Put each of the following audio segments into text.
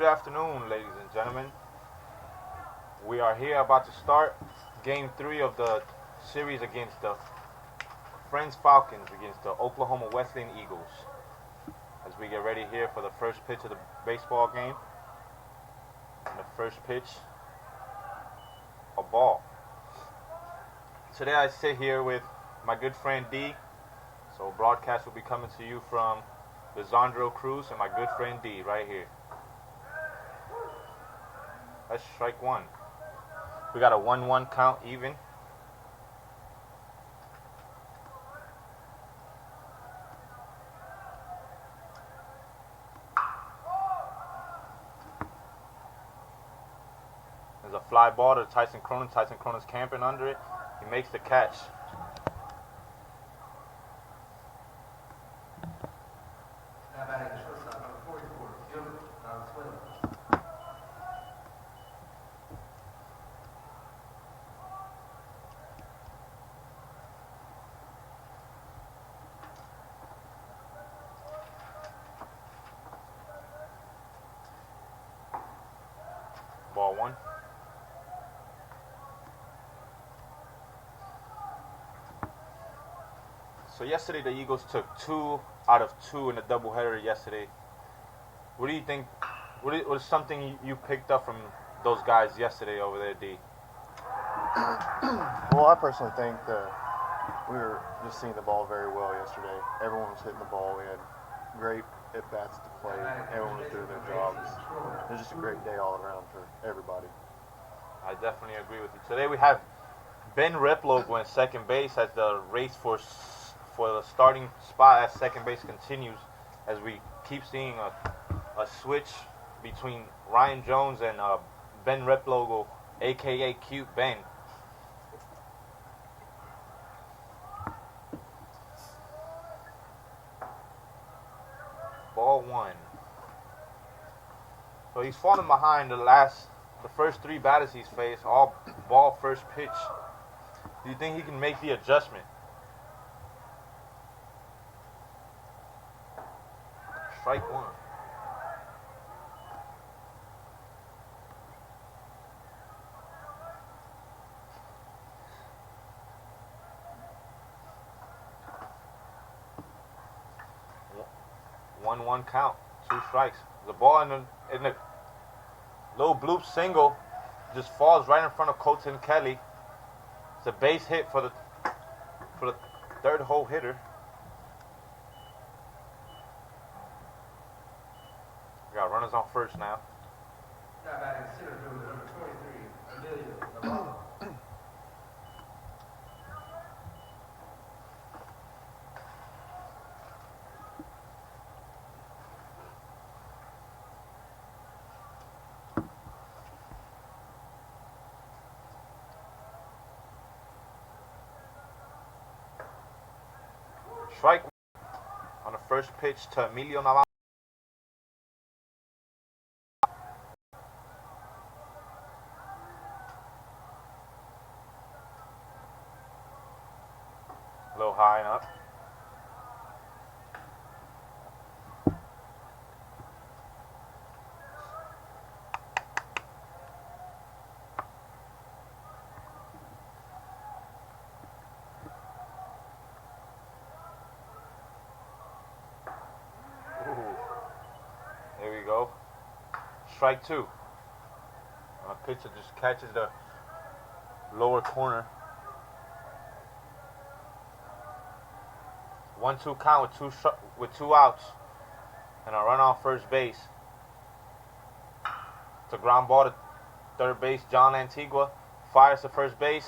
afternoon, ladies and gentlemen. We are here about to start Game 3 of the series against the Friends Falcons against the Oklahoma Wesleyan Eagles. As we get ready here for the first pitch of the baseball game. And the first pitch, a ball. Today I sit here with my good friend D. So broadcast will be coming to you from the Zondro Cruz and my good friend D right here. That's strike one. We got a 1-1 count even. There's a fly ball to Tyson Cronin. Tyson Cronin's camping under it. He makes the catch. Ball one. So yesterday the Eagles took 2 out of 2 in the doubleheader yesterday. What do you think? What was something you picked up from those guys yesterday over there, D? Well, I personally think that we were just seeing the ball very well yesterday. Everyone was hitting the ball. We had great at-bats to play. Everyone was doing their jobs. It was just a great day all around for everybody. I definitely agree with you. Today we have Ben Replogo in second base as the race for the starting spot at second base continues, as we keep seeing a switch between Ryan Jones and Ben Replogo, a.k.a. Cute Ben. Ball one. So he's falling behind the first 3 batters he's faced, all ball first pitch. Do you think he can make the adjustment? Strike one. One count, 2 strikes. The ball in the low bloop single just falls right in front of Colton Kelly. It's a base hit for the third hole hitter. We got runners on first now. Strike on the first pitch to Emilio Navarro. A little high and up. There we go. Strike 2. A pitcher just catches the lower corner. 1-2 count with 2 outs and a run on first base. It's a ground ball to third base. John Antigua fires to first base.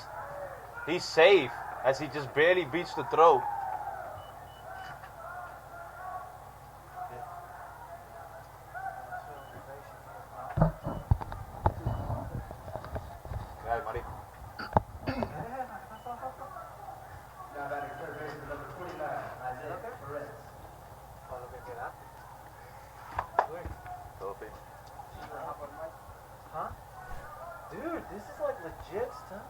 He's safe as he just barely beats the throw. Huh? Dude, this is like legit stuff.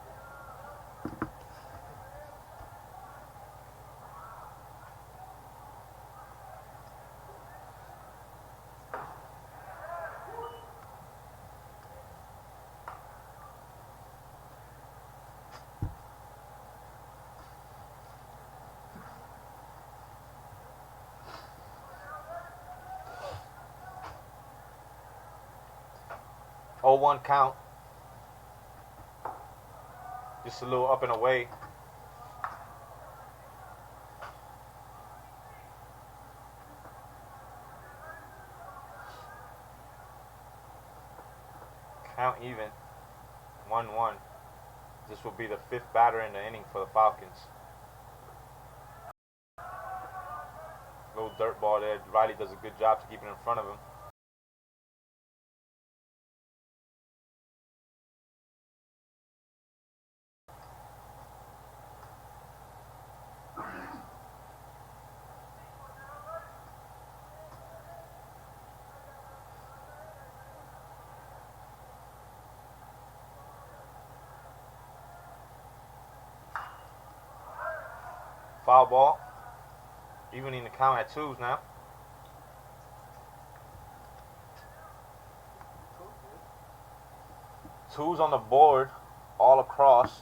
0-1 count. Just a little up and away. Count even. 1-1. This will be the 5th batter in the inning for the Falcons. Little dirt ball there. Riley does a good job to keep it in front of him. Foul ball. Evening the count at 2s now. Twos on the board, all across.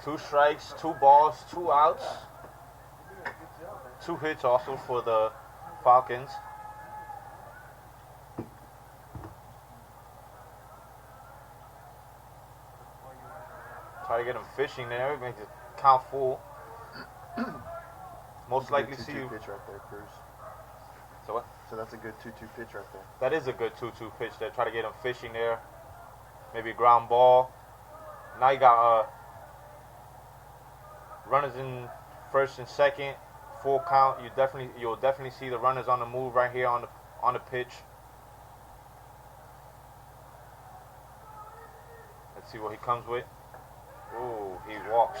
2 strikes, 2 balls, 2 outs. 2 hits also for the Falcons. Try to get him fishing there, make the count full. Most likely see you. Pitch right there, Cruz. So what? So that's a good 2-2 pitch right there. That is a good 2-2 pitch there. Try to get him fishing there. Maybe a ground ball. Now you got runners in first and second. Full count. You'll definitely see the runners on the move right here on the pitch. Let's see what he comes with. Ooh, he walks.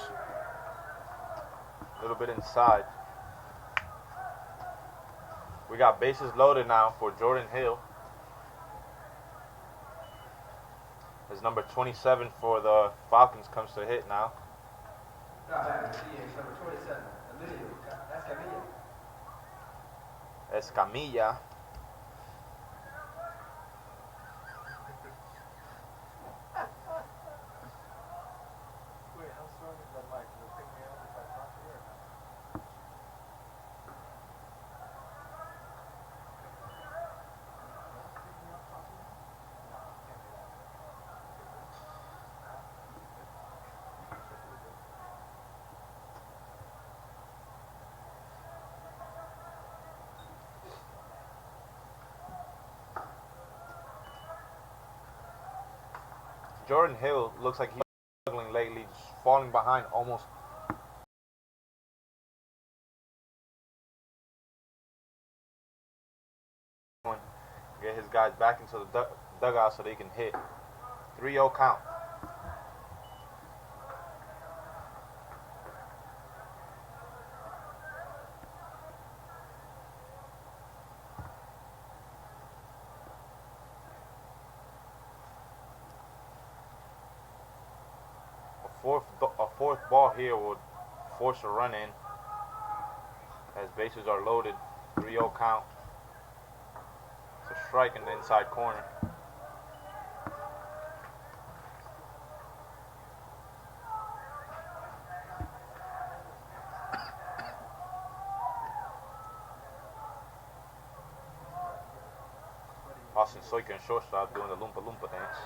A little bit inside. We got bases loaded now for Jordan Hill. As number 27 for the Falcons comes to hit now. Number 27, Escamilla. Wait, how strong is that mic? Will it pick me up if I talk to you or not? Jordan Hill looks like he's struggling lately, just falling behind almost. Get his guys back into the dugout so they can hit. 3-0 count. A fourth ball here would force a run in as bases are loaded. 3-0 count. It's a strike in the inside corner. Austin Soika and shortstop doing the Loompa Loompa dance.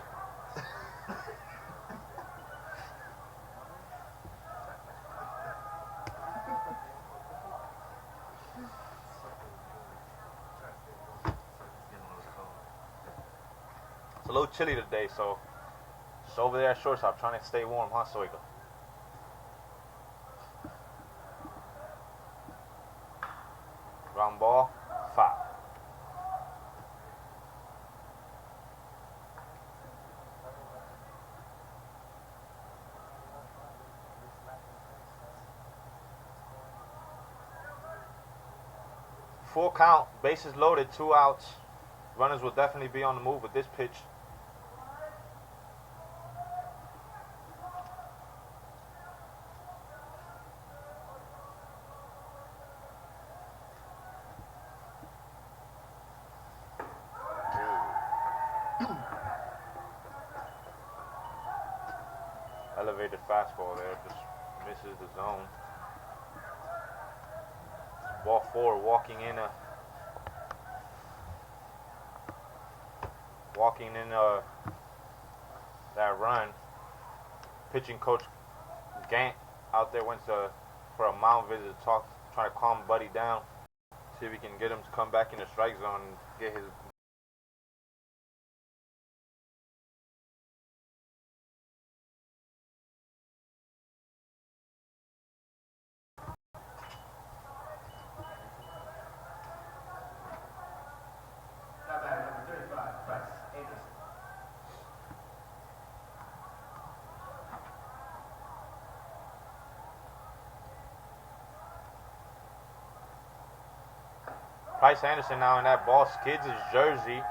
It's a little chilly today, so just over there at shortstop trying to stay warm, huh, Soika? Ground ball, foul. Full count, bases loaded, 2 outs. Runners will definitely be on the move with this pitch. Elevated fastball there, just misses the zone. Ball 4, walking in walking in that run. Pitching coach Gant out there went for a mound visit to try to calm Buddy down, see if he can get him to come back in the strike zone and get his. Price Anderson now in that ball skids his jersey.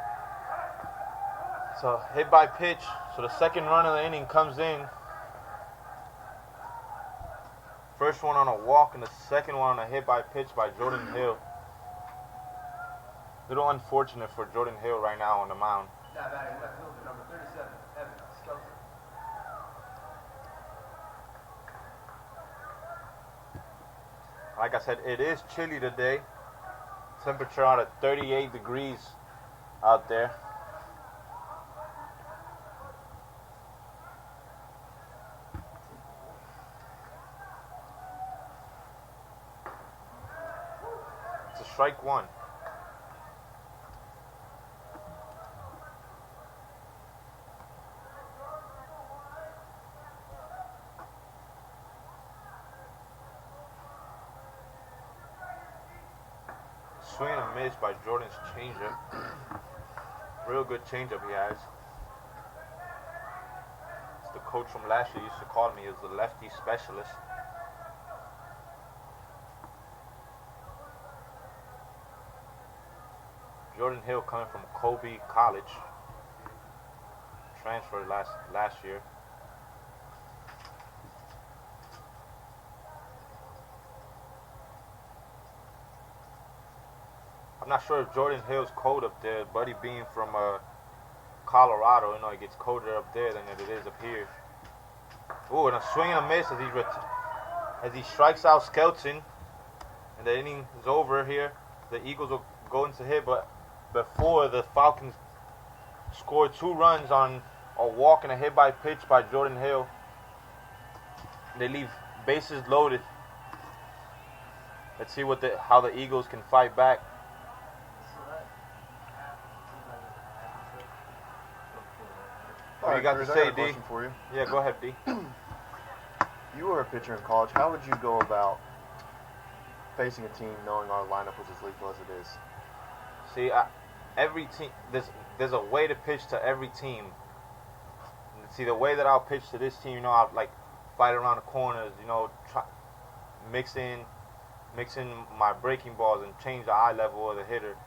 So hit by pitch. So the second run of the inning comes in. First one on a walk and the second one on a hit by pitch by Jordan Hill. Little unfortunate for Jordan Hill right now on the mound. Now batting left fielder number 37, Evan Skelton. Like I said, it is chilly today. Temperature out at 38 degrees out there. It's a strike one. Swing and a miss by Jordan's changeup. Real good changeup he has. It's the coach from last year used to call me as the lefty specialist. Jordan Hill coming from Kobe College. Transferred last year. I'm not sure if Jordan Hill's cold up there. Buddy being from Colorado, it gets colder up there than it is up here. Ooh, and a swing and a miss as he strikes out Skelton. And the inning is over here. The Eagles will go into hit, but before the Falcons scored 2 runs on a walk and a hit by pitch by Jordan Hill. They leave bases loaded. Let's see how the Eagles can fight back. What you got to say, D? For you. Yeah, go ahead, D. You were a pitcher in college. How would you go about facing a team knowing our lineup was as lethal as it is? See, every team, there's a way to pitch to every team. See, the way that I'll pitch to this team, I'll like fight around the corners, try mix in my breaking balls and change the eye level of the hitter,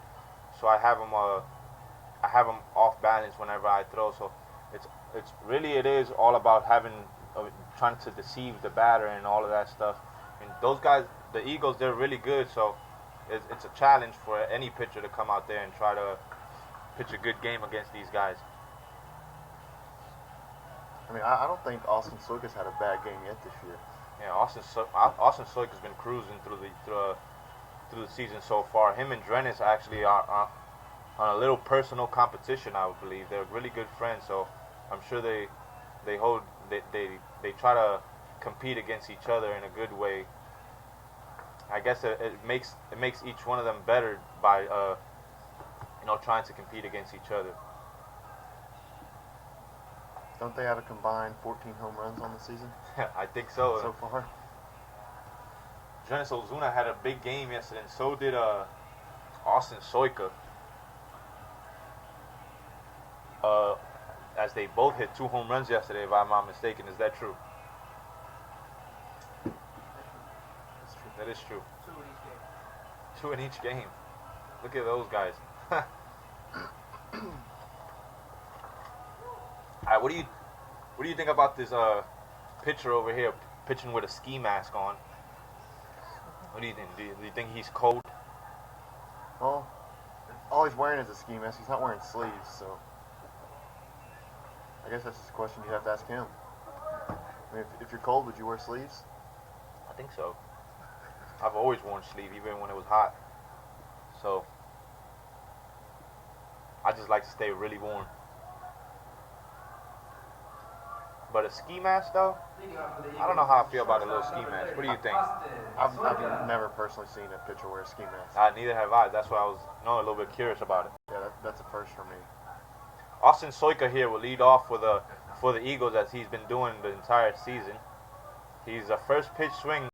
so I have them off balance whenever I throw. So it's really all about trying to deceive the batter and all of that stuff. And those guys, the Eagles, they're really good. So it's a challenge for any pitcher to come out there and try to pitch a good game against these guys. I mean, I don't think Austin Soika's had a bad game yet this year. Yeah, Austin Soika's been cruising through the season so far. Him and Drennis actually are on a little personal competition, I would believe. They're really good friends, so I'm sure they try to compete against each other in a good way. I guess it makes each one of them better by trying to compete against each other. Don't they have a combined 14 home runs on the season? I think so. So far. Jonas Ozuna had a big game yesterday, and so did Austin Soika. As they both hit 2 home runs yesterday, if I'm not mistaken. Is that true? That's true. That is true. 2 in each game. 2 in each game. Look at those guys. Alright, what do you think about this pitcher over here pitching with a ski mask on? What do you think? Do you think he's cold? Well, all he's wearing is a ski mask. He's not wearing sleeves, so I guess that's just a question you have to ask him. I mean, if you're cold, would you wear sleeves? I think so. I've always worn sleeve, even when it was hot. So I just like to stay really warm. But a ski mask, though, I don't know how I feel about a little ski mask. What do you think? I've never personally seen a pitcher wear a ski mask. Neither have I. That's why I was a little bit curious about it. Yeah, that's a first for me. Austin Soika here will lead off for the Eagles, as he's been doing the entire season. He's a first pitch swing.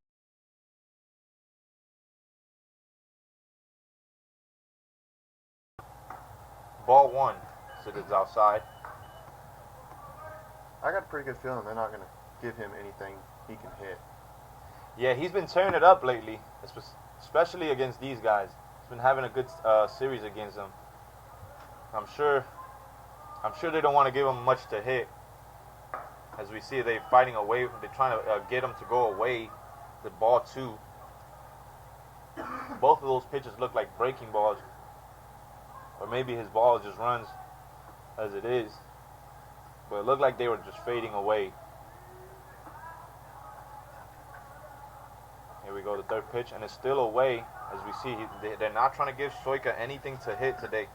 Ball one, so it's outside. I got a pretty good feeling they're not going to give him anything he can hit. Yeah, he's been turning it up lately, especially against these guys. He's been having a good series against them. I'm sure they don't want to give him much to hit. As we see, they're fighting away. They're trying to get him to go away with ball two. Both of those pitches look like breaking balls. Or maybe his ball just runs as it is. But it looked like they were just fading away. Here we go, the third pitch, and it's still away. As we see, they're not trying to give Soika anything to hit today.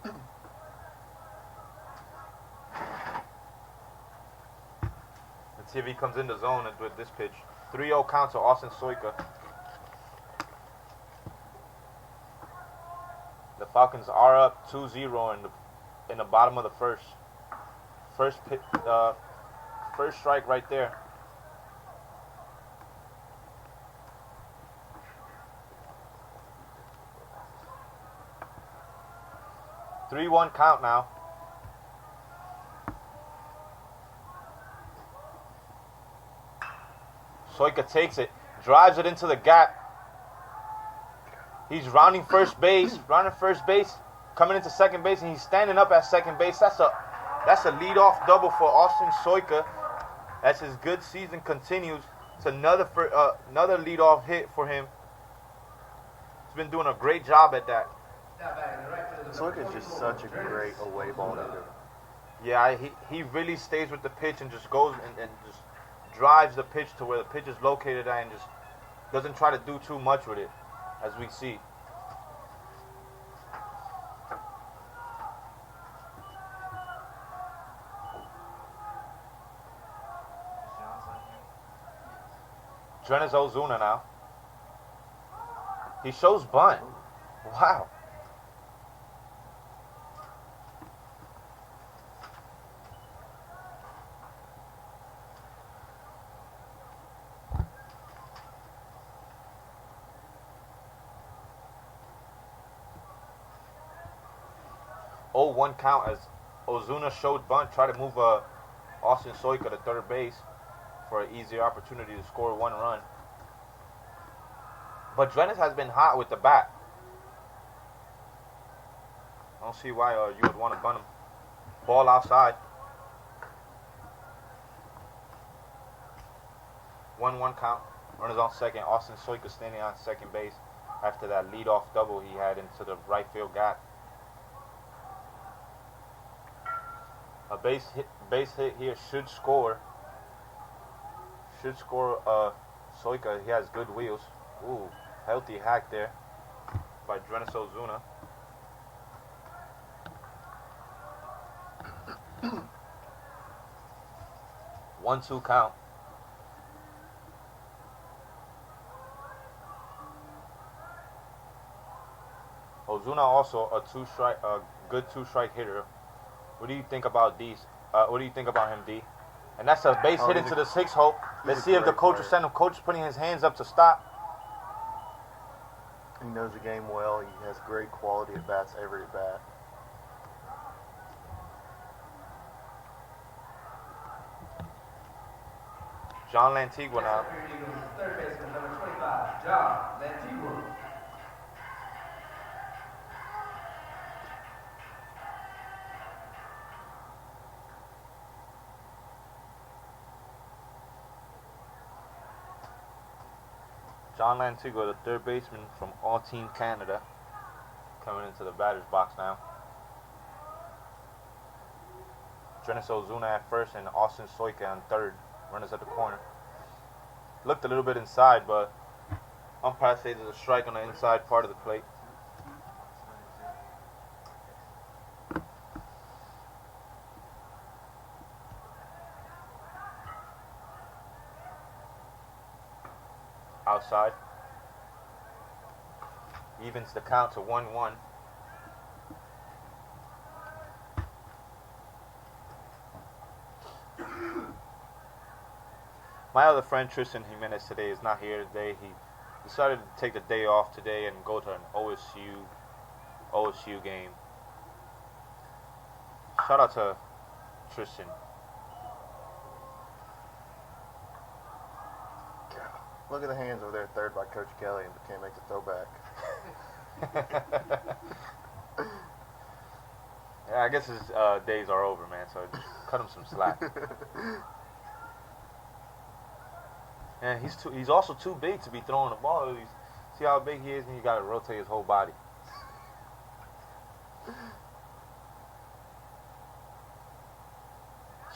Let's see if he comes in the zone with this pitch. 3-0 count to Austin Soika. The Falcons are up 2-0 in the bottom of the first. First strike right there. Three-one count now. Soika takes it, drives it into the gap. He's rounding first base, coming into second base, and he's standing up at second base. That's a leadoff double for Austin Soika. As his good season continues, it's another leadoff hit for him. He's been doing a great job at that. Soika is just such a great away ball hitter. Yeah, he really stays with the pitch and just goes and just drives the pitch to where the pitch is located at and just doesn't try to do too much with it, as we see. Drenis Ozuna now. He shows bunt. Wow. Oh, 1 count as Ozuna showed bunt, try to move Austin Soika to third base for an easier opportunity to score 1 run. But Drenis has been hot with the bat. I don't see why you would want to bunt him. Ball outside. 1-1 count. Runners on second. Austin Soika standing on second base after that leadoff double he had into the right field gap. A base hit here should score. Soika. He has good wheels. Ooh, healthy hack there by Drenis Ozuna. One-two count. Ozuna also a good two-strike hitter. What do you think about these? What do you think about him, D? And that's a base hit into the 6 hole. Let's see if the coach will send him. Coach is putting his hands up to stop. He knows the game well. He has great quality at bats every at bat. John Lantigua now. Third baseman, number 25, John Lantigua. John Lantigua, the third baseman from All Team Canada, coming into the batter's box now. Drenis Ozuna at first and Austin Soika on third. Runners at the corner. Looked a little bit inside, but umpire says there's a strike on the inside part of the plate. outside. Evens the count to 1-1. My other friend Tristan Jimenez today is not here today. He decided to take the day off today and go to an OSU game. Shout out to Tristan. Look at the hands over there, third by Coach Kelly, and can't make the throwback. Yeah, I guess his days are over, man. So just cut him some slack. And he's also too big to be throwing the ball. See how big he is, and you got to rotate his whole body.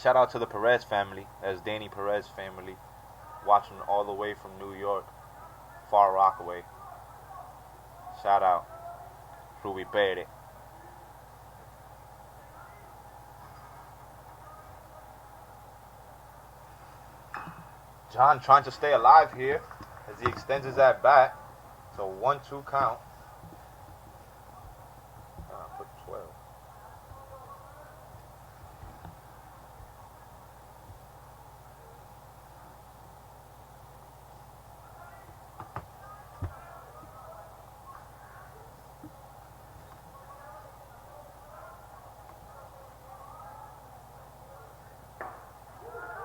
Shout out to the Perez family. That's Danny Perez family, watching all the way from New York, Far Rockaway. Shout out, Ruby Pérez. John trying to stay alive here as he extends his at bat. So 1-2 count. Put 12.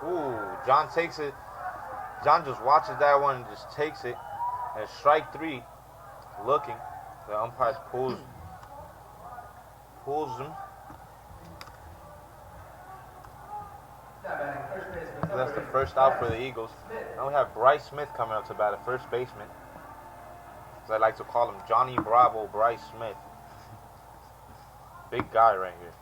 Ooh, John takes it. John just watches that one and just takes it. And strike 3, looking. The umpire pulls him. So that's the first out for the Eagles. Now we have Bryce Smith coming up to bat at first baseman. As I like to call him, Johnny Bravo Bryce Smith. Big guy right here.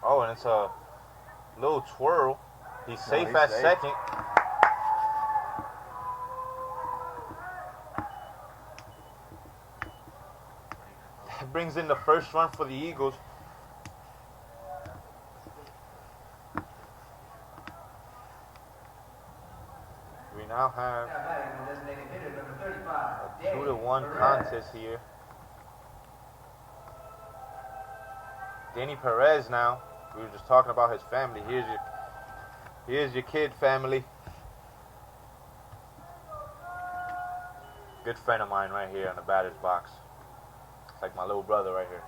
Oh, and it's a little twirl. He's safe at second. That brings in the first run for the Eagles. We now have a 2-1 contest here. Danny Perez now. We were just talking about his family. Here's your kid, family. Good friend of mine right here on the batter's box. It's like my little brother right here.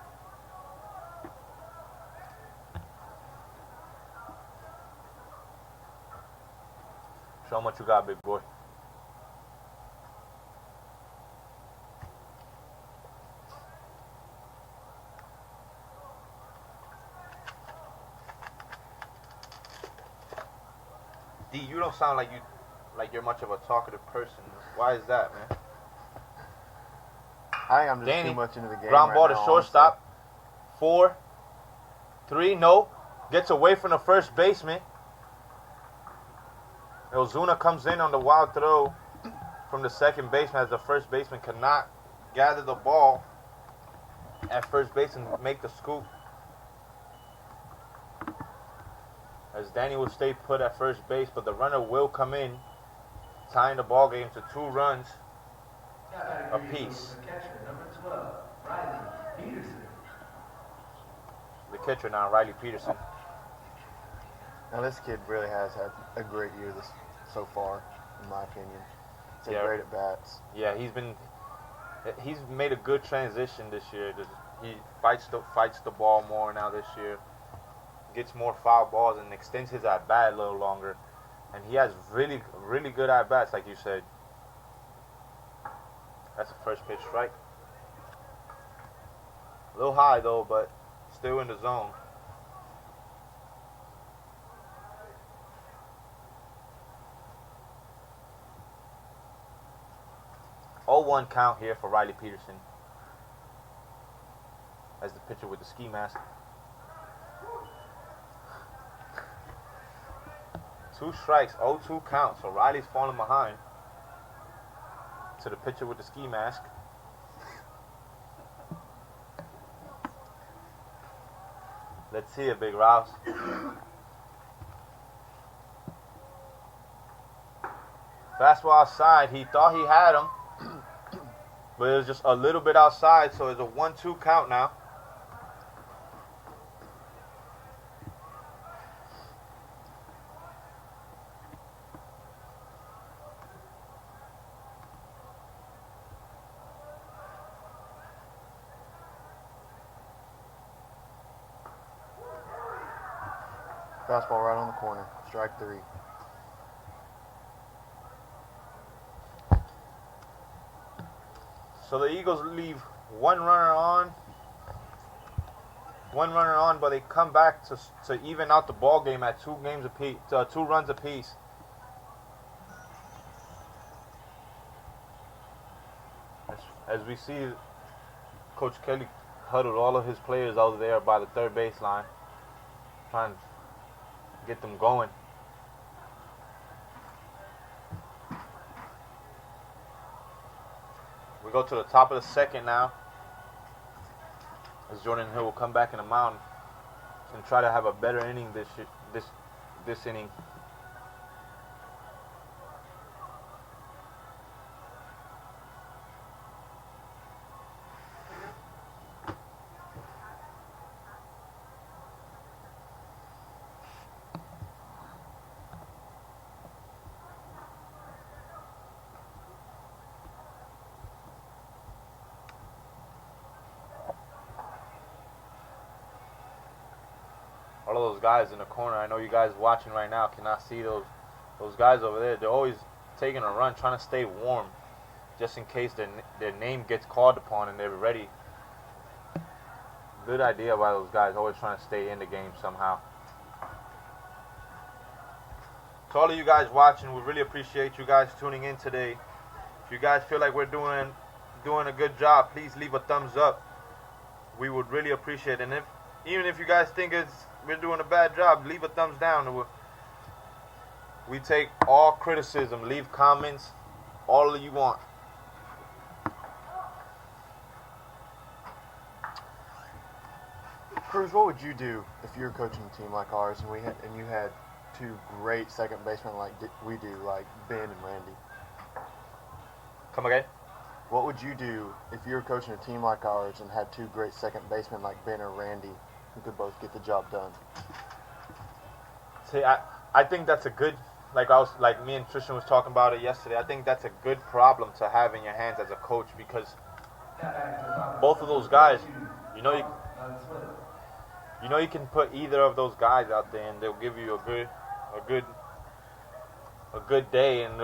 Show him what you got, big boy. D, you don't sound like you're much of a talkative person. Why is that, man? I think I'm just Danny, too much into the game. ground ball right to now, shortstop. 4, 3, no. Gets away from the first baseman. Ozuna comes in on the wild throw from the second baseman as the first baseman cannot gather the ball at first base and make the scoop. As Danny will stay put at first base, but the runner will come in, tying the ball game to 2 runs apiece. The catcher now, Riley Peterson. Now this kid really has had a great year so far, in my opinion. He's had great at bats. Yeah, he's made a good transition this year. He fights the ball more now this year. Gets more foul balls and extends his at bat a little longer, and he has really good at bats, like you said. That's a first pitch strike. A little high though, but still in the zone. Oh, 1 count here for Riley Peterson as the pitcher with the ski mask. 2 strikes, 0-2 count. So Riley's falling behind to the pitcher with the ski mask. Let's see it, Big Rouse. Fastball outside. He thought he had him, but it was just a little bit outside, so it's a 1-2 count now. Fastball right on the corner. Strike 3. So the Eagles leave one runner on, but they come back to even out the ball game at 2 runs apiece. As we see, Coach Kelly huddled all of his players out there by the third baseline, trying to get them going. We go to the top of the second now, as Jordan Hill will come back in the mound and try to have a better inning this inning. All of those guys in the corner, I know you guys watching right now cannot see those guys over there. They're always taking a run, trying to stay warm, just in case their name gets called upon and they're ready. Good idea by those guys, always trying to stay in the game somehow. To all of you guys watching, we really appreciate you guys tuning in today. If you guys feel like we're doing a good job, please leave a thumbs up. We would really appreciate it. And even if you guys think we're doing a bad job, leave a thumbs down. We take all criticism. Leave comments, all you want. Cruz, what would you do if you were coaching a team like ours and you had 2 great second basemen like we do, like Ben and Randy? Come again? What would you do if you were coaching a team like ours and had 2 great second basemen like Ben or Randy who could both get the job done? See, I think that's a good, like me and Tristan was talking about it yesterday. I think that's a good problem to have in your hands as a coach, because both of those guys, you can put either of those guys out there and they'll give you a good day. And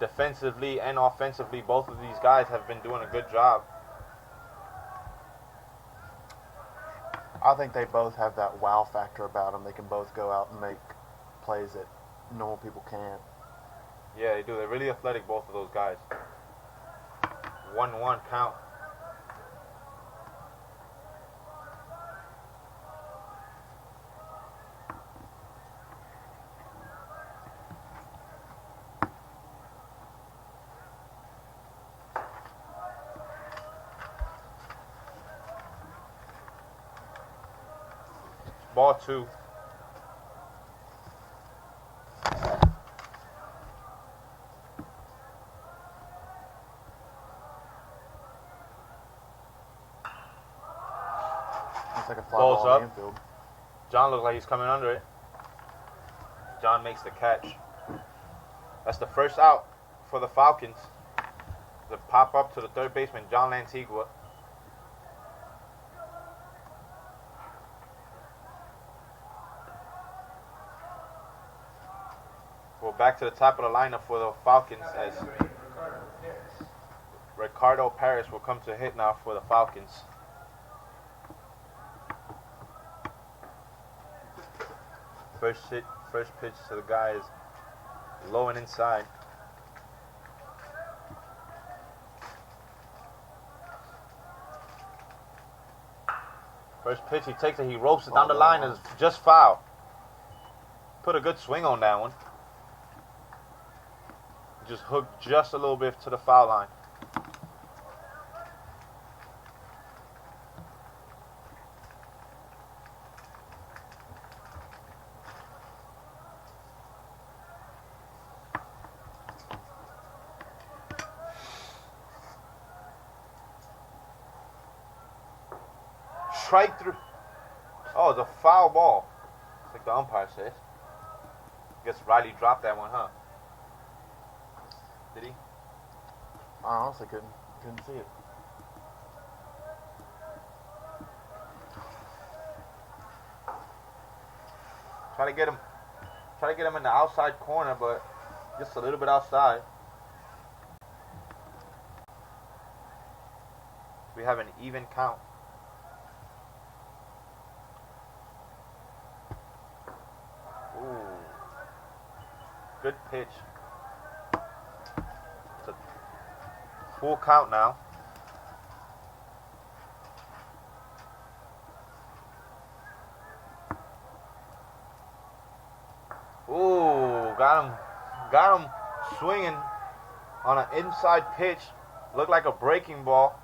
defensively and offensively, both of these guys have been doing a good job. I think they both have that wow factor about them. They can both go out and make plays that normal people can't. Yeah, they do. They're really athletic, both of those guys. 1-1 count. Ball 2. It's like a fly Balls ball up. in the infield. John looks like he's coming under it. John makes the catch. That's the first out for the Falcons. The pop up to the third baseman, John Lantigua. We're back to the top of the lineup for the Falcons as Ricardo Paris will come to hit now for the Falcons. First pitch to the guy is low and inside. First pitch, he takes it, he ropes it down the line, and it's just foul. Put a good swing on that one. Just hooked just a little bit to the foul line. Strike through. Oh, it's a foul ball. Like the umpire says. Guess Riley dropped that one, huh? Did he? I honestly couldn't see it. Try to get him in the outside corner, but just a little bit outside. We have an even count. Ooh. Good pitch. It's a full count now. Ooh, got him swinging on an inside pitch. Looked like a breaking ball.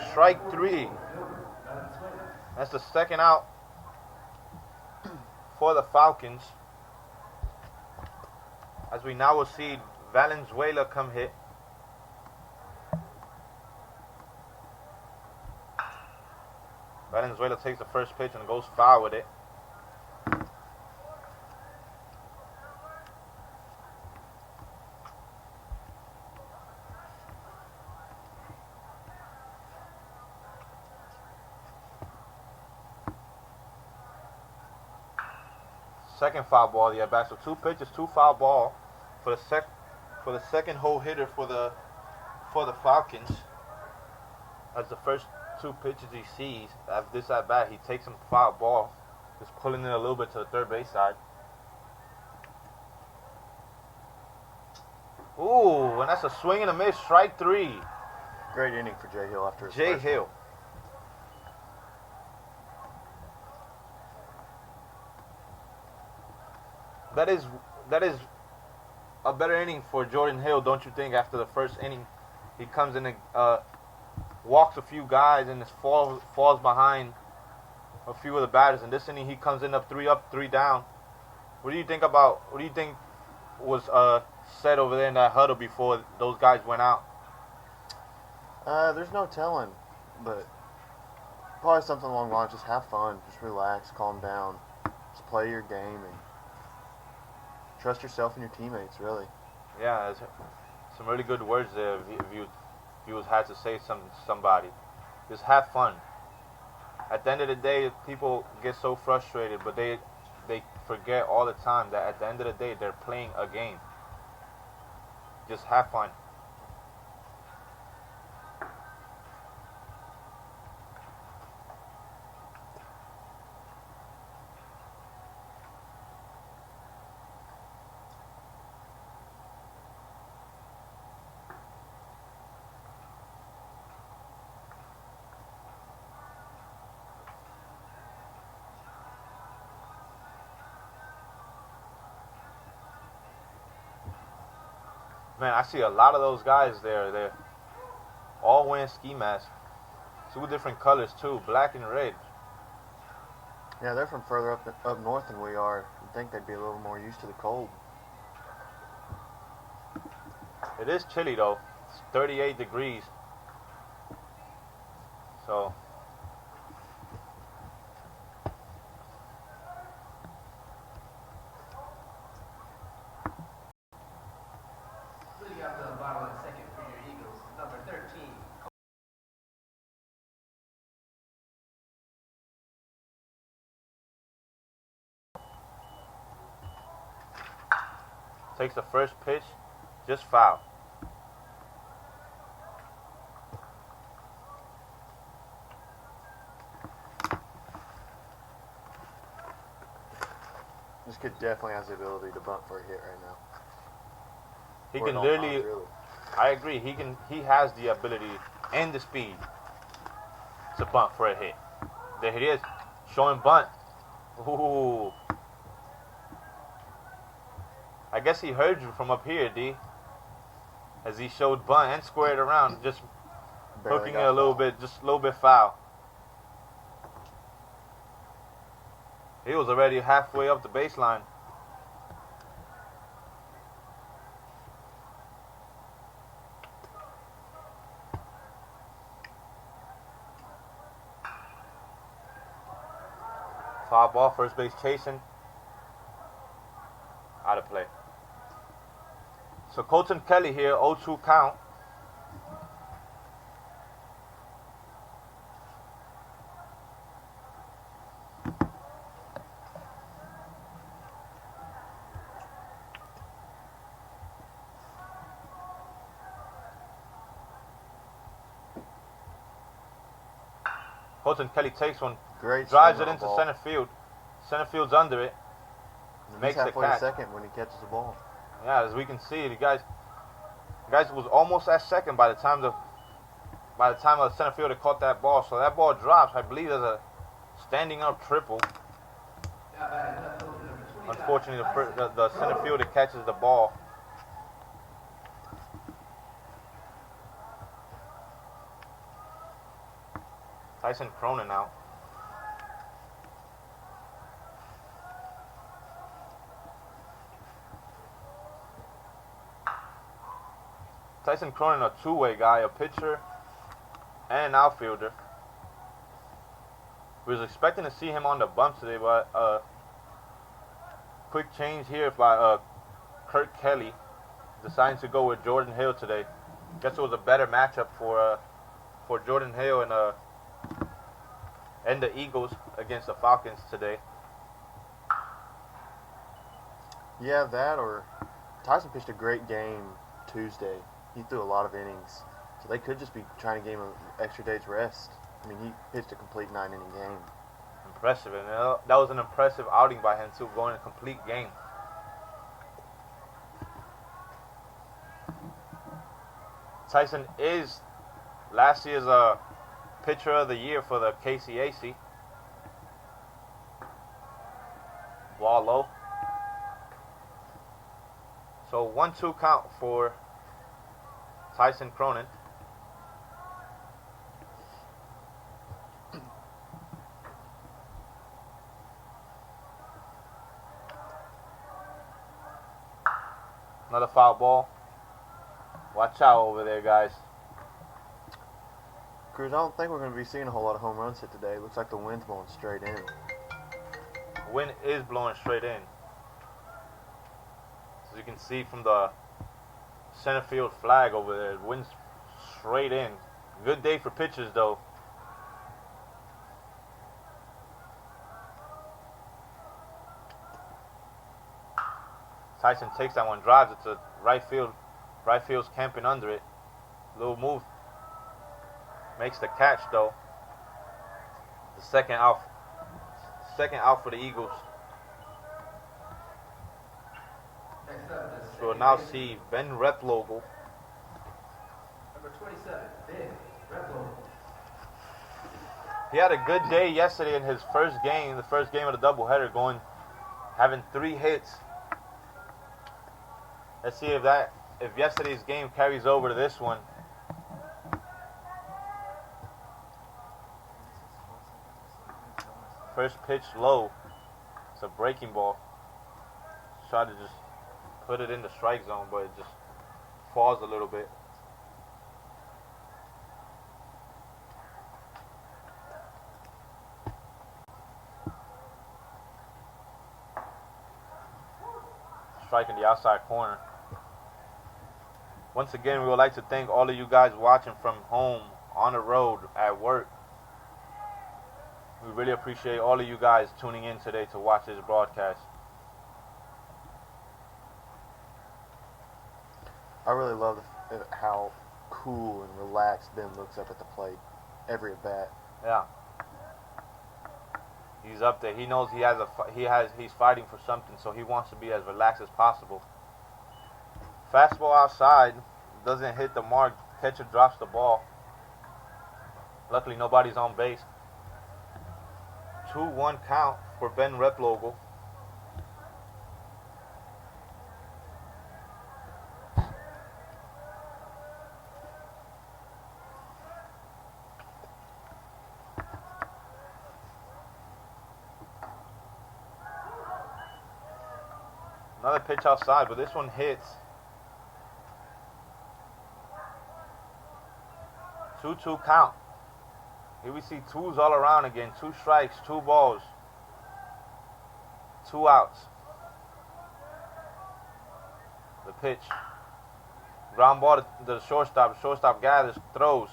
Strike 3. That's the second out for the Falcons. As we now will see Valenzuela come hit. Valenzuela takes the first pitch and goes foul with it. Second foul ball, yeah, back. So 2 pitches, 2 foul ball for the second hole hitter for the Falcons. As the first 2 pitches he sees at this at bat, he takes some foul ball, just pulling it a little bit to the third base side. Ooh, and that's a swing and a miss, strike 3. Great inning for Jay Hill after his Jay first Hill. one. That is a better inning for Jordan Hill, don't you think? After the first inning, he comes in and walks a few guys and just falls behind a few of the batters. And this inning, he comes in up, 3 down. What do you think was said over there in that huddle before those guys went out? There's no telling, but probably something along the lines, just have fun, just relax, calm down, just play your game, and trust yourself and your teammates, really. Yeah, there's some really good words there. If you had to say somebody, just have fun. At the end of the day, people get so frustrated, but they forget all the time that at the end of the day, they're playing a game. Just have fun. Man, I see a lot of those guys there. They're all wearing ski masks. 2 different colors too, black and red. Yeah, they're from further up north than we are. You'd think they'd be a little more used to the cold. It is chilly though. It's 38 degrees. So Leading out to the bottom of the second for your Eagles, number 13. takes the first pitch, just foul. This kid definitely has the ability to bunt for a hit right now. He Or can at all literally. times, really. I agree. He has the ability and the speed to bunt for a hit. There it is, showing bunt. Ooh. I guess he heard you from up here, D. As he showed bunt and squared around, just Barely hooking got it a little foul. bit, just a little bit foul. He was already halfway up the baseline. Foul ball, first base chasing. Out of play. So Colton Kelly here, 0-2 count. Colton Kelly takes one, Great drives swing it on into the ball. center field. Center field's under it. And Makes he's the halfway to catch. second when he catches the ball. Yeah, as we can see, the guys was almost at second by the time the center fielder caught that ball. So that ball drops. I believe there's a standing up triple. Unfortunately, the center fielder catches the ball. Tyson Cronin now. Tyson Cronin, a two-way guy, a pitcher and an outfielder. We was expecting to see him on the bump today, but quick change here by Kurt Kelly, deciding to go with Jordan Hill today. Guess it was a better matchup for Jordan Hill and the Eagles against the Falcons today. Yeah, that or Tyson pitched a great game Tuesday. He threw a lot of innings. So they could just be trying to give him an extra day's rest. I mean, he pitched a complete 9-inning game. Impressive, and that was an impressive outing by him too, going a complete game. Tyson is last year's pitcher of the year for the KCAC. Ball low. So 1-2 count for Tyson Cronin. Another foul ball. Watch out over there, guys. Cruz, I don't think we're going to be seeing a whole lot of home runs hit today. Looks like the wind's blowing straight in. Wind is blowing straight in. As you can see from the center field flag over there, it wind's straight in. Good day for pitchers, though. Tyson takes that one, drives it to right field. Right field's camping under it. Little move. Makes the catch, though. The second out for the Eagles. So we'll now see Ben Replogle. Number 27, Ben Replogle. He had a good day yesterday in his first game, the first game of the doubleheader, having 3 hits. Let's see if yesterday's game carries over to this one. First pitch low. It's a breaking ball. Try to just put it in the strike zone, but it just falls a little bit. Striking the outside corner. Once again, we would like to thank all of you guys watching from home, on the road, at work. We really appreciate all of you guys tuning in today to watch this broadcast. I really love how cool and relaxed Ben looks up at the plate every at bat. Yeah. He's up there. He knows he's fighting for something, so he wants to be as relaxed as possible. Fastball outside, doesn't hit the mark. Catcher drops the ball. Luckily, nobody's on base. 2-1 count for Ben Replogle. Another pitch outside, but this one hits. 2-2 count. Here we see twos all around again. 2 strikes, 2 balls. 2 outs. The pitch. Ground ball to the shortstop. Shortstop gathers, throws.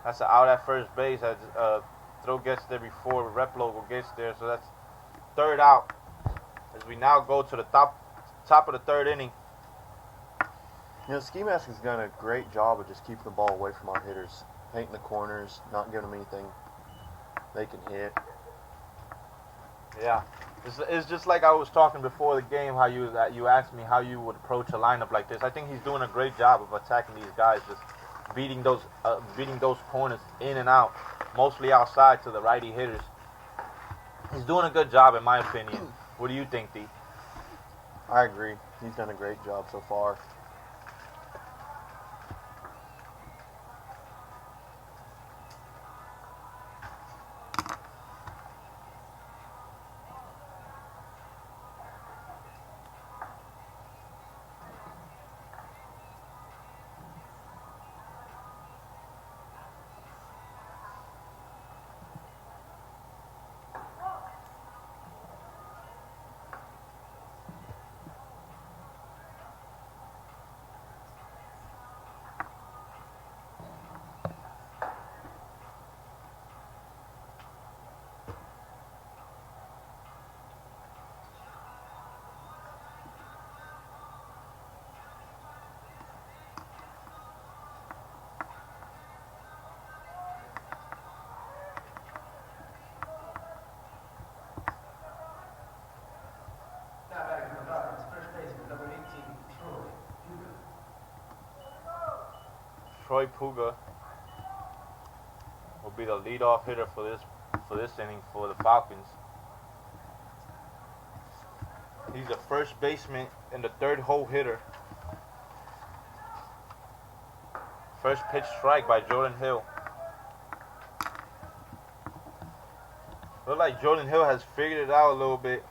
That's an out at first base. As throw gets there before rep logo gets there. So that's 3rd out. As we now go to the top of the 3rd inning. You know, Ski Mask has done a great job of just keeping the ball away from our hitters, painting the corners, not giving them anything they can hit. Yeah, it's just like I was talking before the game. How you asked me how you would approach a lineup like this. I think he's doing a great job of attacking these guys, just beating those corners in and out, mostly outside to the righty hitters. He's doing a good job, in my opinion. What do you think, D? I agree. He's done a great job so far. Now back to the Falcons, first baseman, number 18, Troy Puga. Troy Puga will be the leadoff hitter for this inning for the Falcons. He's the first baseman and the 3rd hole hitter. First pitch strike by Jordan Hill. Look like Jordan Hill has figured it out a little bit.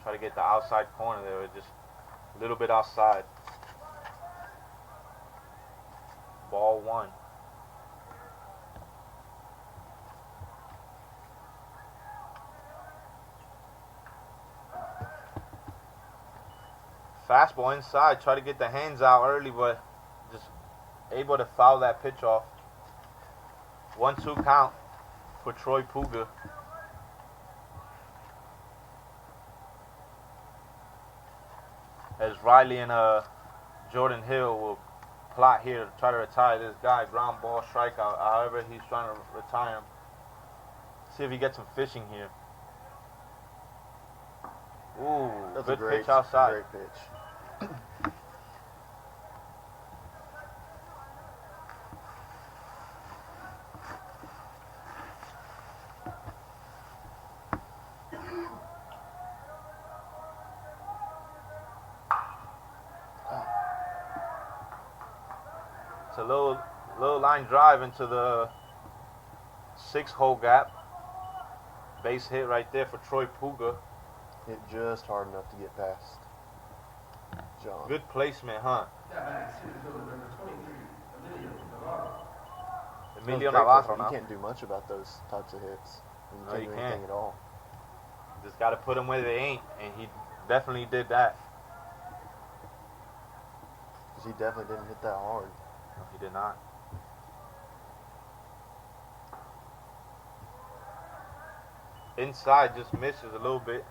Try to get the outside corner there, just a little bit outside. Ball 1. Fastball inside, try to get the hands out early, but just able to foul that pitch off. 1-2 count for Troy Puga. As Riley and Jordan Hill will plot here to try to retire this guy. Ground ball, strikeout. However, he's trying to retire him. See if he gets some fishing here. Ooh, That's good a great pitch outside. Great pitch. It's a little line drive into the 6-hole gap. Base hit right there for Troy Puga. Hit just hard enough to get past John. Good placement, huh? Now back to the fielder, number 23, Emilio Navarro. Emilio That was great Navarro placement. now. You can't do much about those types of hits. You No, can't you do can't. anything at all. Just got to put them where they ain't, and he definitely did that. Because he definitely didn't hit that hard. No, he did not. Inside just misses a little bit.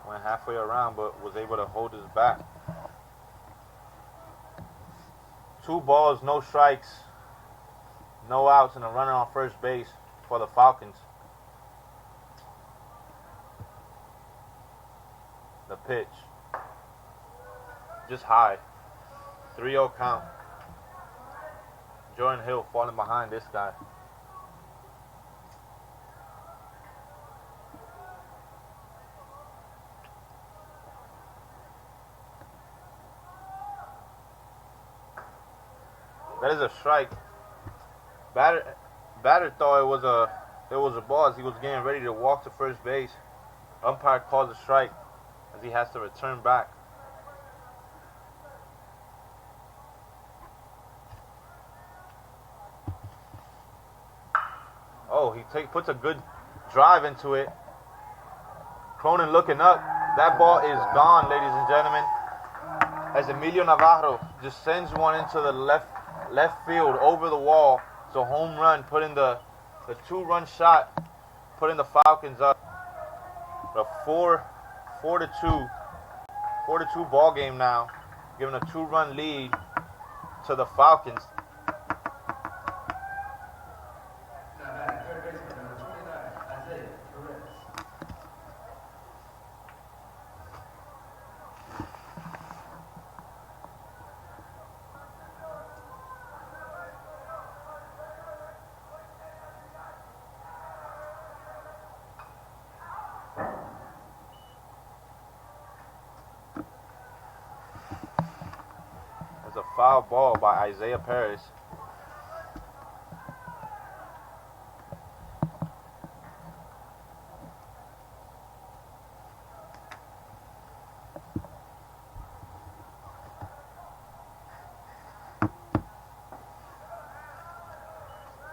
Went halfway around, but was able to hold his bat. 2 balls, no strikes, no outs, and a runner on first base for the Falcons. The pitch. Just high. 3-0 count. Jordan Hill falling behind this guy. is a strike. Batter thought it was a ball as he was getting ready to walk to first base. Umpire calls a strike as he has to return back. Oh, he puts a good drive into it. Cronin looking up. That ball is gone, ladies and gentlemen. As Emilio Navarro just sends one into the left field over the wall. It's a home run, putting the 2-run shot, putting the Falcons up. A 4-2 ball game now, giving a 2-run lead to the Falcons. It's a foul ball by Isaiah Paris.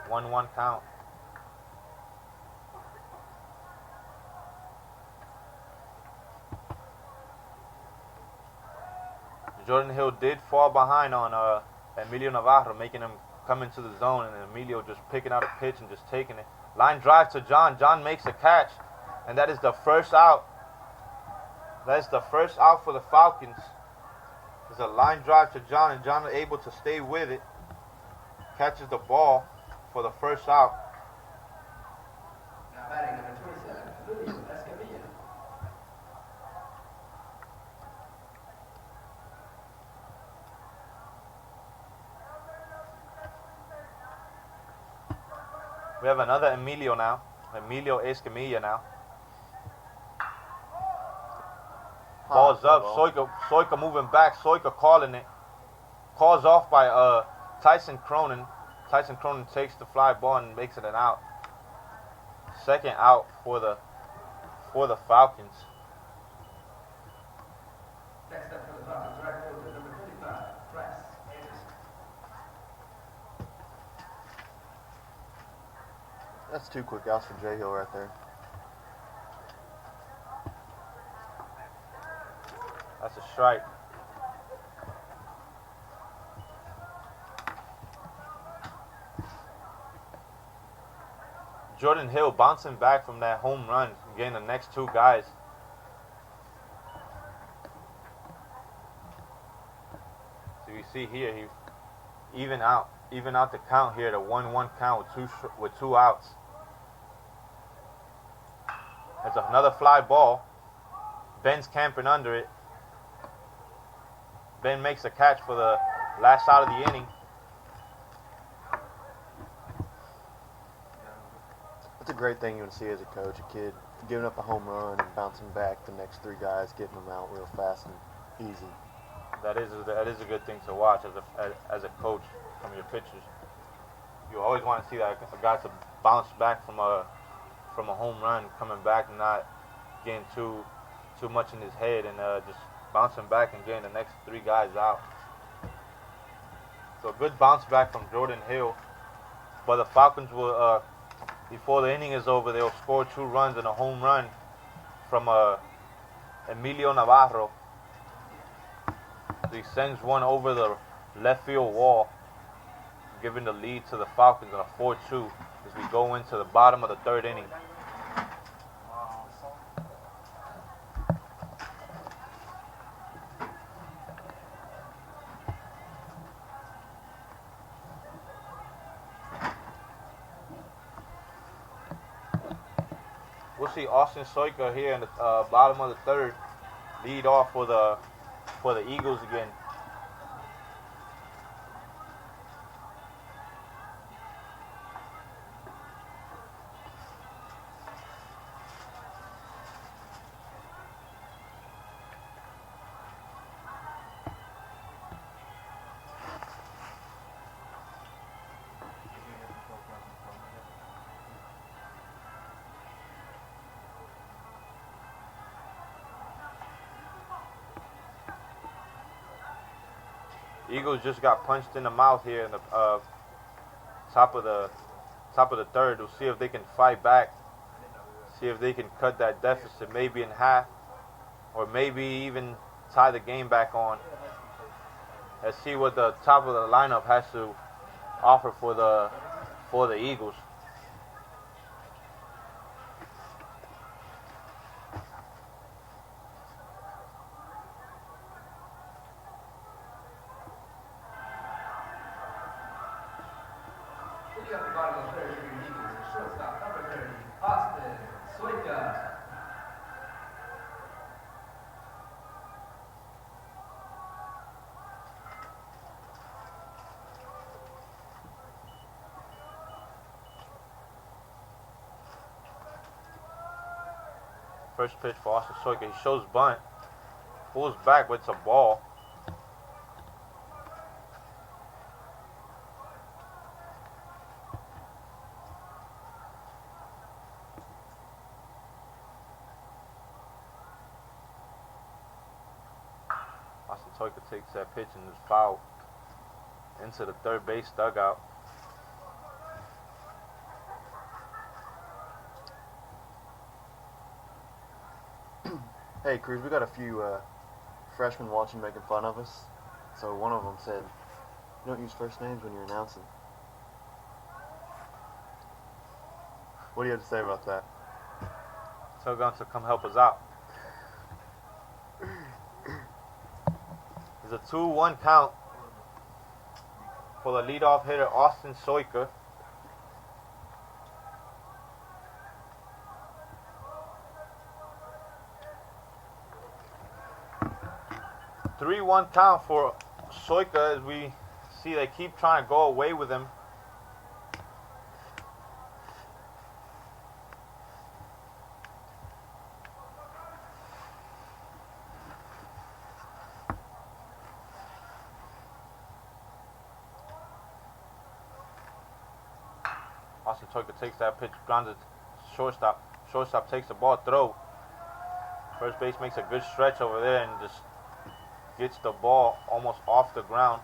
One count. Jordan Hill did fall behind on Emilio Navarro, making him come into the zone, and Emilio just picking out a pitch and just taking it. Line drive to John. John makes a catch, and that is the first out. That is the first out for the Falcons. It's a line drive to John, and John is able to stay with it. Catches the ball for the first out. Now batting number 27, Julio Escamilla. We have another Emilio now. Emilio Escamilla now. Ball's up. Soika moving back. Soika calling it. Calls off by Tyson Cronin. Tyson Cronin takes the fly ball and makes it an out. Second out for the Falcons. Next up for the Falcons, right fielder, number 35, Bryce Anderson. That's 2 quick outs for J Hill right there. That's a strike. Jordan Hill bouncing back from that home run, getting the next 2 guys. So you see here, he even out the count here, the 1-1 count with 2 outs. There's another fly ball. Ben's camping under it. Ben makes a catch for the last out of the inning. It's a great thing you want to see as a coach, a kid giving up a home run and bouncing back the next 3 guys, getting them out real fast and easy. That is a good thing to watch as a coach from your pitchers. You always want to see that a guy to bounce back from a home run, coming back and not getting too much in his head, and just bouncing back and getting the next 3 guys out. So a good bounce back from Jordan Hill. But the Falcons will, before the inning is over, they'll score 2 runs and a home run from Emilio Navarro. So he sends one over the left field wall, giving the lead to the Falcons on a 4-2 as we go into the bottom of the 3rd inning. We'll see Austin Soika here in the bottom of the 3rd lead off for the Eagles again. Eagles just got punched in the mouth here in the top of the third. We'll see if they can fight back. See if they can cut that deficit maybe in half, or maybe even tie the game back on. Let's see what the top of the lineup has to offer for the Eagles. Leading up the bottom of the third for your Eagles is shortstop number 30, Austin Soika. First pitch for Austin Soika. He shows bunt. Pulls back, but it's a ball. Austin Soika takes that pitch and is fouled into the third base dugout. Hey, Cruz, we got a few freshmen watching making fun of us. So one of them said, "You don't use first names when you're announcing." What do you have to say about that? Tell Gunn to come help us out. It's a 2-1 count for the leadoff hitter, Austin Soika. Three-one count for Soika as we see they keep trying to go away with him. Austin Soika takes that pitch, grounded shortstop. Shortstop takes the ball, throw. First base makes a good stretch over there and just gets the ball almost off the ground,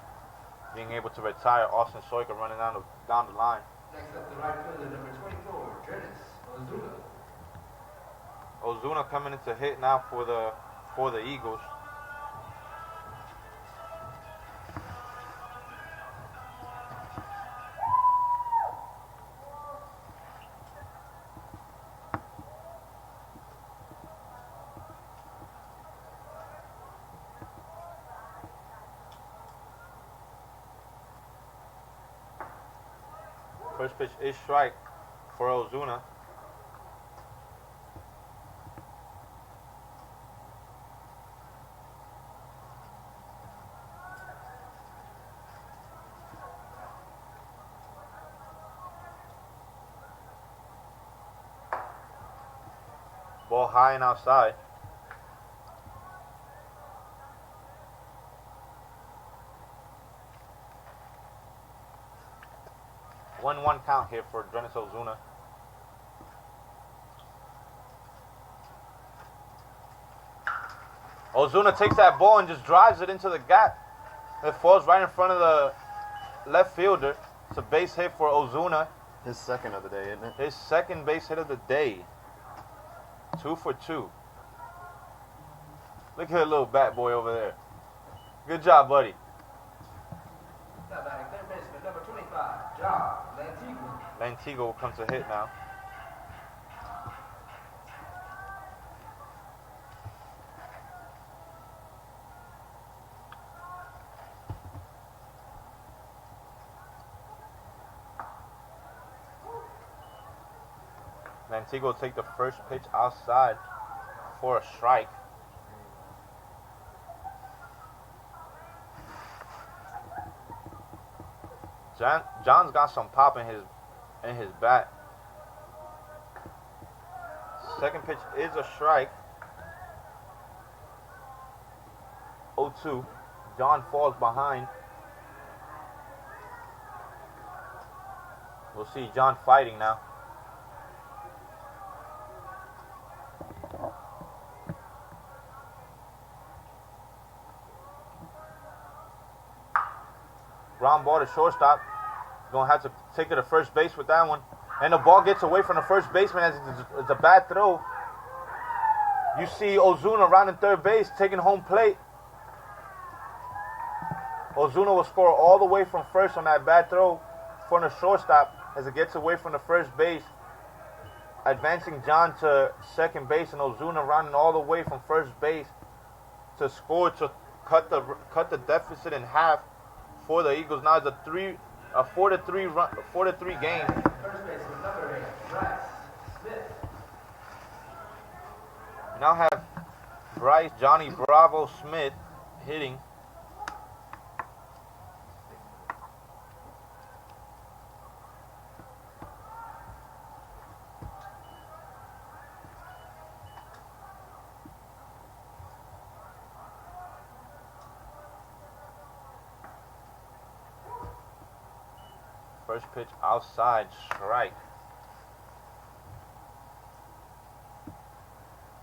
being able to retire Austin Soika running down the line. Next up, the right fielder, number 24, Dennis Ozuna. Ozuna coming into hit now for the Eagles. First pitch is strike for Ozuna. Ball high and outside. One count here for Dennis Ozuna. Ozuna takes that ball and just drives it into the gap. It falls right in front of the left fielder. It's a base hit for Ozuna. His second of the day, isn't it? His second base hit of the day. 2 for 2. Look at that little bat boy over there. Good job, buddy. Now batting third baseman, number 25, John Lantigua. Lantigua comes to hit now. Lantigua will take the first pitch outside for a strike. John's got some pop in his bat. Second pitch is a strike. 0-2. John falls behind. We'll see John fighting now. ground ball to shortstop. Gonna have to take it to first base with that one. And the ball gets away from the first baseman as it's a bad throw. You see Ozuna rounding third base, taking home plate. Ozuna will score all the way from first on that bad throw for the shortstop as it gets away from the first base. Advancing John to second base and Ozuna running all the way from first base to score to cut the deficit in half for the Eagles. Now it's a 4-3 game. First baseman, number 8, Bryce Smith. We now have Bryce Johnny Bravo Smith hitting. First pitch outside, strike.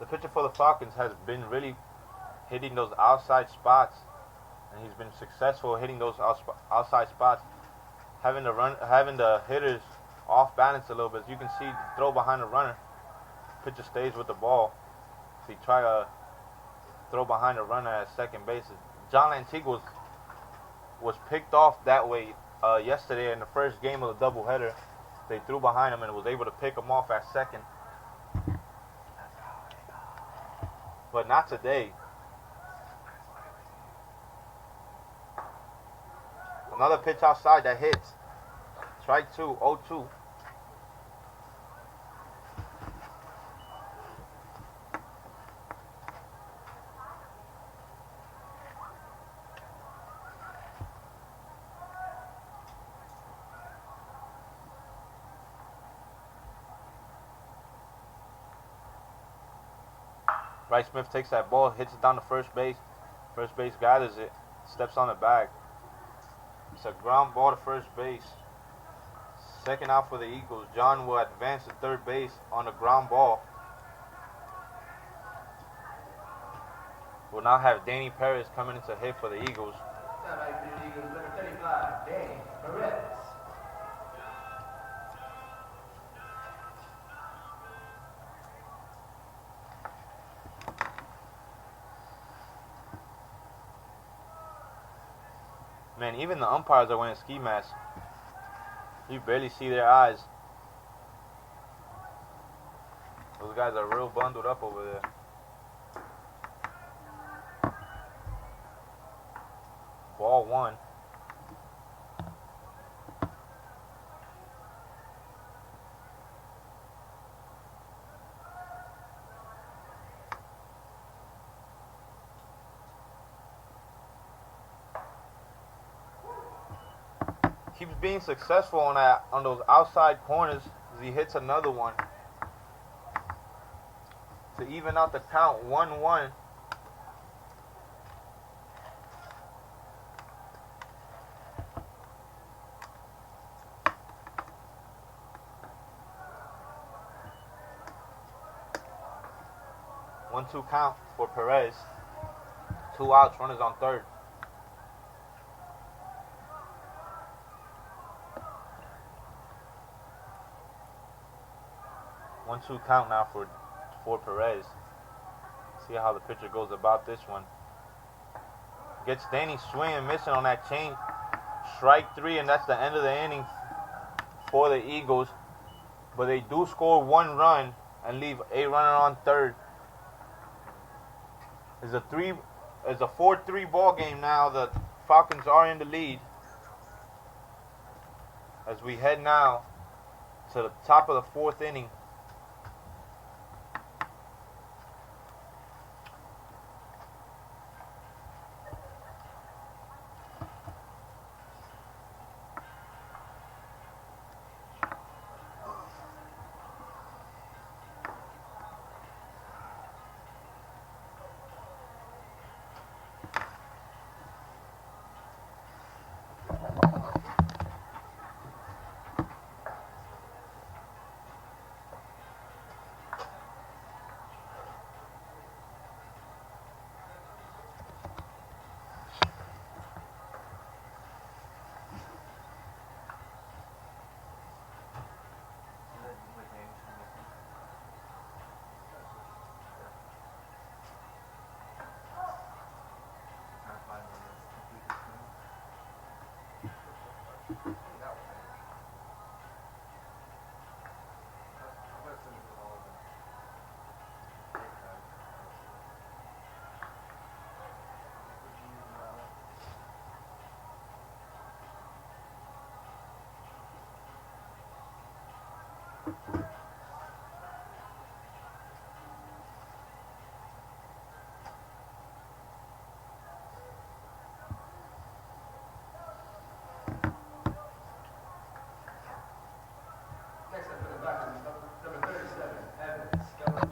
The pitcher for the Falcons has been really hitting those outside spots, and he's been successful hitting those outside spots, having the hitters off balance a little bit. As you can see, throw behind the runner. Pitcher stays with the ball. If he try to throw behind the runner at second base, John Lantigua was picked off that way yesterday in the first game of the doubleheader. They threw behind him and was able to pick him off at second. But not today. Another pitch outside that hits. Strike 2, 0-2. Bryce Smith takes that ball, hits it down to first base. First base gathers it, steps on the bag. It's a ground ball to first base. Second out for the Eagles. John will advance to third base on the ground ball. We'll now have Danny Perez coming in to hit for the Eagles. Now back for the Eagles, number 35, Danny Perez. Man, even the umpires are wearing ski masks. You barely see their eyes. Those guys are real bundled up over there. Ball 1. Keeps being successful on those outside corners as he hits another one to even out the count. 1-1. One-two count for Perez. 2 outs, runners on third. One-two count now for Perez. See how the pitcher goes about this one. Gets Danny swinging, missing on that change. Strike 3, and that's the end of the inning for the Eagles. But they do score 1 run and leave a runner on third. It's a 4-3 ball game now. The Falcons are in the lead. As we head now to the top of the 4th inning. Next up for the Falcons is number 37, Evan Skelton.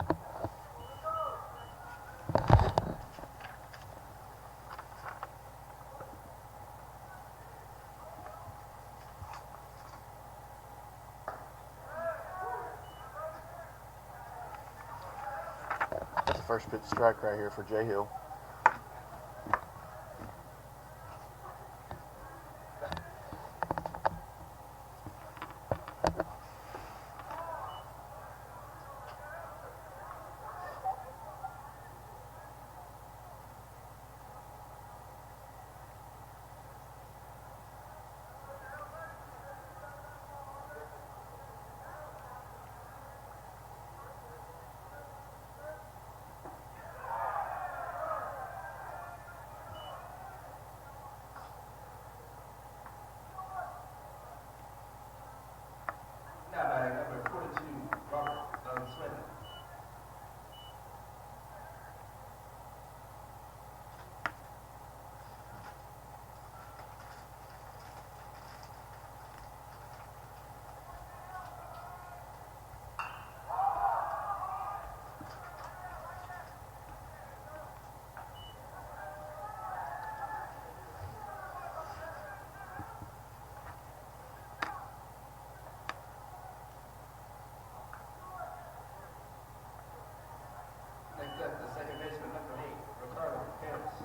That's the first pitch strike right here for J Hill. Now batting number 42, Robert Swindon. Next up, the second baseman, number 8, Ricardo Harris.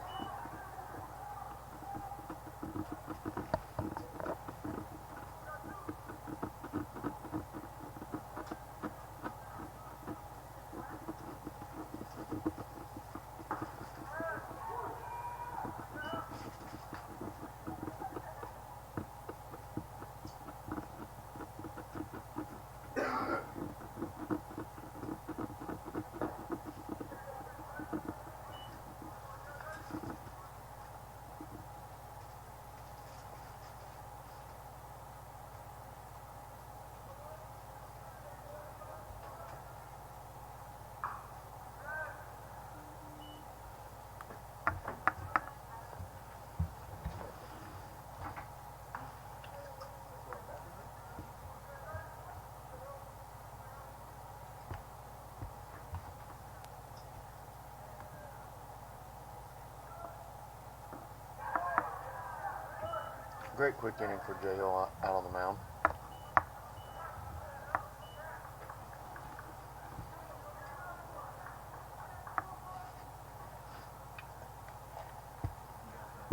Great quick inning for J Hill out on the mound.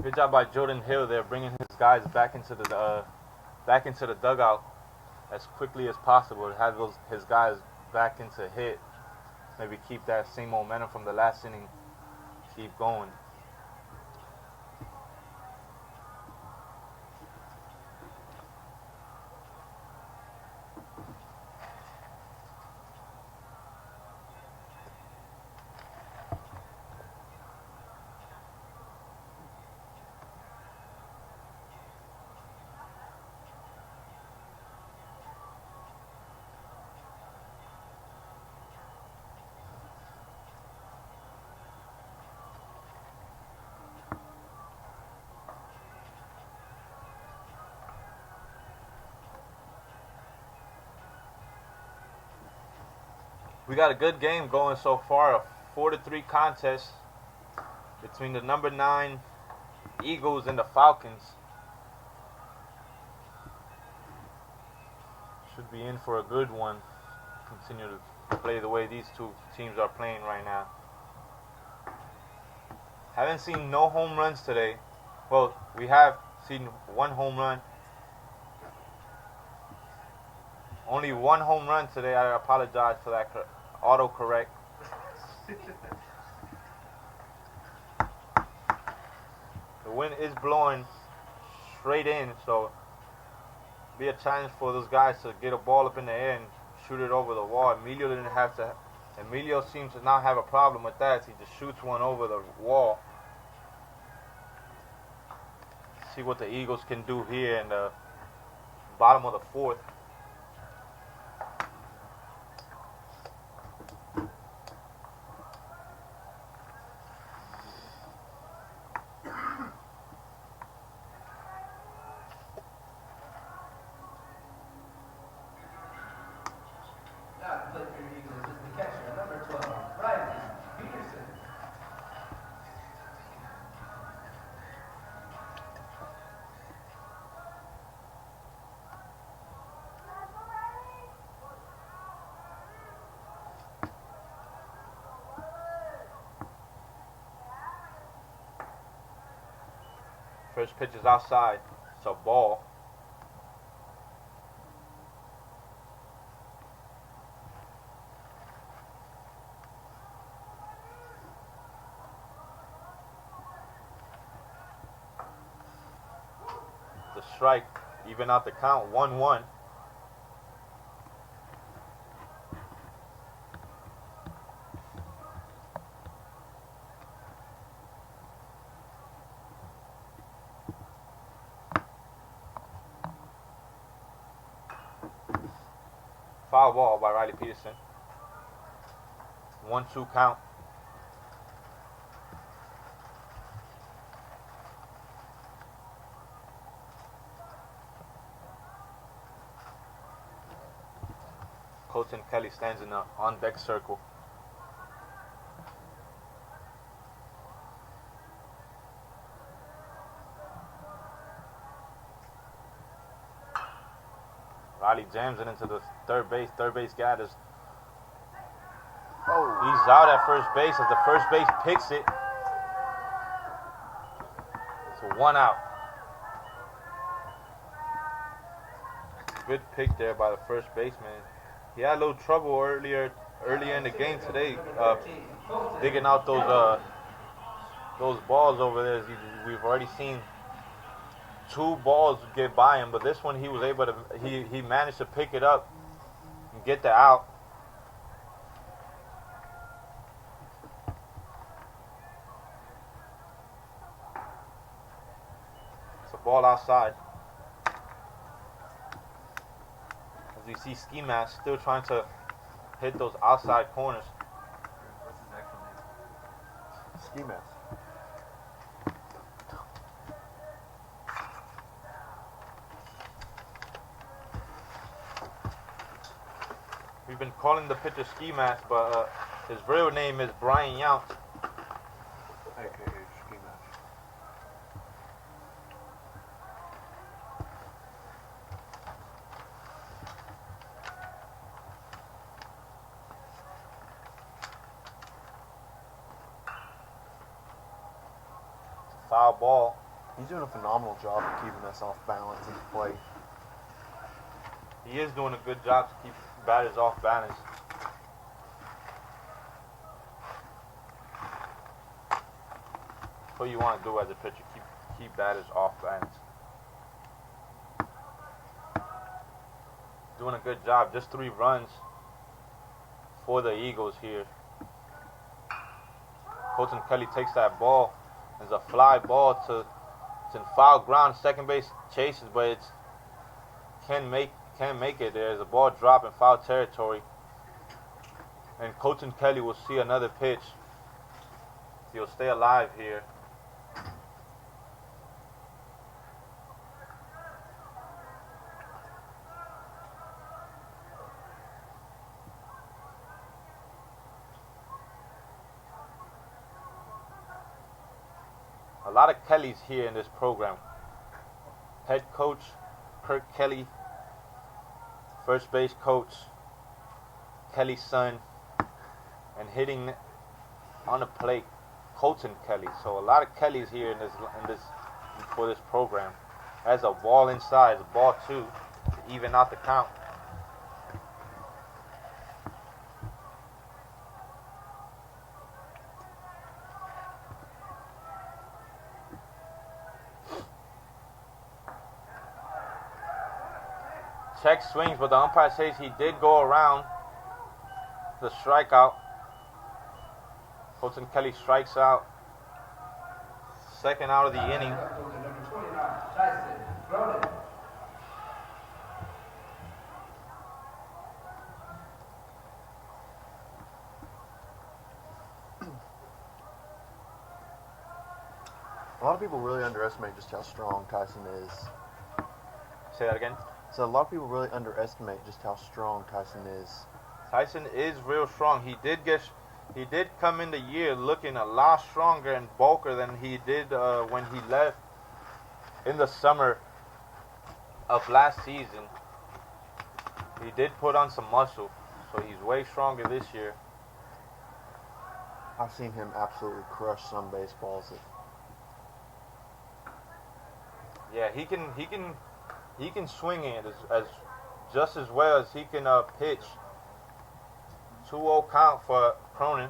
Good job by Jordan Hill there, bringing his guys back into the dugout as quickly as possible to have his guys back into hit. Maybe keep that same momentum from the last inning. Keep going. We got a good game going so far, a 4-3 contest between the number 9 Eagles and the Falcons. Should be in for a good one. Continue to play the way these two teams are playing right now. Haven't seen no home runs today. Well, we have seen one home run. Only one home run today. I apologize for that autocorrect. The wind is blowing straight in, so be a challenge for those guys to get a ball up in the air and shoot it over the wall. Emilio didn't have to. Emilio seems to not have a problem with that. He just shoots one over the wall. See what the Eagles can do here in the bottom of the 4th. First pitch is outside. It's a ball. The strike, even out the count, 1-1. Foul ball by Riley Peterson. 1-2 count. Colton Kelly stands in the on-deck circle. Riley jams it into the third base. Third base gathers. Oh, He's out at first base as the first base picks it. So 1 out. Good pick there by the first baseman. He had a little trouble earlier in the game today, digging out those balls over there. We've already seen 2 balls get by him, but this one he was able to. He managed to pick it up and get the out. It's a ball outside. As we see Ski Mask still trying to hit those outside corners. What's his actual name? Ski Mask. We've been calling the pitcher Ski Mask, but his real name is Brian Yount. AKA Ski Mask. Foul ball. He's doing a phenomenal job of keeping us off balance at the plate. He is doing a good job to keep batters off balance. What you want to do as a pitcher, keep batters off balance. Doing a good job. Just 3 runs for the Eagles here. Colton Kelly takes that ball. There's a fly ball it's in foul ground. Second base chases, but it's can't make it. There's a ball drop in foul territory. And Colton Kelly will see another pitch. He'll stay alive here. A lot of Kellys here in this program. Head coach Kirk Kelly, first base coach Kelly's son, and hitting on the plate Colton Kelly. So a lot of Kellys here in this for this program. As a ball inside, a ball 2 to even out the count. Check swings, but the umpire says he did go around the strikeout. Colton Kelly strikes out. Second out of the inning. Number 29, Tyson Cronin. A lot of people really underestimate just how strong Tyson is. Say that again. So a lot of people really underestimate just how strong Tyson is. Tyson is real strong. He did come in the year looking a lot stronger and bulkier than he did when he left in the summer of last season. He did put on some muscle, so he's way stronger this year. I've seen him absolutely crush some baseballs. Yeah, he can swing it as just as well as he can pitch. 2-0 count for Cronin.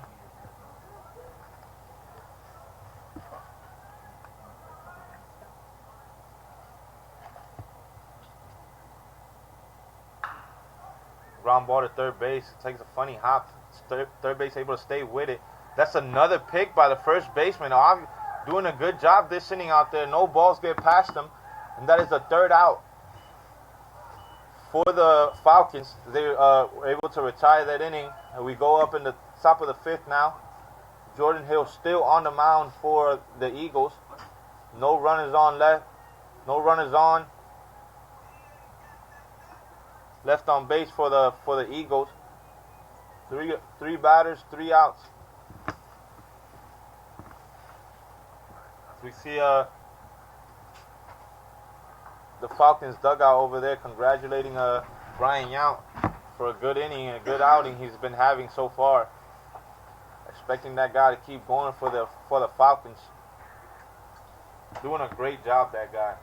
Ground ball to third base. It takes a funny hop. Third base able to stay with it. That's another pick by the first baseman. Doing a good job this inning out there. No balls get past him. And that is the third out for the Falcons. They were able to retire that inning. And we go up in the top of the fifth now. Jordan Hill still on the mound for the Eagles. No runners on left. No runners on. Left on base for the Eagles. Three batters, 3 outs. We see the Falcons dugout over there congratulating Brian Yount for a good inning and a good outing he's been having so far. Expecting that guy to keep going for the Falcons. Doing a great job, that guy.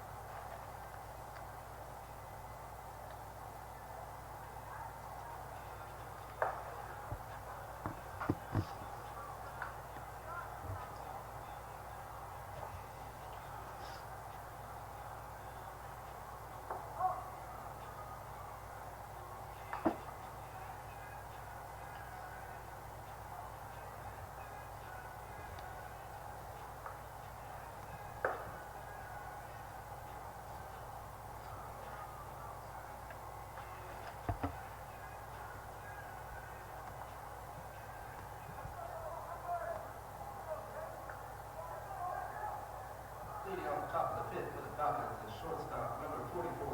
Leading on the top of the fifth for the Falcons is shortstop number 44,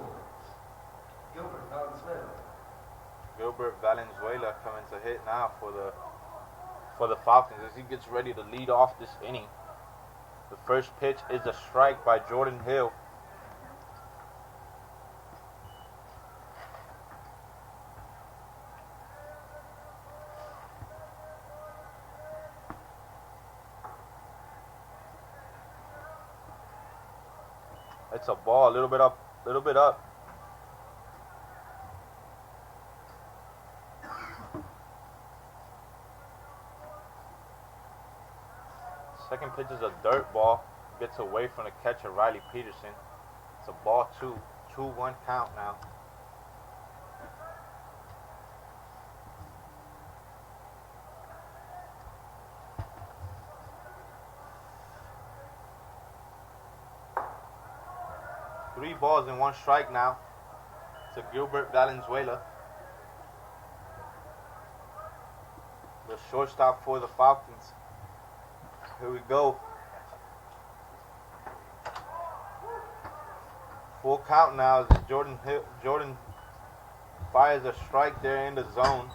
Gilbert Valenzuela. Gilbert Valenzuela coming to hit now for the Falcons as he gets ready to lead off this inning. The first pitch is a strike by Jordan Hill. It's a ball, a little bit up, Second pitch is a dirt ball. Gets away from the catcher, Riley Peterson. It's a ball 2. 2-1 count now. Three balls and 1 strike now to Gilbert Valenzuela. The shortstop for the Falcons. Here we go. Full count now as Jordan fires a strike there in the zone.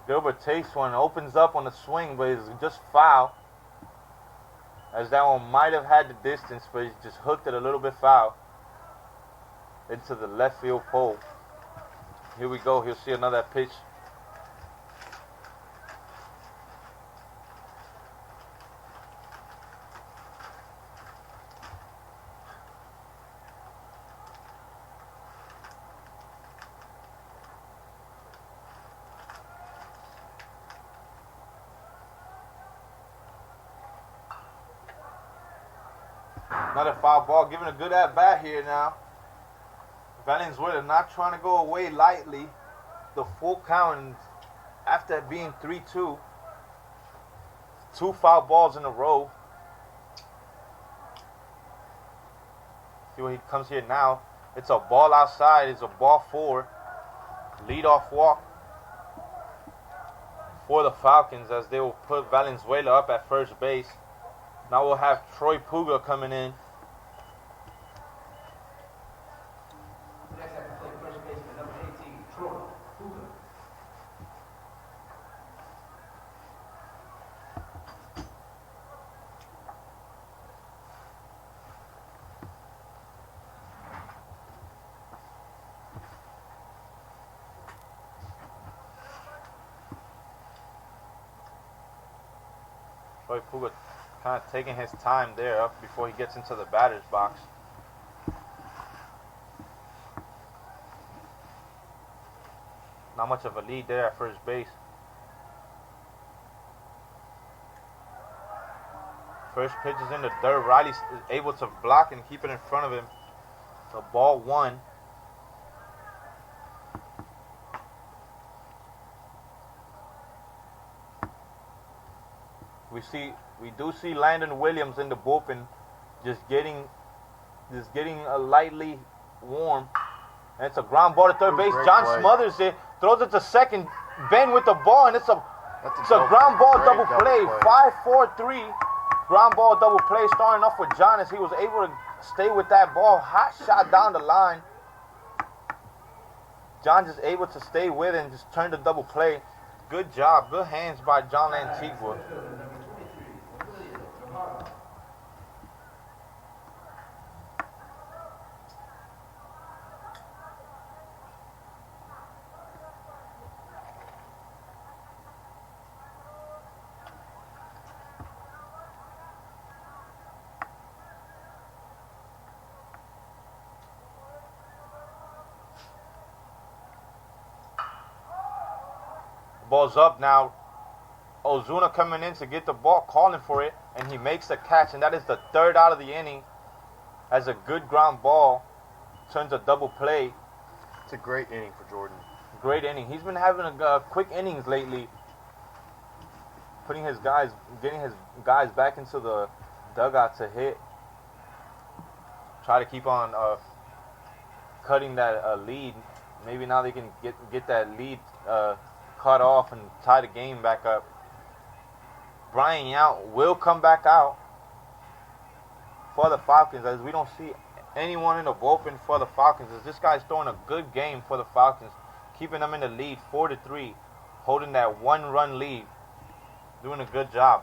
Gilbert takes one, opens up on the swing, but it's just foul. As that one might have had the distance, but he just hooked it a little bit foul into the left field pole. Here we go. He'll see another pitch. Another foul ball, giving a good at bat here now. Valenzuela not trying to go away lightly. The full count after being 3-2. 2 foul balls in a row. See where he comes here now. It's a ball outside. It's a ball 4. Leadoff walk for the Falcons as they will put Valenzuela up at first base. Now we'll have Troy Puga coming in. Next have to play first baseman number 18, Troy Puga. Troy Puga kind of taking his time there before he gets into the batter's box. Not much of a lead there at first base. First pitch is in the dirt. Riley's able to block and keep it in front of him. So ball one. We do see Landon Williams in the bullpen, just getting lightly warm. And it's a ground ball to third base. John smothers it, throws it to second. Ben with the ball, and it's a ground ball double play. 5-4-3 ground ball double play starting off with John as he was able to stay with that ball. Hot shot down the line. John just able to stay with it and just turn the double play. Good job. Good hands by John Antigua. Ball's up now. Ozuna coming in to get the ball, calling for it, and he makes the catch, and that is the third out of the inning. As a good ground ball turns a double play. It's a great inning for Jordan. Great inning. He's been having a quick innings lately, getting his guys back into the dugout to hit. Try to keep on cutting that lead. Maybe now they can get that lead cut off and tie the game back up. Brian Yount will come back out for the Falcons, as we don't see anyone in the bullpen for the Falcons, as this guy's throwing a good game for the Falcons, keeping them in the lead 4-3, holding that 1-run lead, doing a good job.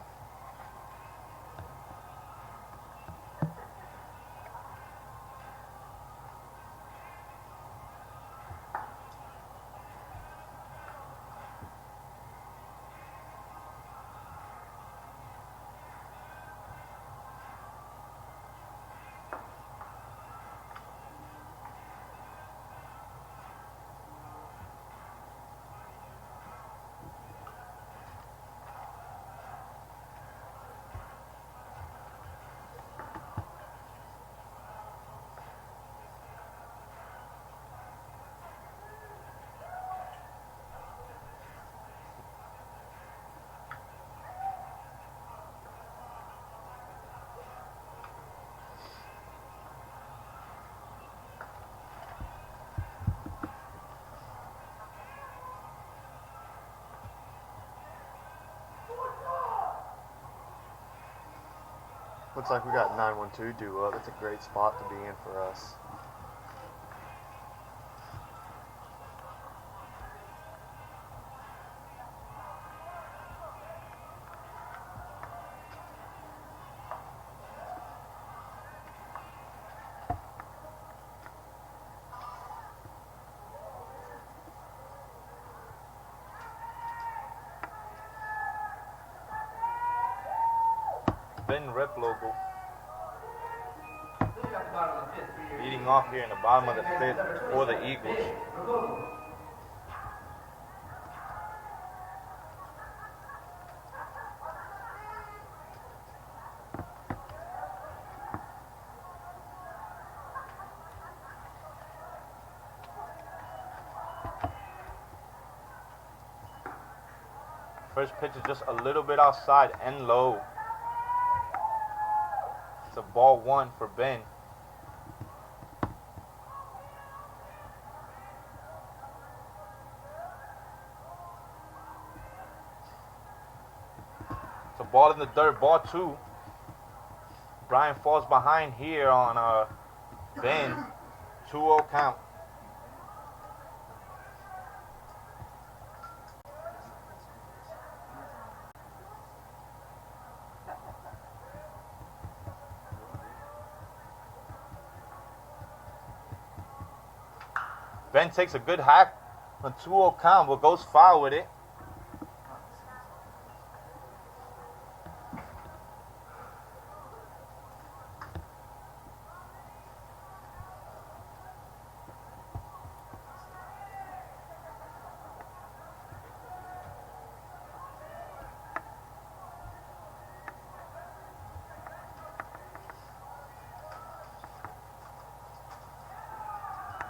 Looks like we got 9-1-2 due up. That's a great spot to be in for us. Ben Rep logo leading off here in the bottom of the fifth for the Eagles. First pitch is just a little bit outside and low. It's a ball one for Ben. It's a ball in the dirt, ball two. Brian falls behind here on Ben. 2-0 count. Ben takes a good hack on 2-0 count, but goes foul with it.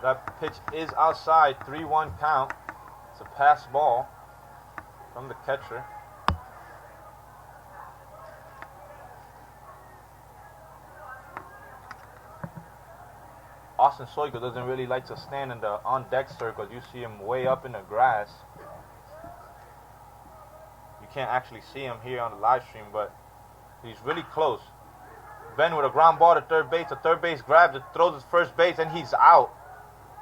That pitch is outside, 3-1 count. It's a pass ball from the catcher. Austin Soika doesn't really like to stand in the on-deck circles. You see him way up in the grass. You can't actually see him here on the live stream, but he's really close. Ben with a ground ball to third base. The third base grabs it, throws his first base, and he's out.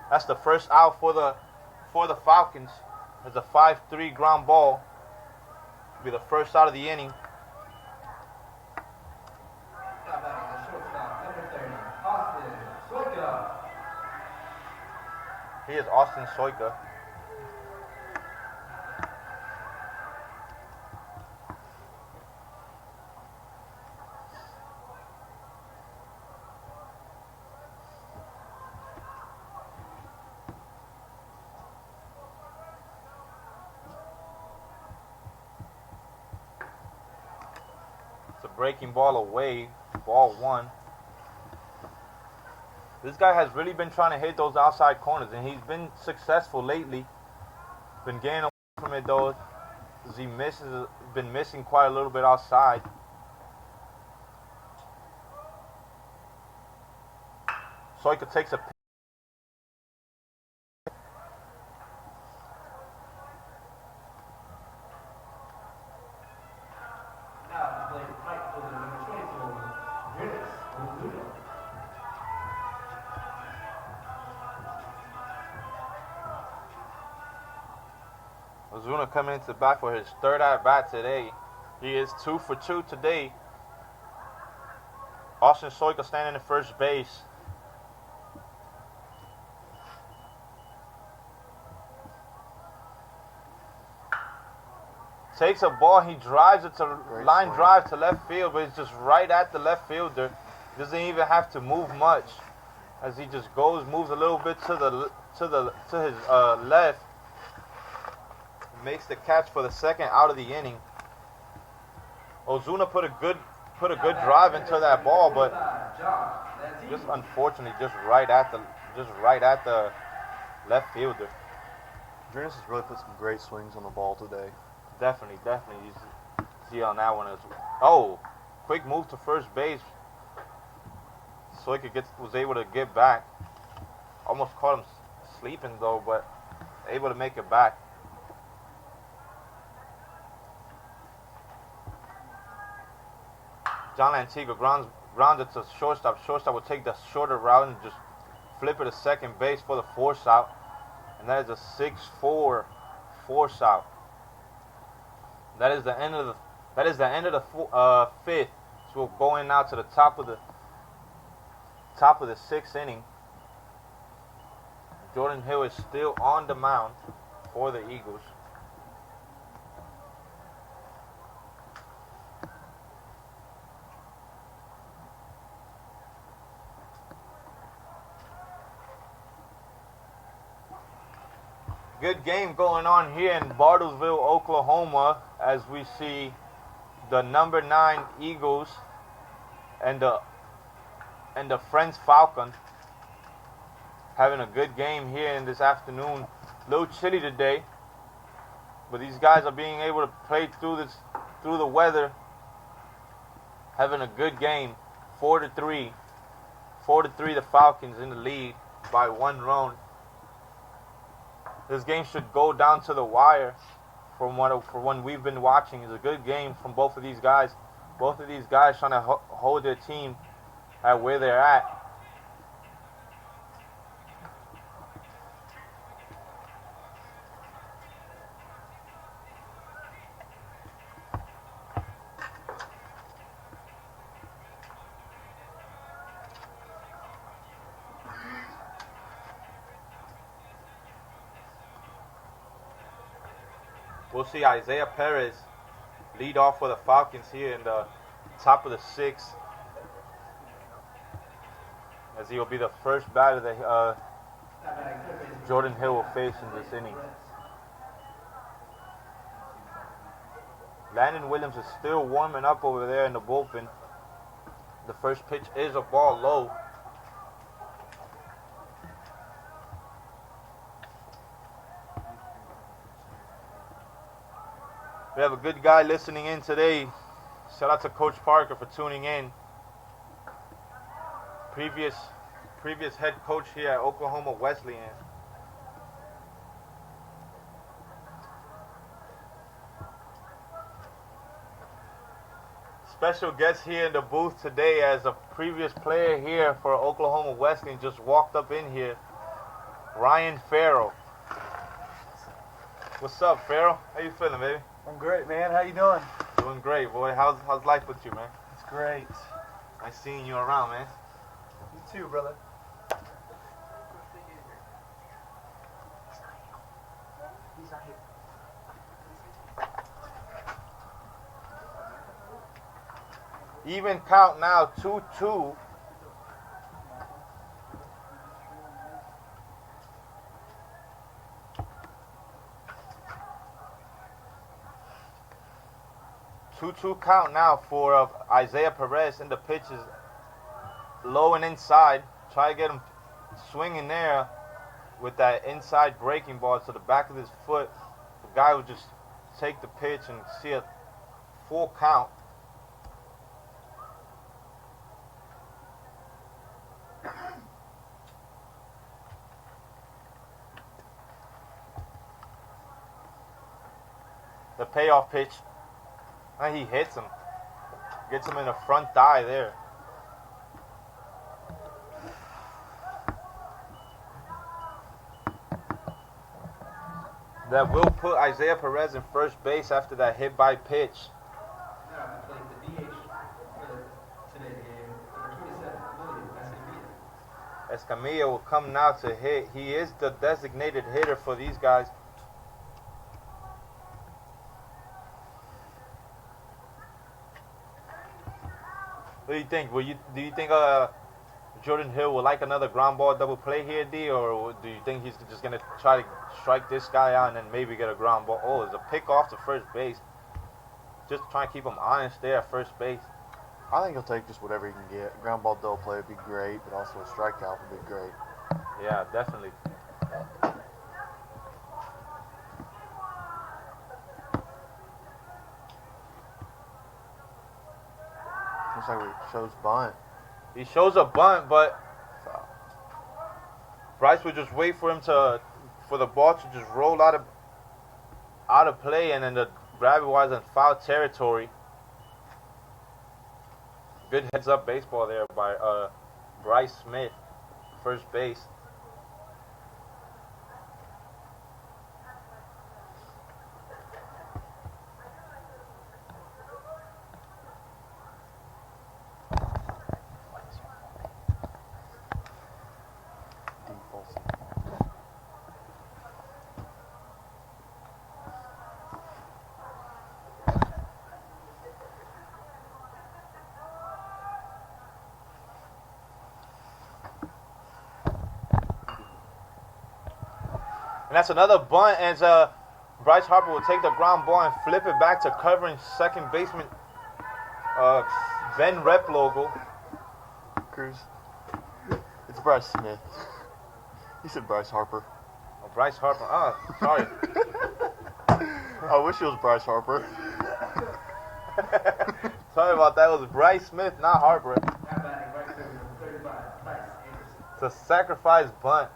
That's the first out for the Falcons. It's a 5-3 ground ball. It'll be the first out of the inning. Now batting the shortstop, number 30, Austin Soika. He is Austin Soika. Breaking ball away, ball 1. This guy has really been trying to hit those outside corners, and he's been successful lately. Been getting away from it though, as he been missing quite a little bit outside. Soika takes a Ozuna coming into the bat for his third at bat today. He is 2 for 2 today. Austin Soika standing at first base. Takes a ball, he drives it to line drive to left field, but it's just right at the left fielder. Doesn't even have to move much, as he just moves a little bit to his left. Makes the catch for the second out of the inning. Ozuna put a good drive into that ball, but just unfortunately just right at the left fielder. Jonas has really put some great swings on the ball today. Definitely. You see on that one as well. Oh, quick move to first base. Soika was able to get back. Almost caught him sleeping though, but able to make it back. John Antigua grounds it to shortstop. Shortstop will take the shorter route and just flip it to second base for the force out. And that is a 6-4 force out. That is the end of the fifth. So we're going now to the top of the sixth inning. Jordan Hill is still on the mound for the Eagles. Good game going on here in Bartlesville, Oklahoma, as we see the number 9 Eagles and the Friends Falcons having a good game here in this afternoon. A little chilly today, but these guys are being able to play through the weather, having a good game. 4-3, the Falcons in the lead by 1 run. This game should go down to the wire. From when we've been watching, it's a good game from both of these guys. Both of these guys trying to hold their team at where they're at. We'll see Isaiah Perez lead off for the Falcons here in the top of the 6th, as he will be the first batter that Jordan Hill will face in this inning. Landon Williams is still warming up over there in the bullpen. The first pitch is a ball low. We have a good guy listening in today. Shout out to Coach Parker for tuning in. Previous head coach here at Oklahoma Wesleyan. Special guest here in the booth today, as a previous player here for Oklahoma Wesleyan just walked up in here. Ryan Farrell. What's up, Farrell? How you feeling, baby? I'm great, man. How you doing? Doing great, boy. How's life with you, man? It's great. Nice seeing you around, man. You too, brother. He's not here. Even count now, 2-2. Two count now for Isaiah Perez, and the pitch is low and inside. Try to get him swinging there with that inside breaking ball to the back of his foot. The guy would just take the pitch and see a full count. The payoff pitch. And he hits him. Gets him in the front thigh there. That will put Isaiah Perez in first base after that hit by pitch. Now to play the DH for today's game, number 27, William Escamilla. Escamilla will come now to hit. He is the designated hitter for these guys. What do you think? Do you think Jordan Hill will like another ground ball double play here, D, or do you think he's just gonna try to strike this guy out and then maybe get a ground ball? Oh, it's a pick off to first base. Just trying to keep him honest there at first base. I think he'll take just whatever he can get. Ground ball double play would be great, but also a strikeout would be great. Yeah, definitely. Looks like we shows bunt. He shows a bunt, but Bryce would just wait for him for the ball to just roll out of play, and then the grabber was in foul territory. Good heads up baseball there by Bryce Smith, first base. And that's another bunt as Bryce Harper will take the ground ball and flip it back to covering second baseman Ben Replogle. Cruz. It's Bryce Smith. He said Bryce Harper. Oh, Bryce Harper. Oh, sorry. I wish it was Bryce Harper. Sorry about that. It was Bryce Smith, not Harper. Now batting right fielder, number 35, Bryce Anderson. It's a sacrifice bunt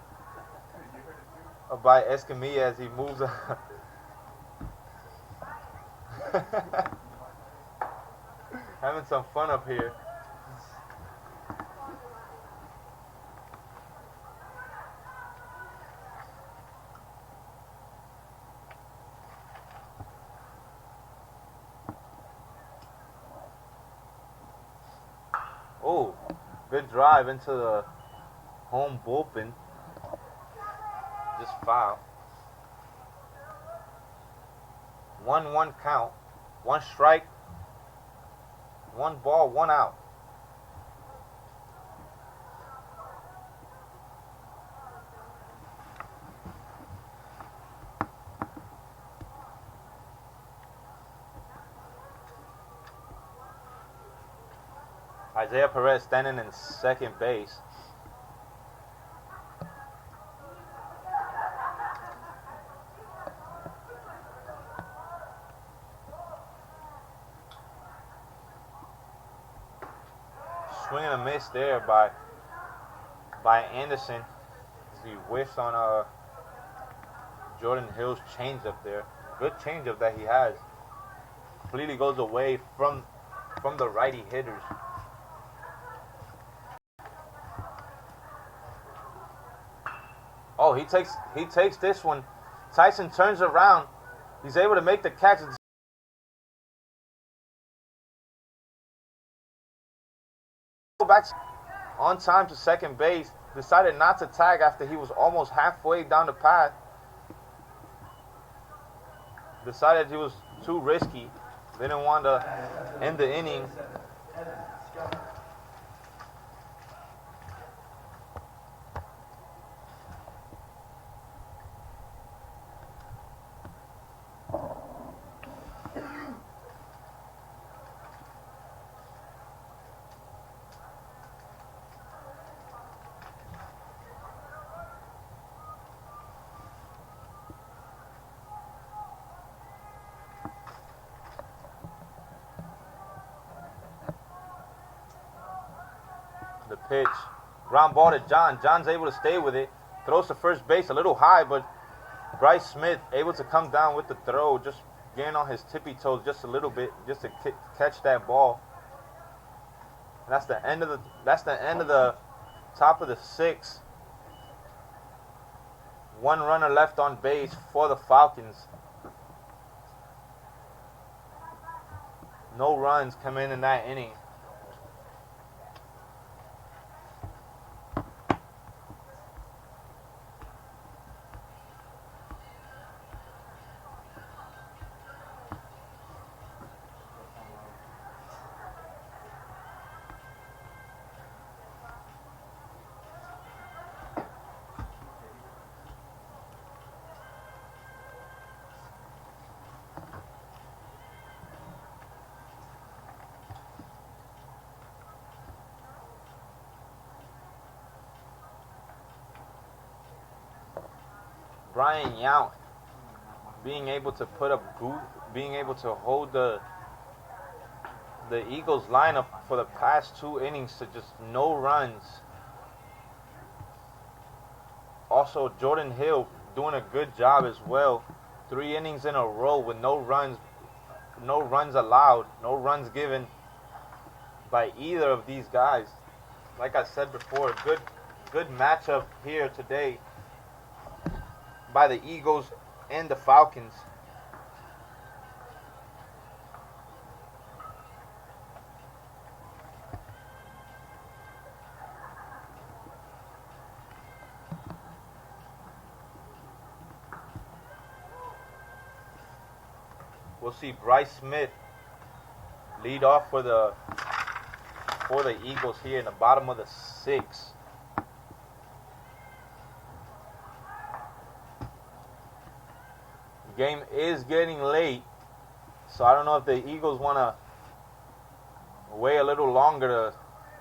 by Escamilla as he moves. Having some fun up here. Oh, good drive into the home bullpen. Just foul. 1-1 count. One strike. One ball, one out. Isaiah Perez standing in second base. miss there by Anderson. He whiffs on Jordan Hill's changeup there. Good changeup that he has. Completely goes away from the righty hitters. Oh, he takes this one. Tyson turns around. He's able to make the catch. Go back on time to second base. Decided not to tag after he was almost halfway down the path. Decided he was too risky. Didn't want to end the inning. The pitch. Ground ball to John. John's able to stay with it. Throws to first base a little high, but Bryce Smith able to come down with the throw, just getting on his tippy toes just a little bit, just to catch that ball. And that's the end of the top of the sixth. One runner left on base for the Falcons. No runs come in that inning. Brian Yount being able to put up being able to hold the Eagles lineup for the past 2 innings to just no runs. Also, Jordan Hill doing a good job as well. 3 innings in a row with no runs allowed, no runs given by either of these guys. Like I said before, good matchup here today by the Eagles and the Falcons. We'll see Bryce Smith lead off for the Eagles here in the bottom of the 6th. Game is getting late, so I don't know if the Eagles want to wait a little longer to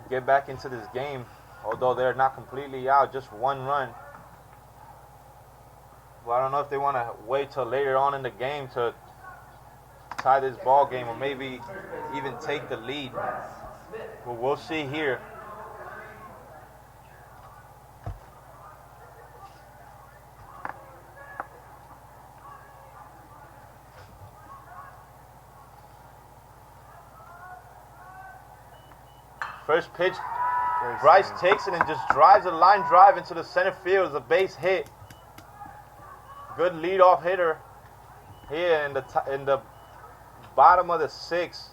get back into this game, although they're not completely out, just 1 run. Well, I don't know if they want to wait till later on in the game to tie this ball game or maybe even take the lead. But we'll see here. First pitch, Bryce takes it and just drives a line drive into the center field. It's a base hit. Good leadoff hitter here in the bottom of the 6th.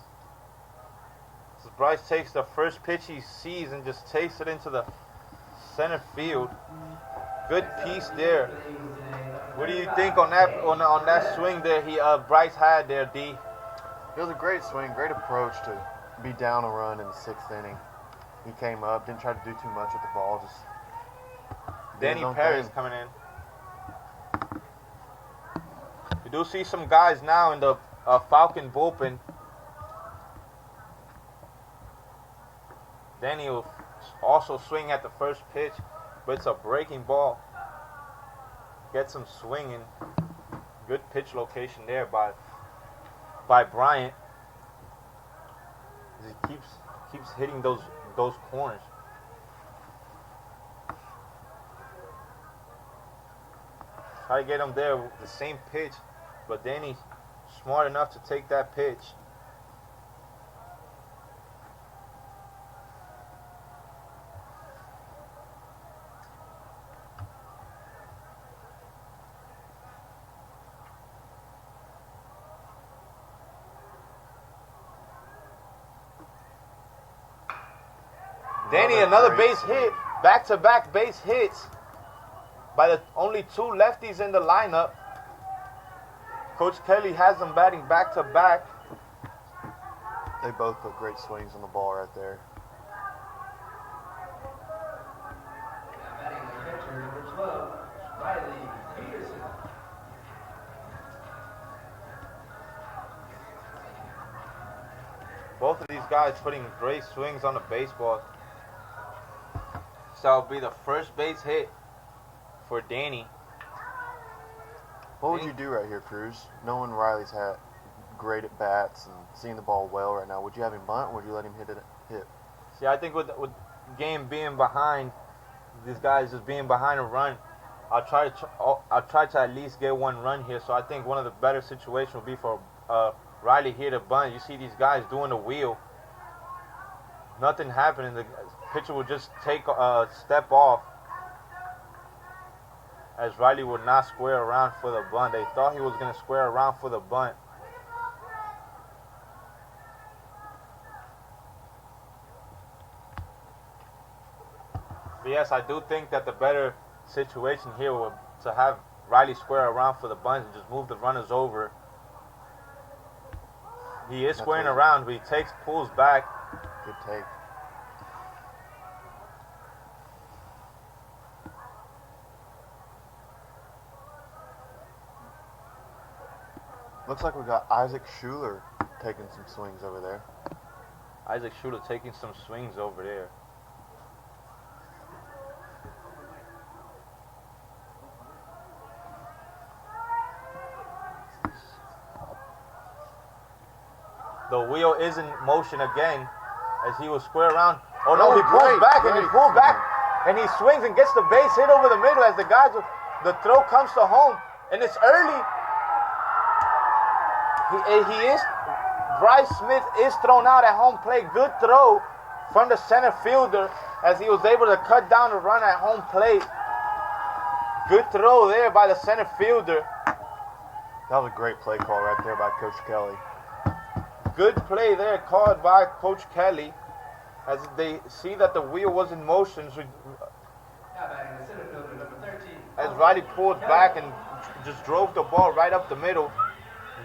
So Bryce takes the first pitch he sees and just takes it into the center field. Good piece there. What do you think on that swing there Bryce had there, D? It was a great swing, great approach to be down a run in the 6th inning. He came up, didn't try to do too much with the ball, just Danny Perez coming in. You do see some guys now in the Falcon bullpen. Danny will also swing at the first pitch, but it's a breaking ball. Gets him swinging. Good pitch location there by Bryant. He keeps hitting those those corners. Try to get him there with the same pitch, but Danny smart enough to take that pitch. Danny, another base hit. Back-to-back base hits by the only two lefties in the lineup. Coach Kelly has them batting back-to-back. They both put great swings on the ball right there. Now batting the catcher, number 12, Riley Peterson. Both of these guys putting great swings on the baseball. So it'll be the first base hit for Danny. What would you do right here, Cruz? Knowing Riley's had great at bats and seeing the ball well right now, would you have him bunt or would you let him hit? See, I think with game being behind, these guys just being behind a run, I'll try to at least get one run here. So I think one of the better situations would be for Riley here to bunt. You see these guys doing the wheel. Nothing happening. The pitcher would just take a step off, as Riley would not square around for the bunt. They thought he was going to square around for the bunt. But yes, I do think that the better situation here would to have Riley square around for the bunt and just move the runners over. He is squaring around, but he pulls back. Good take. Looks like we got Isaac Schuler taking some swings over there. Isaac Schuler taking some swings over there. The wheel is in motion again as he will square around. Oh no, he pulls back and he pulls back and he swings and gets the base hit over the middle as the throw comes to home and it's early. Bryce Smith is thrown out at home plate. Good throw from the center fielder as he was able to cut down the run at home plate. Good throw there by the center fielder. That was a great play call right there by Coach Kelly. Good play there called by Coach Kelly as they see that the wheel was in motion. So Now batting the center fielder, number 13. as Riley pulled back and just drove the ball right up the middle.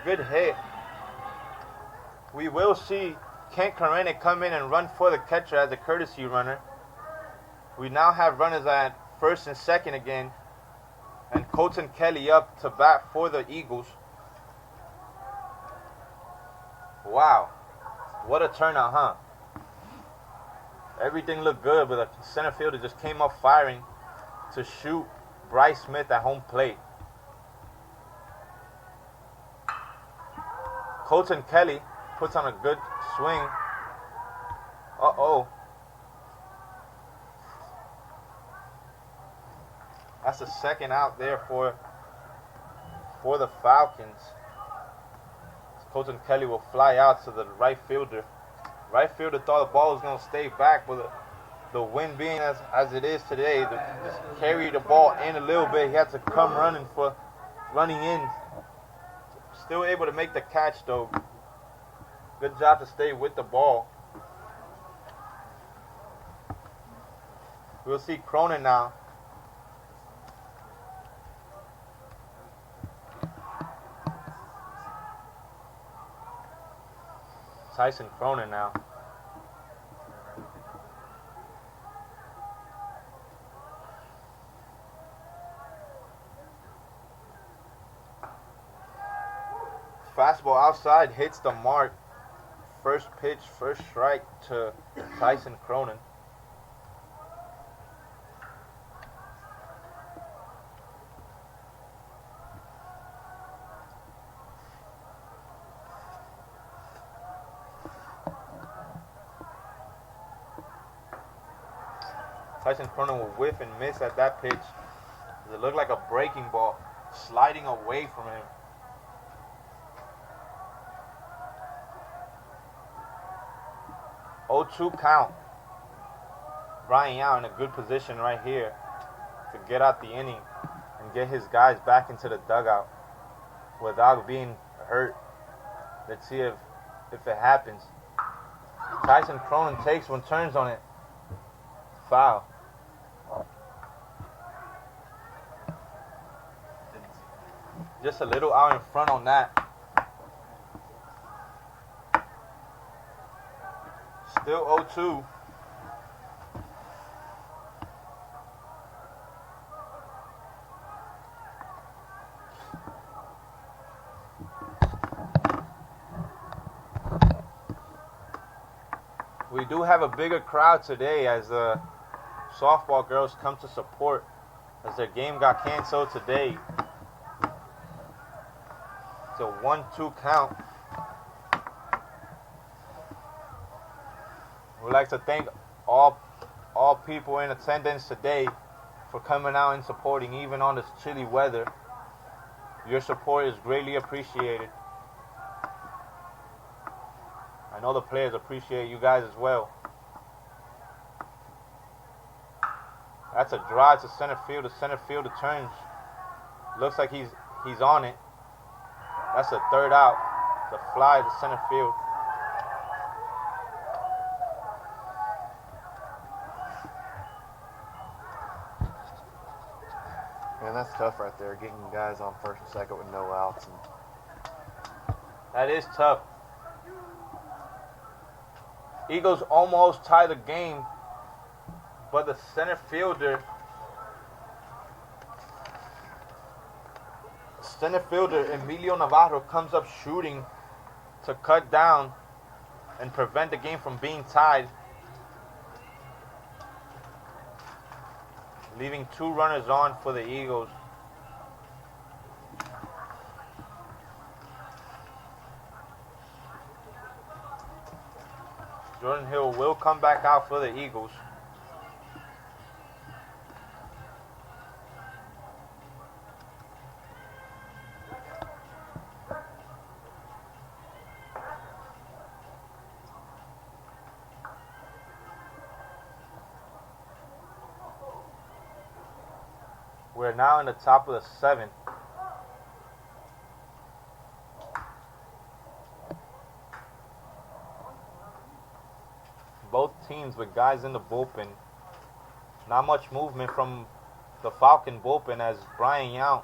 Good hit. We will see Kent Karenic come in and run for the catcher as a courtesy runner. We now have runners at first and second again. And Colton Kelly up to bat for the Eagles. Wow. What a turnout, huh? Everything looked good, but the center fielder just came up firing to shoot Bryce Smith at home plate. Colton Kelly puts on a good swing. Uh-oh. That's the second out there for the Falcons. Colton Kelly will fly out to the right fielder. Right fielder thought the ball was going to stay back, but the wind being as it is today, just carry the ball in a little bit. He had to come running in. Still able to make the catch, though. Good job to stay with the ball. We'll see Cronin now. Tyson Cronin now. Fastball outside hits the mark. First pitch, first strike to Tyson Cronin. Tyson Cronin will whiff and miss at that pitch. It looked like a breaking ball sliding away from him. Oh, 2 count. Brian Young in a good position right here to get out the inning and get his guys back into the dugout without being hurt. Let's see if it happens. Tyson Cronin takes one, turns on it. Foul. Just a little out in front on that. Still 0-2. We do have a bigger crowd today as the softball girls come to support as their game got canceled today. It's a 1-2 count. We'd like to thank all people in attendance today for coming out and supporting, even on this chilly weather. Your support is greatly appreciated. I know the players appreciate you guys as well. That's a drive to center field. The center fielder turns. Looks like he's on it. That's a third out. The fly to center field. Man, that's tough right there, getting guys on first and second with no outs. That is tough. Eagles almost tie the game, but the center fielder Emilio Navarro comes up shooting to cut down and prevent the game from being tied, leaving 2 runners on for the Eagles. Jordan Hill will come back out for the Eagles. We're now in the top of the 7th. Both teams with guys in the bullpen. Not much movement from the Falcon bullpen as Brian Yount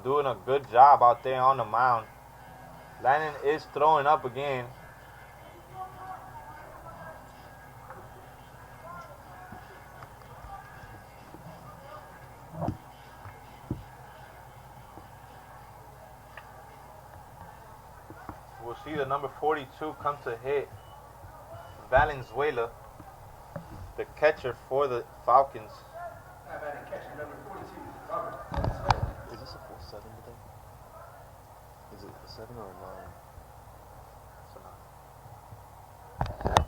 doing a good job out there on the mound. Lannon is throwing up again. We'll see the number 42 come to hit. Valenzuela, the catcher for the Falcons. Number 42, Robert Valenzuela. Is this a full 7 today? Is it a 7 or a 9?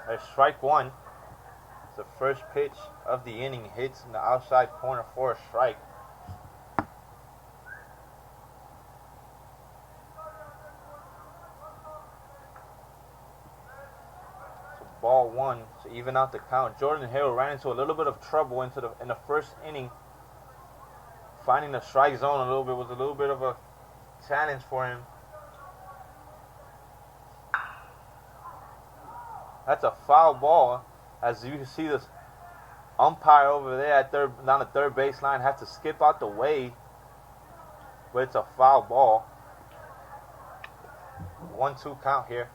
There's strike 1. The first pitch of the inning hits in the outside corner for a strike. Ball 1 to even out the count. Jordan Hill ran into a little bit of trouble in the first inning. Finding the strike zone was a little bit of a challenge for him. That's a foul ball. As you can see, this umpire over there down the third baseline has to skip out the way, but it's a foul ball. 1-2 count here.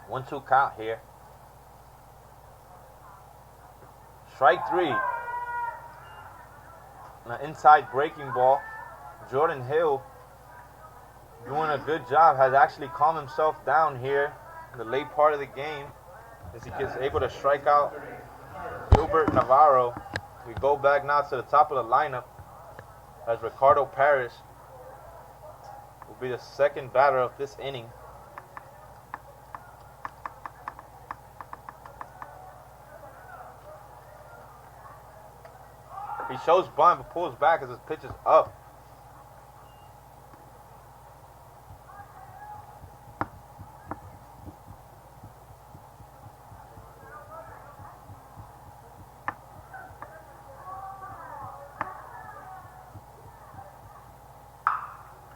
One-two count here. Strike 3. An inside breaking ball. Jordan Hill doing a good job. Has actually calmed himself down here in the late part of the game as he gets able to strike out Gilbert Navarro. We go back now to the top of the lineup as Ricardo Parrish will be the second batter of this inning. He shows bunt but pulls back as his pitch is up.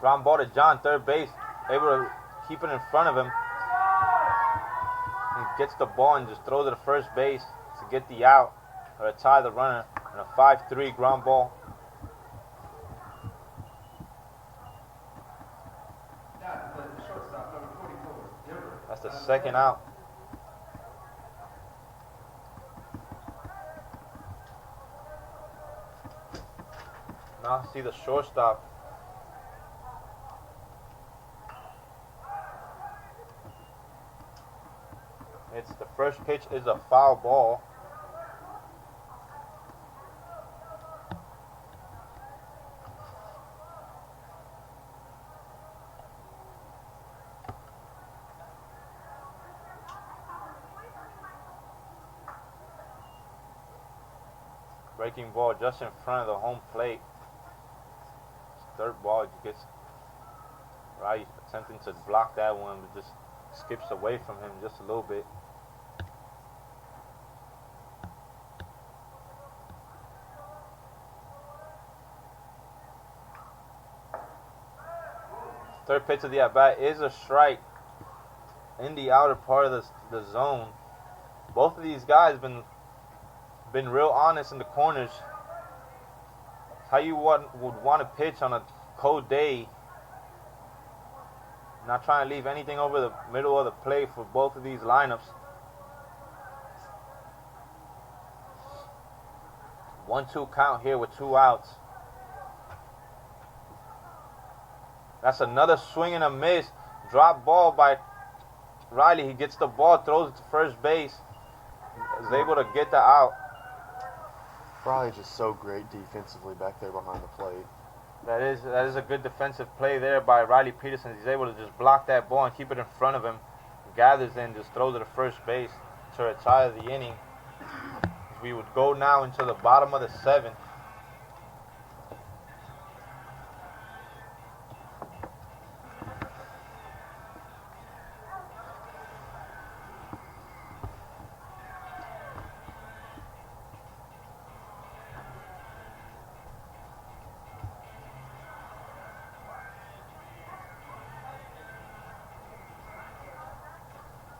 Ground ball to John, third base, able to keep it in front of him. He gets the ball and just throws it to first base to get the out or to tie the runner. And a 5-3 ground ball. That's the second out. Now see the shortstop. It's the first pitch is a foul ball. Breaking ball just in front of the home plate. Third ball, he gets right, attempting to block that one, but just skips away from him just a little bit. Third pitch of the at-bat is a strike in the outer part of the zone. Both of these guys been real honest in the corners. How you would want to pitch on a cold day. Not trying to leave anything over the middle of the plate for both of these lineups. 1-2 count here with 2 outs. That's another swing and a miss. Drop ball by Riley. He gets the ball, throws it to first base. Is able to get the out. Riley's just so great defensively back there behind the plate. That is a good defensive play there by Riley Peterson. He's able to just block that ball and keep it in front of him. Gathers in, just throws it to first base to retire the inning. We would go now into the bottom of the 7th.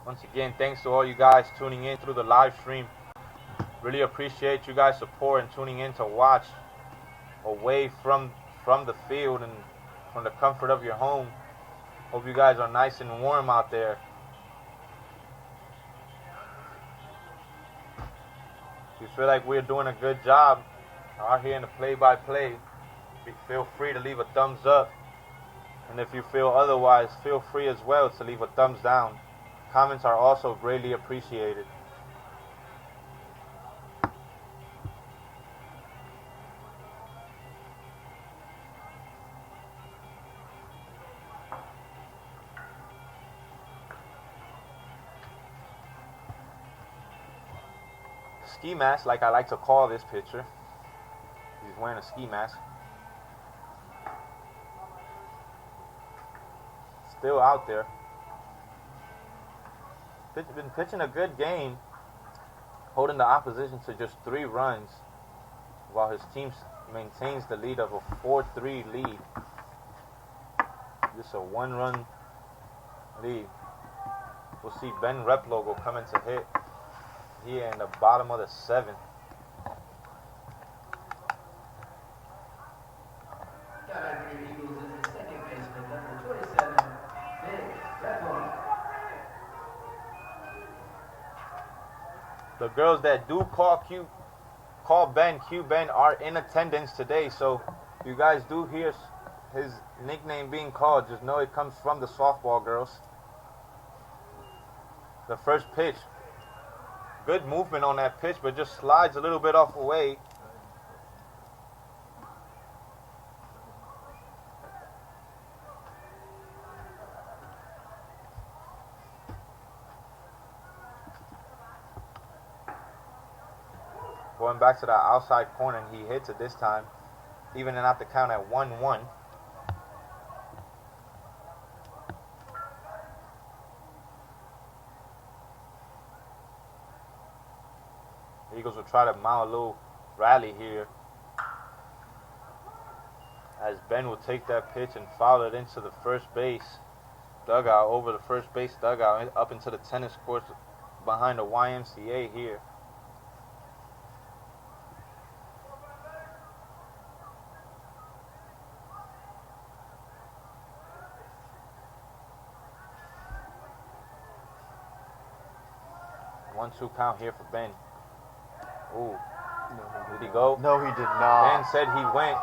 Once again, thanks to all you guys tuning in through the live stream. Really appreciate you guys' support and tuning in to watch away from the field and from the comfort of your home. Hope you guys are nice and warm out there. If you feel like we're doing a good job out here in the play-by-play, feel free to leave a thumbs up. And if you feel otherwise, feel free as well to leave a thumbs down. Comments are also greatly appreciated. Ski mask, like I like to call this pitcher. He's wearing a ski mask. Still out there. Been pitching a good game, holding the opposition to just 3 runs, while his team maintains the lead of a 4-3 lead. Just a 1-run lead. We'll see Ben Replo go come into hit here in the bottom of the 7th. Eagles is the second baseman, number 27, Ben Replo. The girls that do call Ben Q Ben are in attendance today, so if you guys do hear his nickname being called, just know it comes from the softball girls. The first pitch, good movement on that pitch, but just slides a little bit off away. Going back to that outside corner, and he hits it this time, evening out the count at 1-1. The Eagles will try to mount a little rally here, as Ben will take that pitch and foul it into the first base dugout, over the first base dugout, up into the tennis courts behind the YMCA here. One-two count here for Ben. Ooh. Did he go? No, he did not. Ben said he went.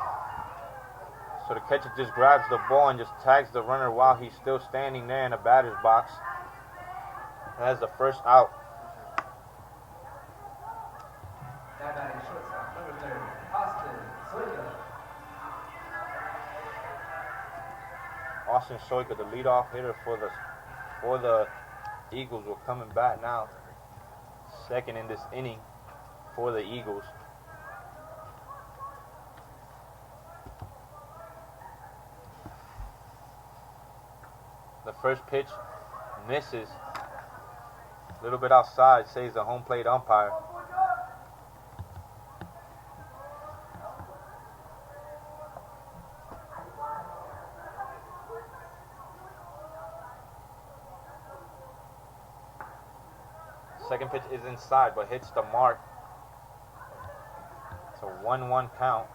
So the catcher just grabs the ball and just tags the runner while he's still standing there in the batter's box. That's the first out. Now batting shortstop, number 30, Austin Soika. Austin Soika, the leadoff hitter for the Eagles, will come and bat now. Second in this inning for the Eagles. The first pitch misses. A little bit outside, says the home plate umpire. Second pitch is inside, but hits the mark. It's a 1-1 count.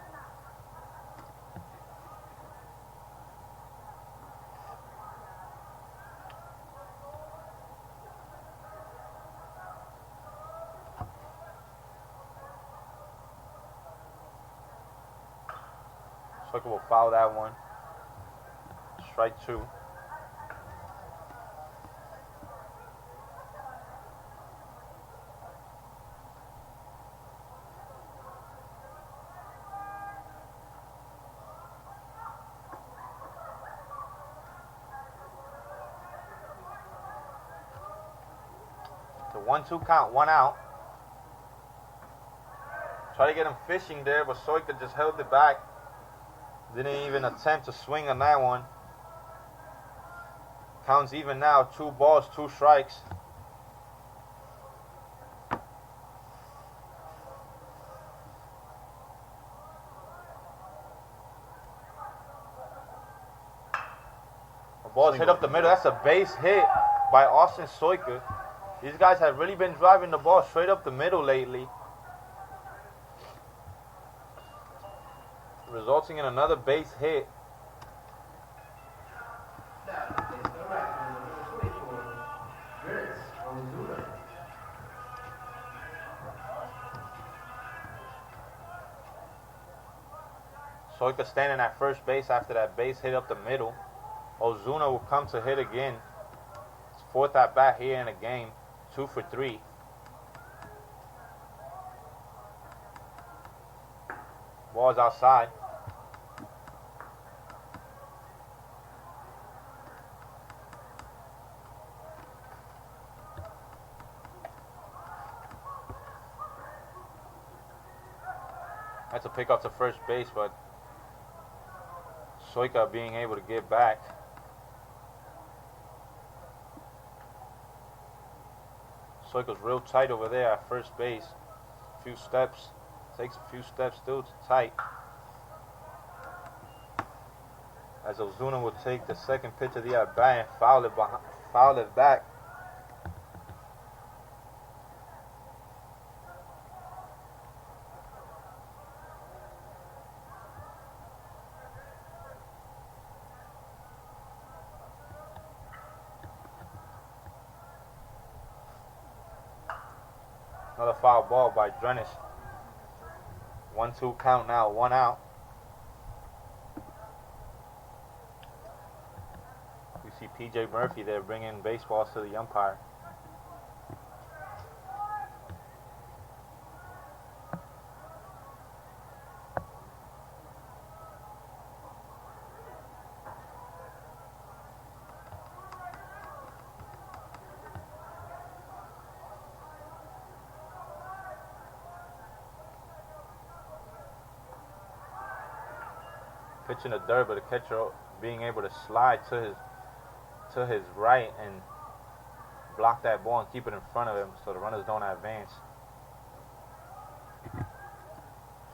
Soika will foul that one. Strike two. The 1-2 count, one out. Try to get him fishing there, but Soika just held it back. Didn't even attempt to swing on that one. Counts even now, 2 balls, 2 strikes. The ball's hit up the middle. That's a base hit by Austin Soika. These guys have really been driving the ball straight up the middle lately, resulting in another base hit. Soika standing at first base after that base hit up the middle. Ozuna will come to hit again. It's 4th at bat here in the game. 2 for 3. Ball's outside. That's a pickup to first base, but Soika being able to get back. Soika's real tight over there at first base. A few steps. Takes a few steps still to tight. As Ozuna will take the second pitch of the at bat and foul it back. Another foul ball by Drennish. 1-2 count now, 1 out. We see P.J. Murphy there bringing baseballs to the umpire. pitch in the dirt, but the catcher being able to slide to his right and block that ball and keep it in front of him so the runners don't advance.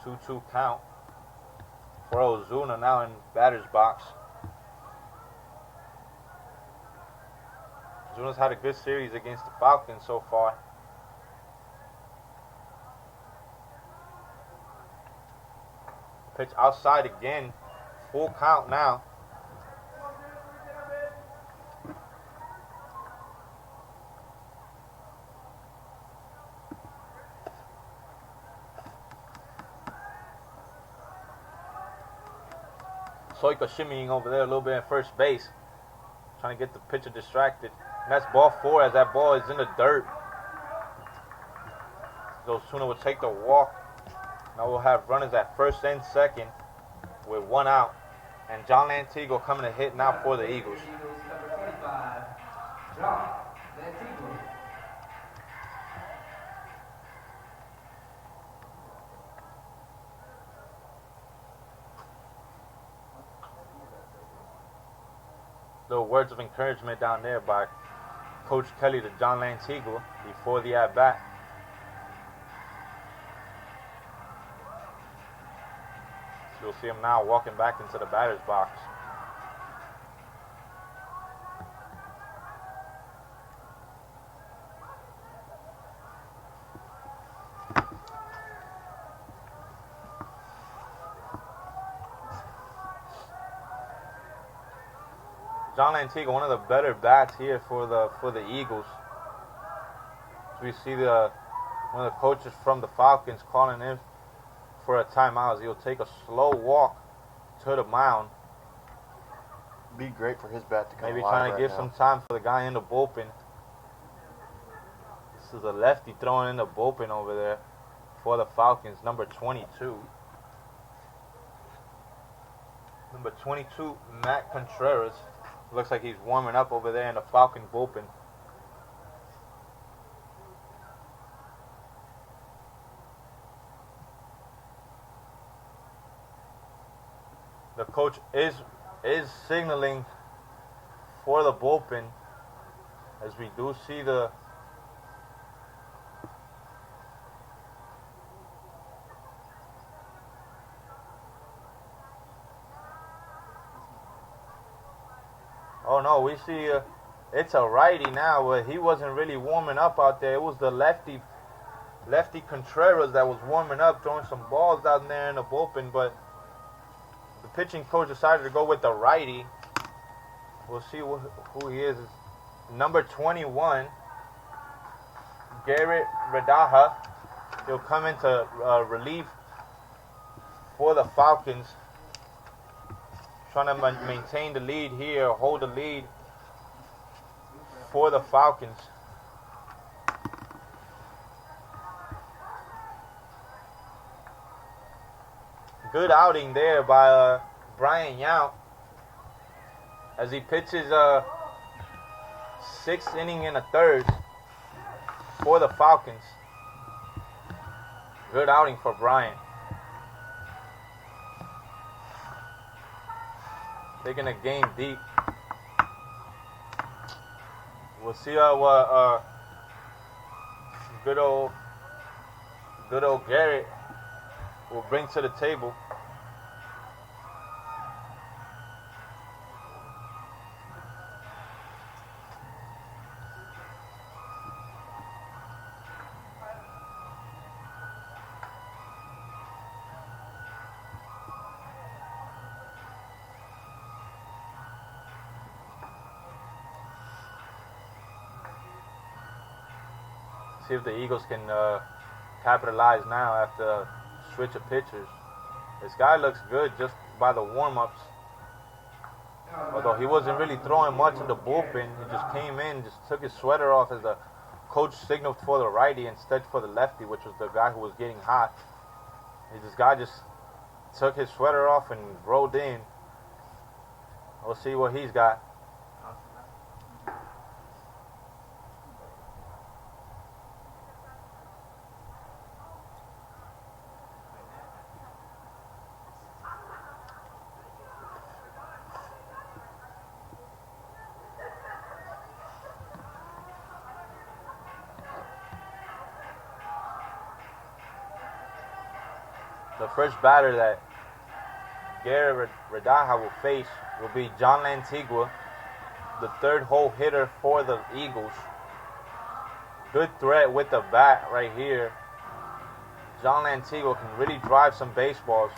2-2 count for Ozuna now in batter's box. Ozuna's had a good series against the Falcons so far. Pitch outside again. Full count now. Soika shimmying over there a little bit at first base, trying to get the pitcher distracted. And that's ball 4 as that ball is in the dirt. So Ozuna will take the walk. Now we'll have runners at first and second with 1 out. And John Lantigo coming to hit now for the Eagles. Number 25, John Lantigo. Little words of encouragement down there by Coach Kelly to John Lantigo before the at-bat. So you'll see him now walking back into the batter's box. John Lantigo, one of the better bats here for the Eagles. We see one of the coaches from the Falcons calling in for a timeout. He'll take a slow walk to the mound. Be great for his bat to come Maybe alive trying to right give now. some time for the guy in the bullpen. This is a lefty throwing in the bullpen over there for the Falcons, number 22. Number 22, Matt Contreras. Looks like he's warming up over there in the Falcon bullpen. The coach is signaling for the bullpen as we do see the oh no, we see it's a righty now, but he wasn't really warming up out there. It was the lefty Contreras that was warming up, throwing some balls down there in the bullpen, but the pitching coach decided to go with the righty. We'll see who he is. Number 21, Garrett Redaja. He'll come into relief for the Falcons. Trying to maintain the lead here, hold the lead for the Falcons. Good outing there by Brian Yount as he pitches 6th inning and a third for the Falcons. Good outing for Brian. Taking the game deep. We'll see what good old Garrett will bring to the table. See if the Eagles can capitalize now after a switch of pitchers. This guy looks good just by the warm-ups. Although he wasn't really throwing much in the bullpen, he just came in, just took his sweater off as the coach signaled for the righty instead for the lefty, which was the guy who was getting hot. This guy just took his sweater off and rolled in. We'll see what he's got. The first batter that Gary Redaja will face will be John Lantigua, the third hole hitter for the Eagles. Good threat with the bat right here. John Lantigua can really drive some baseballs.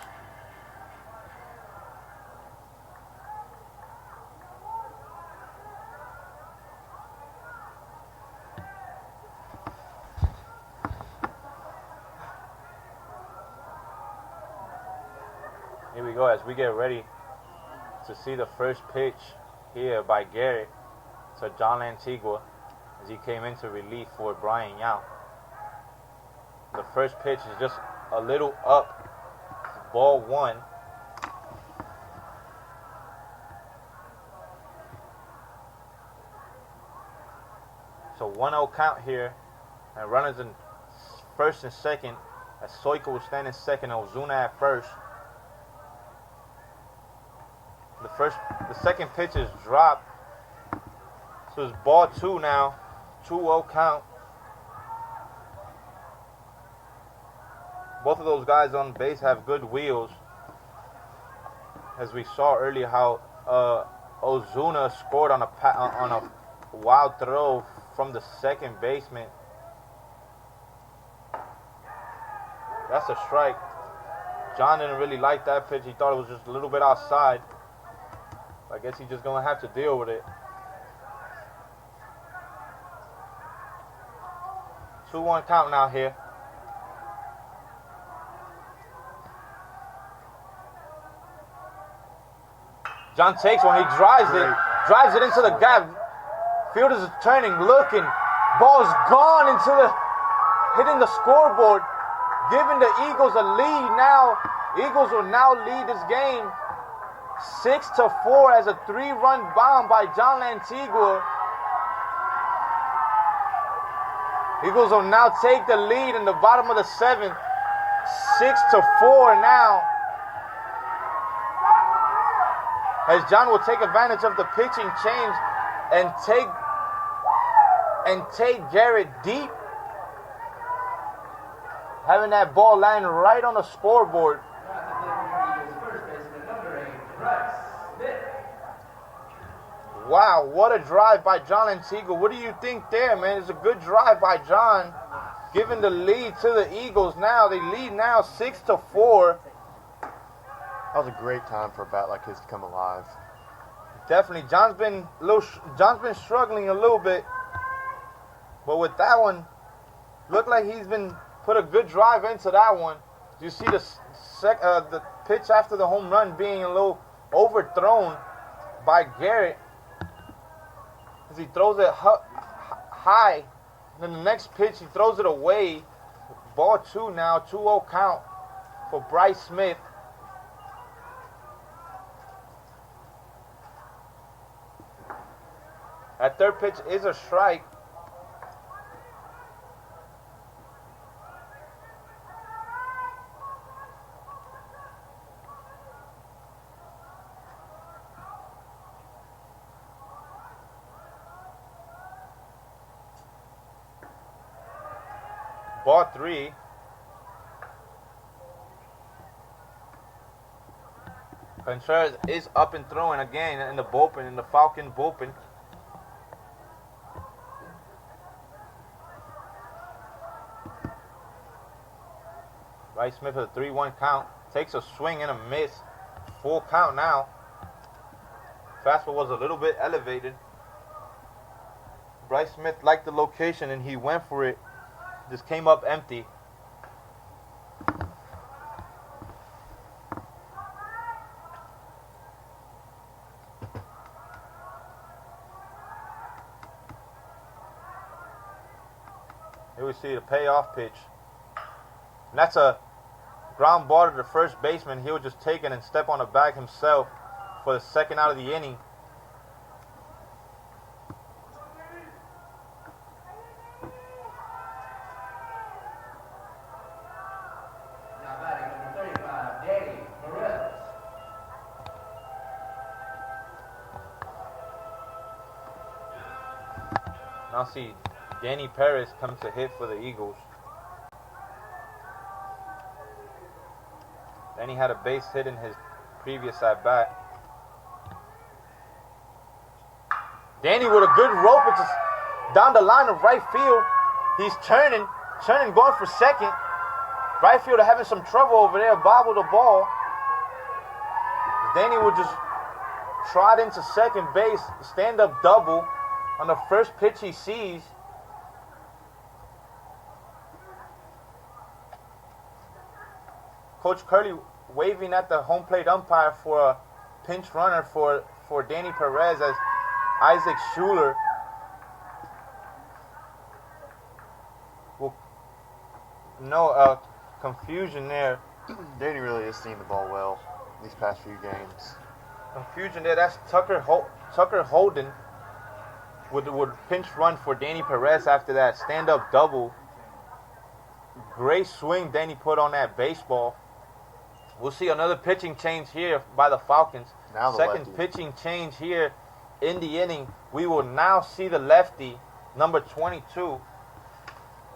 Here we go as we get ready to see the first pitch here by Gary to John Lantigua as he came into relief for Brian Yao. The first pitch is just a little up, ball one. So 1-0 count here, and runners in first and second as Soika will stand in second, Ozuna at first. The second pitch is dropped. So it's ball two now. 2-0 count. Both of those guys on base have good wheels. As we saw earlier how Ozuna scored on a wild throw from the second baseman. That's a strike. John didn't really like that pitch. He thought it was just a little bit outside. I guess he's just going to have to deal with it. 2-1 count now here. John takes one. He drives it into the gap. Fielders are turning, looking. Ball's gone hitting the scoreboard, giving the Eagles a lead now. Eagles will now lead this game 6-4 as a 3-run bomb by John Lantigua. Eagles will now take the lead in the bottom of the seventh. 6-4 now. As John will take advantage of the pitching change and take Garrett deep. Having that ball land right on the scoreboard. Wow, what a drive by John Lantigua. What do you think there, man? It's a good drive by John, giving the lead to the Eagles now. They lead now 6-4. That was a great time for a bat like his to come alive. Definitely, John's been struggling a little bit, but with that one, looked like he's been put a good drive into that one. You see the pitch after the home run being a little overthrown by Garrett. As he throws it high. And then the next pitch, he throws it away. Ball two now, 2-0 count for Bryce Smith. That third pitch is a strike. Ball three. Contreras is up and throwing again in the bullpen, in the Falcon bullpen. Bryce Smith with a 3-1 count. Takes a swing and a miss. Full count now. Fastball was a little bit elevated. Bryce Smith liked the location and he went for it. Just came up empty. Here we see the payoff pitch. And that's a ground ball to the first baseman. He'll just take it and step on the bag himself for the second out of the inning. Now see Danny Perez come to hit for the Eagles. Danny had a base hit in his previous at bat. Danny with a good rope. It's just down the line of right field. He's turning, going for second. Right fielder having some trouble over there. Bobble the ball. Danny would just trot into second base, stand up double on the first pitch he sees. Coach Curley waving at the home plate umpire for a pinch runner for Danny Perez as Isaac Schuler will confusion there. Danny really has seen the ball well these past few games. Confusion there. That's Tucker Holden would pinch run for Danny Perez after that stand-up double. Great swing Danny put on that baseball. We'll see another pitching change here by the Falcons. Now the Second lefty. pitching change here in the inning. We will now see the lefty, number 22,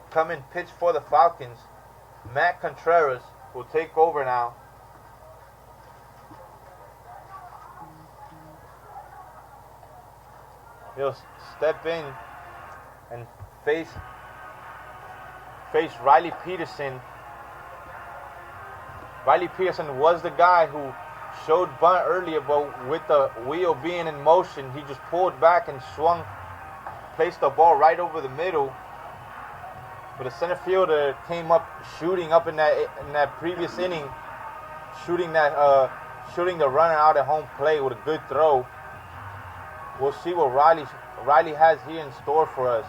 come and pitch for the Falcons. Matt Contreras will take over now. He'll step in and face Riley Peterson. Riley Peterson was the guy who showed bunt earlier, but with the wheel being in motion, he just pulled back and swung, placed the ball right over the middle. But the center fielder came up shooting up in that previous inning, shooting the runner out at home plate with a good throw. We'll see what Riley has here in store for us.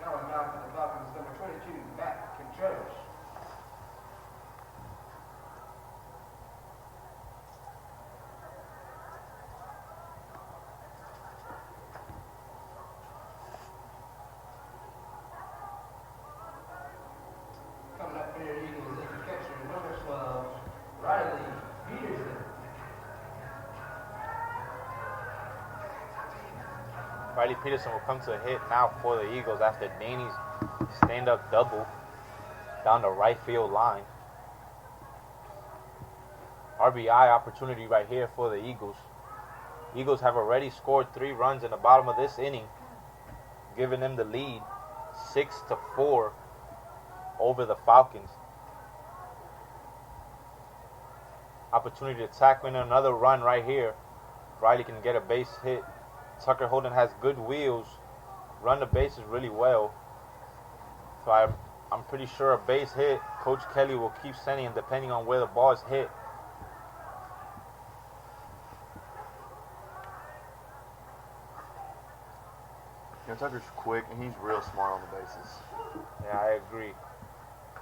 Now on mound for the Falcons, number 22, Matt Contreras. Coming up for your Eagles is the catcher, number 12, Riley Peterson. Riley Peterson will come to a hit now for the Eagles after Danny's stand-up double down the right field line. RBI opportunity right here for the Eagles. Eagles have already scored 3 runs in the bottom of this inning, giving them the lead 6-4 over the Falcons. Opportunity to tackle in another run right here. Riley can get a base hit. Tucker Holden has good wheels, run the bases really well. So I'm pretty sure a base hit, Coach Kelly will keep sending depending on where the ball is hit. You know, Tucker's quick and he's real smart on the bases. Yeah, I agree.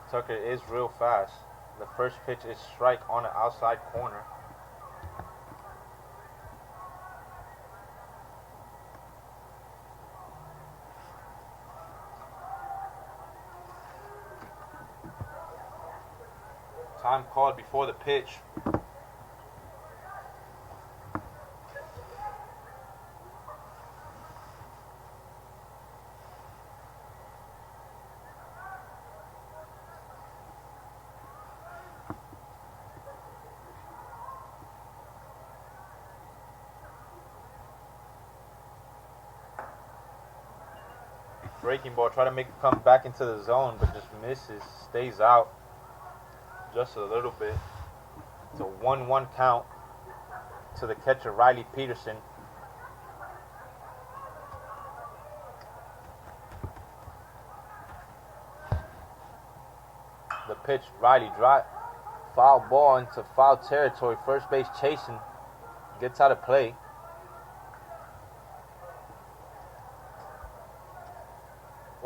Tucker is real fast. The first pitch is strike on the outside corner. Time called before the pitch. Breaking ball, try to make it come back into the zone, but just misses, stays out just a little bit. It's a 1-1 count to the catcher, Riley Peterson. The pitch, Riley drive, foul ball into foul territory, first base chasing, gets out of play.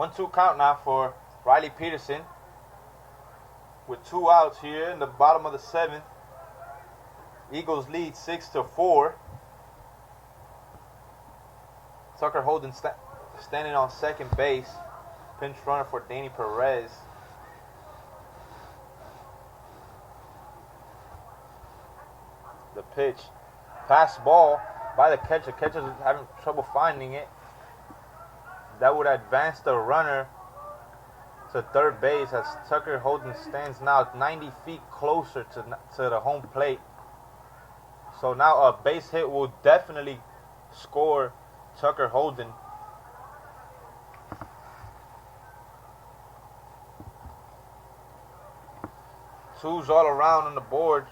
1-2 count now for Riley Peterson. With 2 outs here in the bottom of the 7th. Eagles lead 6-4. Tucker Holden standing on second base. Pinch runner for Danny Perez. The pitch. Pass ball by the catcher. Catcher's having trouble finding it. That would advance the runner to third base as Tucker Holden stands now 90 feet closer to the home plate. So now a base hit will definitely score Tucker Holden. Twos all around on the board.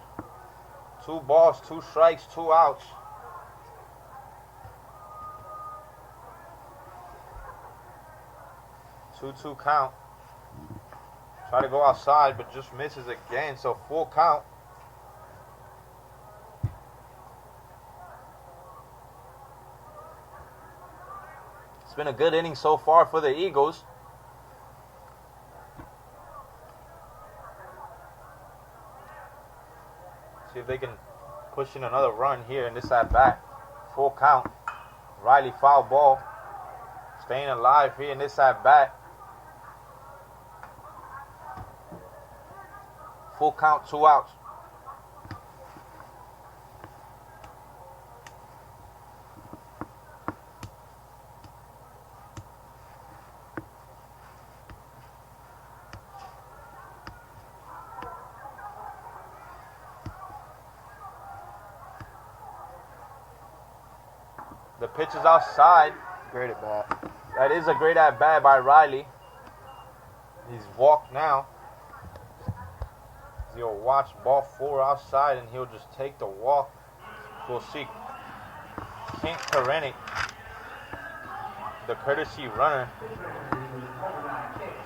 2 balls, 2 strikes, 2 outs. Two count. Try to go outside, but just misses again. So full count. It's been a good inning so far for the Eagles. See if they can push in another run here in this at bat. Full count. Riley foul ball. Staying alive here in this at bat. Full count, 2 outs. The pitch is outside. Great at bat. That is a great at bat by Riley. He's walked now. He'll watch ball 4 outside and he'll just take the walk. We'll see Kent Karenik, the courtesy runner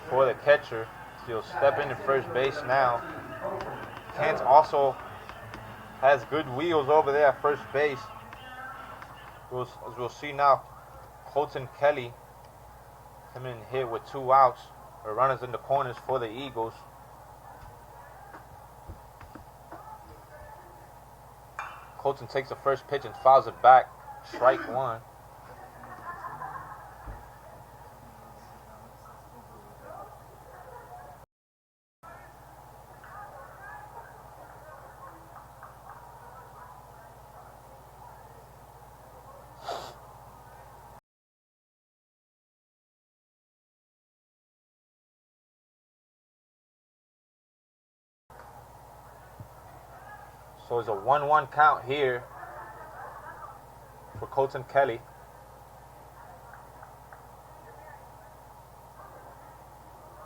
for the catcher. He'll step into first base now. Kent also has good wheels over there at first base. As we'll see now, Colton Kelly coming in hit with 2 outs. Or runners in the corners for the Eagles. Colton takes the first pitch and fouls it back. Strike 1. So it's a 1-1 count here for Colton Kelly.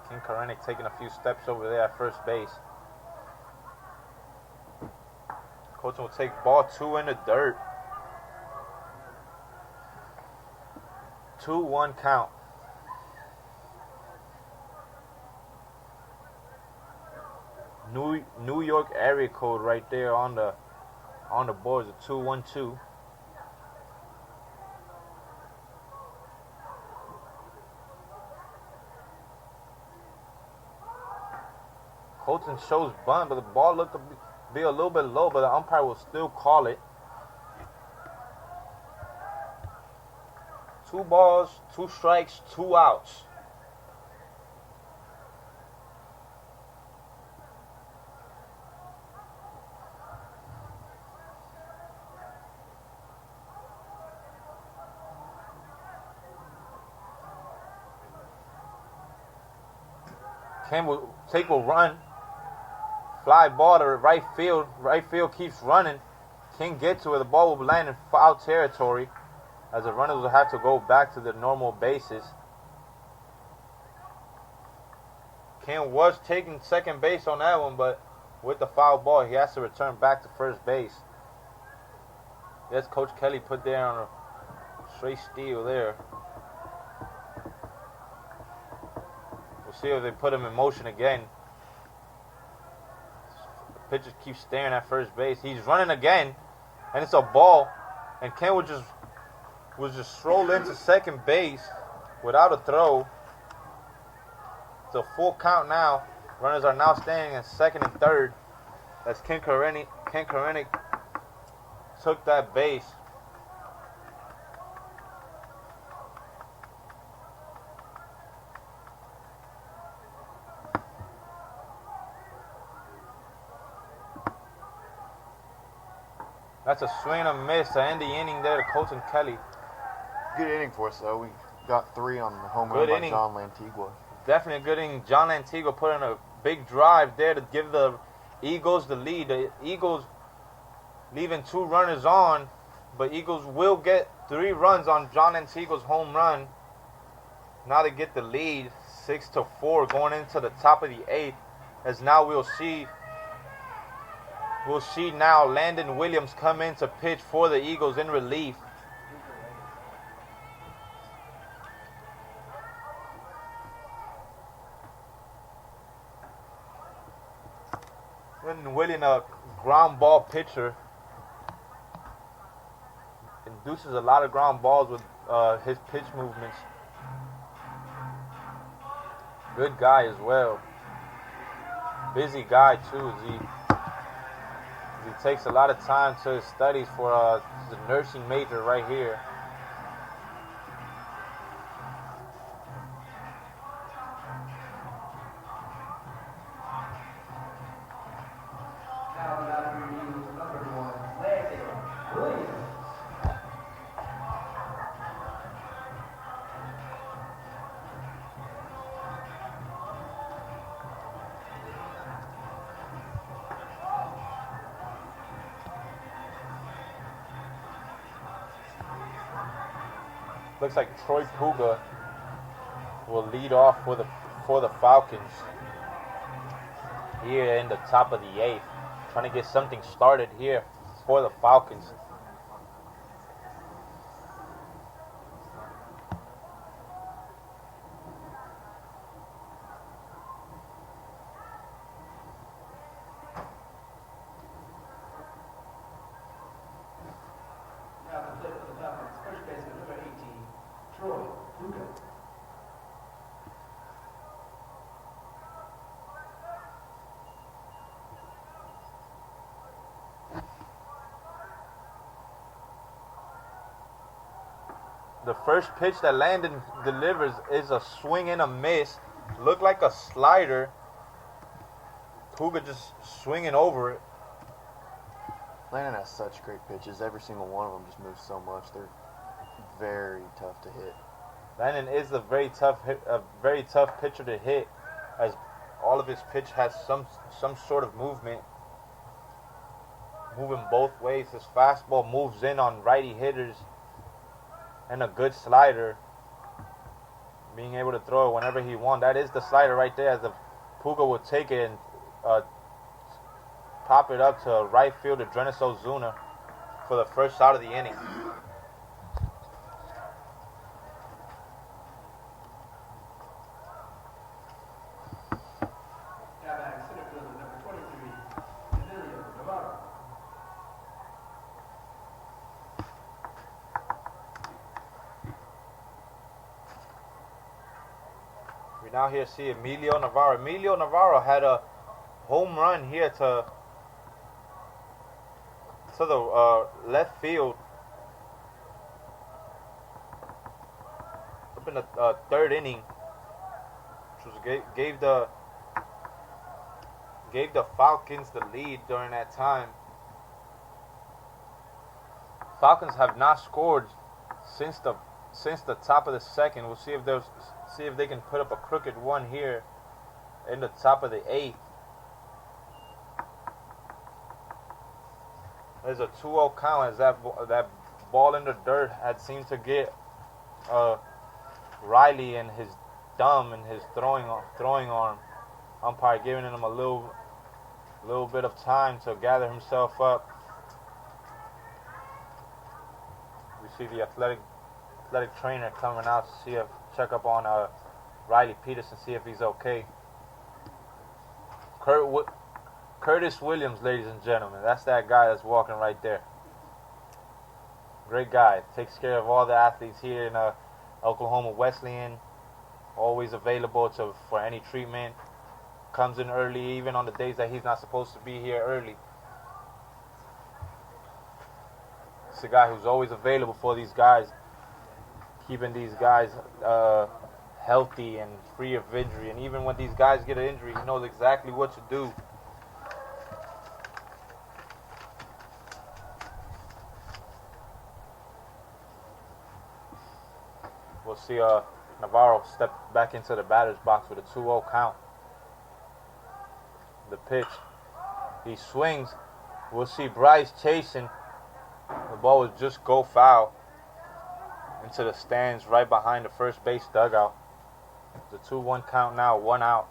King Karenik taking a few steps over there at first base. Colton will take ball 2 in the dirt. 2-1 count. New York area code right there on the board is a 212. Colton shows bunt, but the ball looked to be a little bit low, but the umpire will still call it. 2 balls, 2 strikes, 2 outs. Ken will take a run. Fly ball to right field. Right field keeps running. Can't get to it. The ball will land in foul territory as the runners will have to go back to the normal bases. Ken was taking second base on that one, but with the foul ball, he has to return back to first base. Yes, Coach Kelly put there on a straight steal there. We'll see if they put him in motion again. The pitcher keeps staring at first base. He's running again, and it's a ball. And Ken was just stroll into second base without a throw. to a full count now. Runners are now standing in second and third. As Ken Karenik took that base. That's a swing and a miss to end the inning there to Colton Kelly. Good inning for us, though. We got 3 on the home Good run by inning. John Lantigua. Definitely a good inning. John Antigua put in a big drive there to give the Eagles the lead. The Eagles leaving 2 runners on, but Eagles will get 3 runs on John Antigua's home run. Now they get the lead, 6-4, going into the top of the 8th. As now we'll see now Landon Williams come in to pitch for the Eagles in relief. Landon Williams, a ground ball pitcher, induces a lot of ground balls with his pitch movements. Good guy as well. Busy guy too. He takes a lot of time to his studies for the nursing major right here. Now the battery is number 1, Landon Williams. Looks like Troy Puga will lead off for the Falcons here in the top of the 8th. Trying to get something started here for the Falcons. Now the plate for the Falcons, first baseman number 18, Troy Puga. The first pitch that Landon delivers is a swing and a miss. Looked like a slider. Puga just swinging over it. Landon has such great pitches. Every single one of them just moves so much. They're very tough to hit. Landon is a very tough pitcher to hit, as all of his pitch has some sort of movement, moving both ways. His fastball moves in on righty hitters, and a good slider, being able to throw it whenever he wants. That is the slider right there, as the Puga will take it and pop it up to right fielder Drenis Ozuna for the first out of the inning. Now batting center fielder number 23, Emilio Navarro. We now here see Emilio Navarro. Emilio Navarro had a home run here to the left field up in the 3rd inning, which was gave the Falcons the lead during that time. Falcons have not scored since the top of the 2nd. We'll see if they can put up a crooked one here in the top of the 8th. There's a 2-0 count, as that ball in the dirt had seemed to get Riley in his thumb and his throwing arm. Umpire giving him a little bit of time to gather himself up. We see the athletic trainer coming out to check up on Riley Peterson, see if he's okay. Curtis Williams, ladies and gentlemen. That's that guy that's walking right there. Great guy. Takes care of all the athletes here in Oklahoma Wesleyan. Always always available for any treatment. Comes in early, even on the days that he's not supposed to be here early. It's a guy who's always available for these guys, keeping these guys healthy and free of injury. And even when these guys get an injury, he knows exactly what to do. We'll see Navarro step back into the batter's box with a 2-0 count. The pitch. He swings. We'll see Bryce chasing. The ball will just go foul into the stands right behind the first base dugout. The 2-1 count now, 1 out.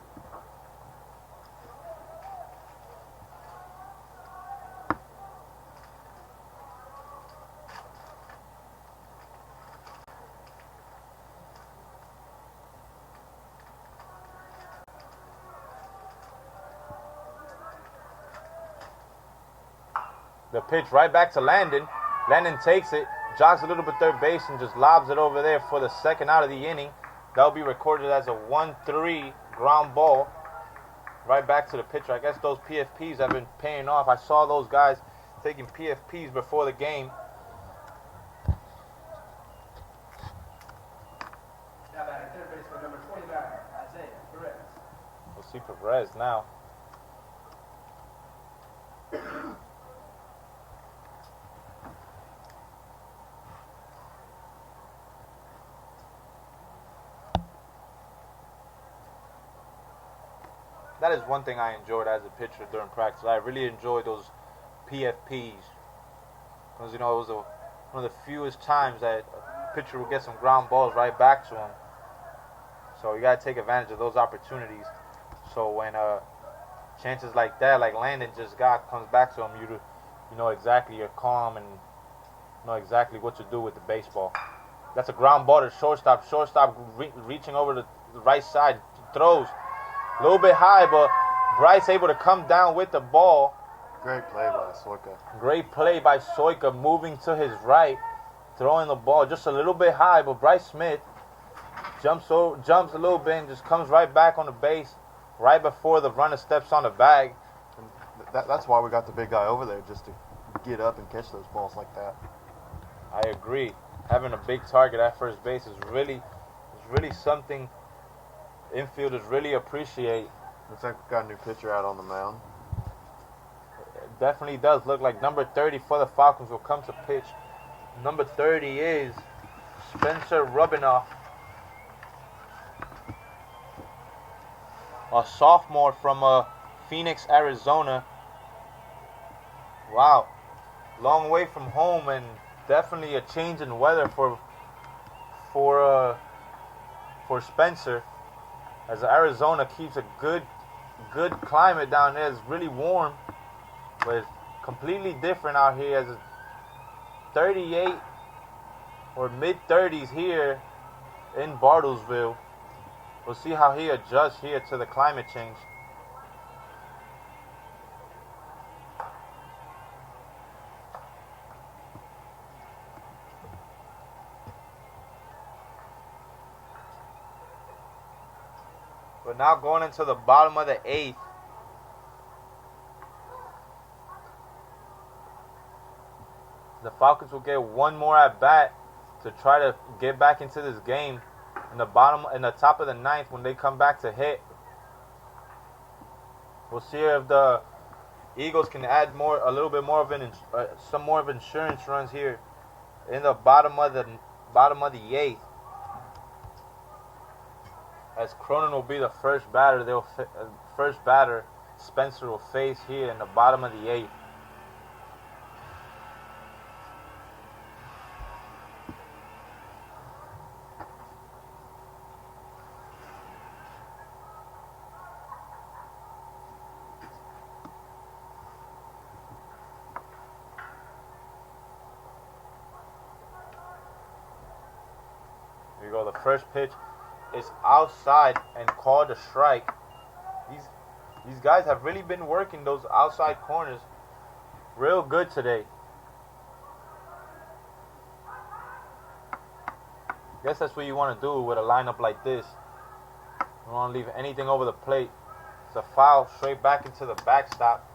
The pitch right back to Landon. Landon takes it, jogs a little bit third base, and just lobs it over there for the second out of the inning. That'll be recorded as a 1-3 ground ball. Right back to the pitcher. I guess those PFPs have been paying off. I saw those guys taking PFPs before the game. Now batting third baseman number 29, Isaiah Perez. We'll see Perez now. That is one thing I enjoyed as a pitcher during practice. I really enjoyed those PFPs. Because, it was one of the fewest times that a pitcher would get some ground balls right back to him. So you got to take advantage of those opportunities. So when chances like that, like Landon just got, comes back to him, you know exactly, you're calm and know exactly what to do with the baseball. That's a ground ball to shortstop. Shortstop reaching over the right side, throws. A little bit high, but Bryce able to come down with the ball. Great play by Soika. Great play by Soika, moving to his right, throwing the ball just a little bit high, but Bryce Smith jumps a little bit and just comes right back on the base right before the runner steps on the bag. That's why we got the big guy over there, just to get up and catch those balls like that. I agree. Having a big target at first base is really something infielders really appreciate. Looks like we got a new pitcher out on the mound. It definitely does look like number 30 for the Falcons will come to pitch. Number 30 is Spencer Rubinoff, a sophomore from Phoenix, Arizona. Wow, long way from home and definitely a change in weather for Spencer. As Arizona keeps a good climate down there. It's really warm, but it's completely different out here. As it's 38 or mid-30s here in Bartlesville. We'll see how he adjusts here to the climate change. We're now going into the bottom of the 8th. The Falcons will get one more at bat to try to get back into this game in the top of the 9th when they come back to hit. We'll see if the Eagles can add a little bit more of some more of insurance runs here in the bottom of the 8th. As Cronin will be the first batter, Spencer will face here in the bottom of the 8th. Here we go. The first pitch is outside and called a strike. These guys have really been working those outside corners real good today. Guess that's what you want to do with a lineup like this. don't want to leave anything over the plate. It's a foul straight back into the backstop.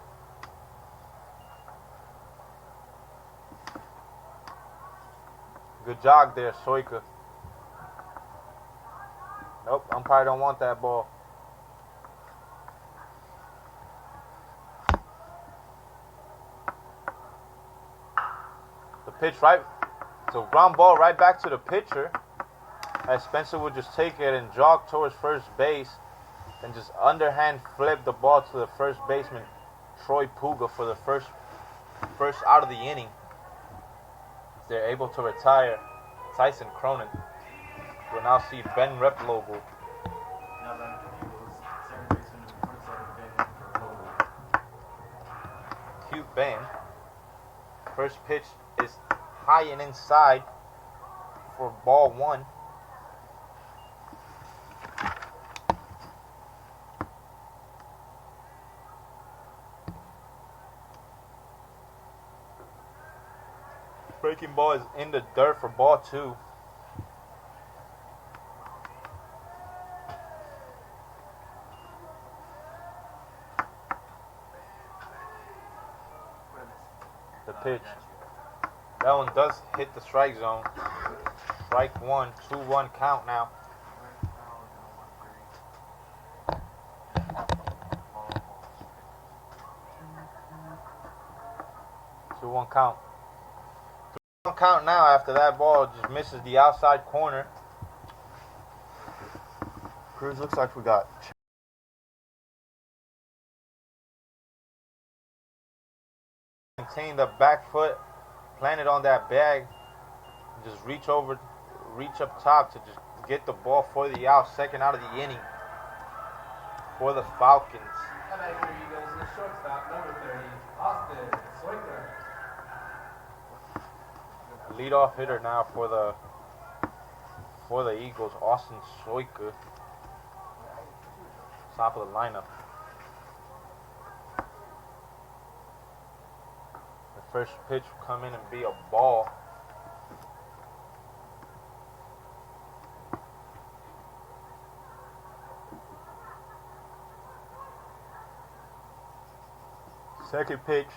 Good jog there, Soika. Nope, umpire don't want that ball. The pitch right, so ground ball right back to the pitcher. As Spencer would just take it and jog towards first base and just underhand flip the ball to the first baseman, Troy Puga, for the first out of the inning. They're able to retire Tyson Cronin. We'll now see Ben Replogle. Now running for the Eagles, second baseman number 47, Ben Replogle. Cute Ben. First pitch is high and inside for ball one. Breaking ball is in the dirt for ball two. The pitch. That one does hit the strike zone. Strike one, 2-1 count now. 2-1 count. 2-1 count now after that ball just misses the outside corner. Cruz, looks like we got Maintain the back foot, plant it on that bag, and just reach up top to just get the ball for the out, second out of the inning for the Falcons. That back here he goes to the shortstop, number 30, Austin Soika. Leadoff hitter now for the Eagles, Austin Soika. Top of the lineup. The first pitch will come in and be a ball. Second pitch,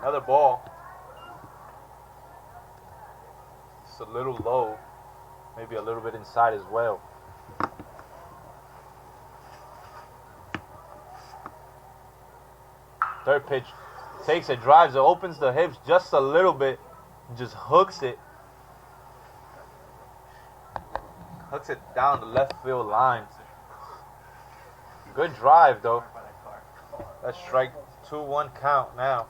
another ball. It's a little low, maybe a little bit inside as well. Third pitch, takes it, drives it, opens the hips just a little bit, just hooks it. Hooks it down the left field line. Good drive though. That's strike 2-1 count now.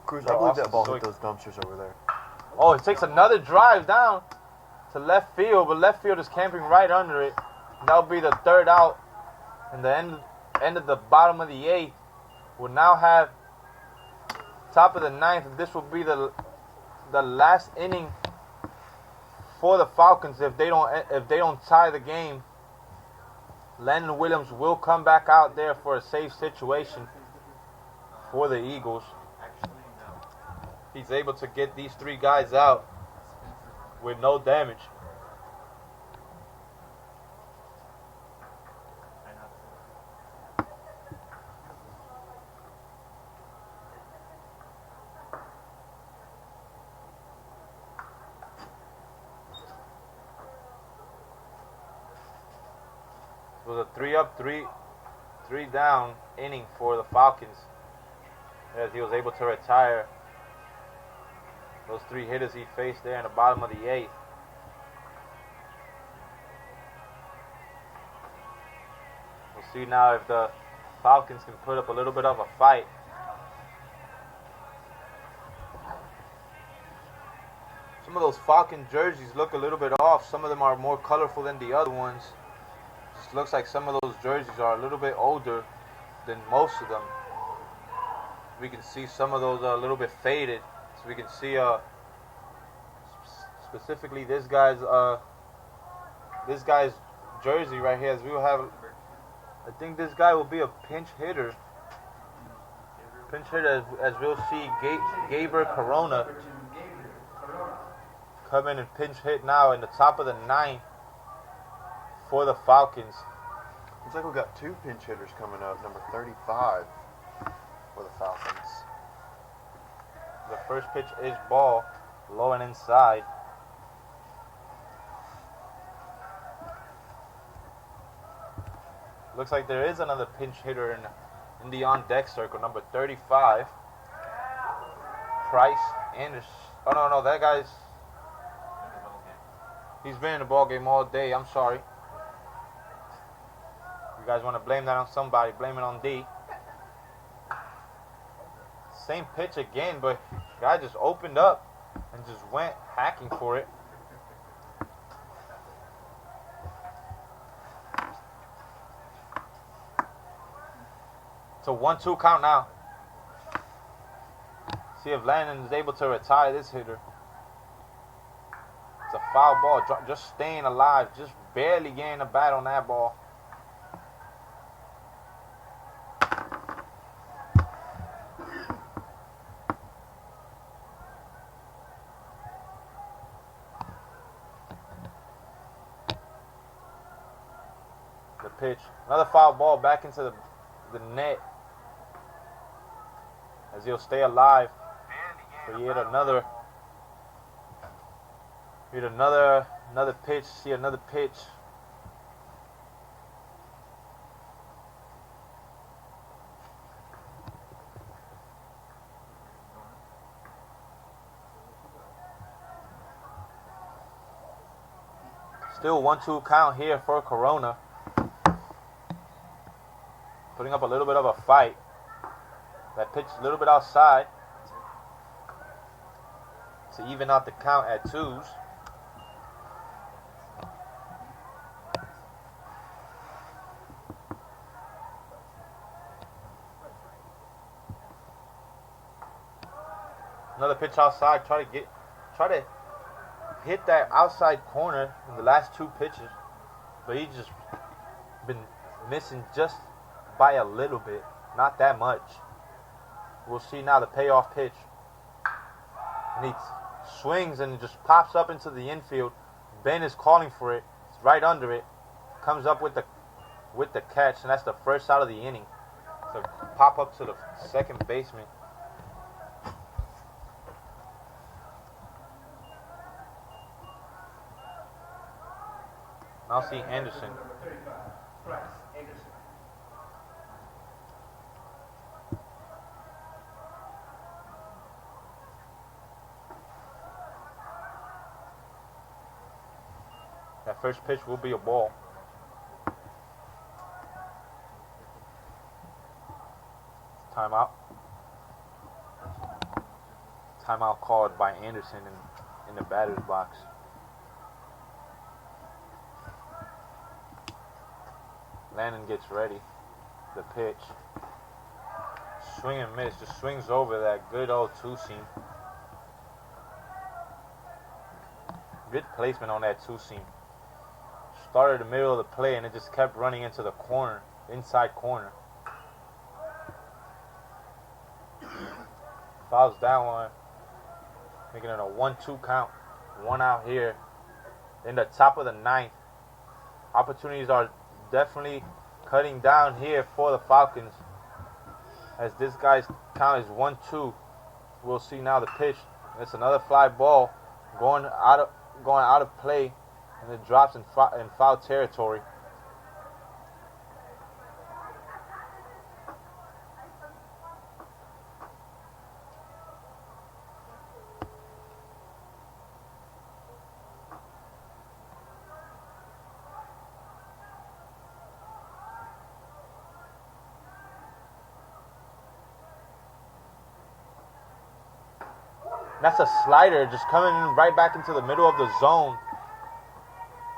Cruz, for I believe Austin that ball Soika. hit those dumpsters over there. Oh, it takes another drive down to left field, but left field is camping right under it. That'll be the third out. And the end of the bottom of the eighth. We'll now have top of the ninth. This will be the last inning for the Falcons if they don't tie the game. Landon Williams will come back out there for a safe situation for the Eagles. He's able to get these three guys out with no damage. It was a 3-up, 3 down inning for the Falcons as he was able to retire those three hitters he faced there in the bottom of the eighth. We'll see now if the Falcons can put up a little bit of a fight. Some of those Falcon jerseys look a little bit off. Some of them are more colorful than the other ones. Just looks like some of those jerseys are a little bit older than most of them. We can see some of those are a little bit faded. So we can see specifically this guy's jersey right here. As we will have, I think this guy will be a pinch hitter. Pinch hitter as we'll see Gabriel Corona come in and pinch hit now in the top of the ninth for the Falcons. Looks like we got 2 pinch hitters coming up. Number 35 for the Falcons. The first pitch is ball, low and inside. Looks like there is another pinch hitter in the on-deck circle, number 35. Price Anderson. Oh, no, that guy's... He's been in the ball game all day. I'm sorry. You guys want to blame that on somebody, blame it on D. Same pitch again, but guy just opened up and just went hacking for it. It's a 1-2 count now. See if Landon is able to retire this hitter. It's a foul ball, just staying alive, just barely getting a bat on that ball. The pitch, another foul ball back into the net as he'll stay alive for yet another pitch. See another pitch. Still 1-2 count here for Corona. Putting up a little bit of a fight. That pitch a little bit outside to even out the count at 2s. Another pitch outside. Try to hit that outside corner in the last 2 pitches, but he's just been missing just by a little bit, not that much. We'll see now the payoff pitch. And he swings and it just pops up into the infield. Ben is calling for it. It's right under it. Comes up with the catch, and that's the first out of the inning. So pop up to the second baseman. Now see Anderson. Number 35, Price Anderson. That first pitch will be a ball. Timeout. Timeout called by Anderson in the batter's box. Landon gets ready. The pitch. Swing and miss. Just swings over that good old 2-seam. Good placement on that 2-seam. Started the middle of the play and it just kept running into the corner, inside corner. Fouls that one, making it a 1-2 count. 1 out here in the top of the 9th. Opportunities are definitely cutting down here for the Falcons as this guy's count is 1-2. We'll see now the pitch. It's another fly ball going out of play, and it drops in foul territory. That's a slider just coming in right back into the middle of the zone.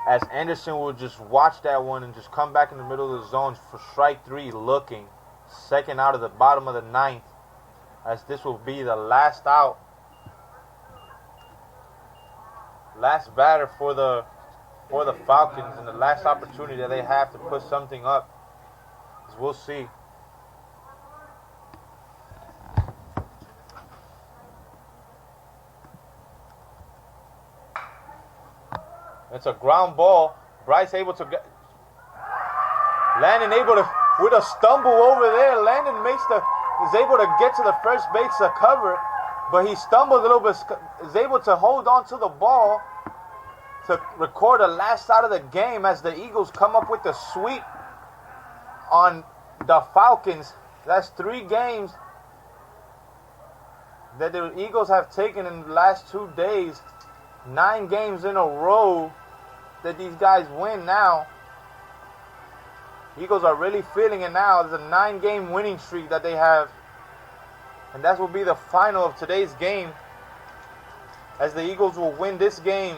As Anderson will just watch that one and just come back in the middle of the zone for strike 3 looking. Second out of the bottom of the 9th. As this will be the last out. Last batter for the Falcons and the last opportunity that they have to put something up. As we'll see. It's a ground ball. Bryce able to get. Landon able to, with a stumble over there, Landon is able to get to the first base to cover, but he stumbled a little bit, is able to hold on to the ball to record the last out of the game as the Eagles come up with the sweep on the Falcons. That's 3 games that the Eagles have taken in the last 2 days. 9 games in a row that these guys win now. Eagles are really feeling it now. It's a 9-game winning streak that they have. And that will be the final of today's game, as the Eagles will win this game.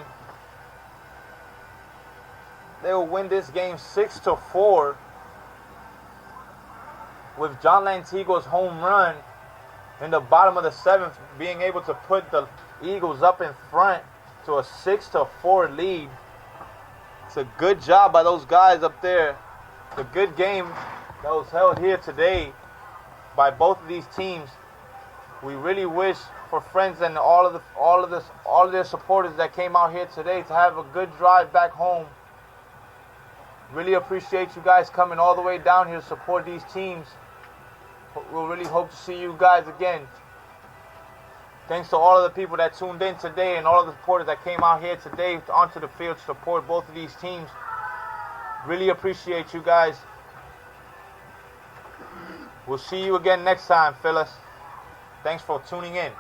They will win this game 6-4 with John Lantigos' home run in the bottom of the 7th being able to put the Eagles up in front to a 6-4 lead. It's a good job by those guys up there. It's a good game that was held here today by both of these teams. We really wish for Friends and all of their supporters that came out here today to have a good drive back home. Really appreciate you guys coming all the way down here to support these teams. We'll really hope to see you guys again. Thanks to all of the people that tuned in today and all of the supporters that came out here today onto the field to support both of these teams. Really appreciate you guys. We'll see you again next time, fellas. Thanks for tuning in.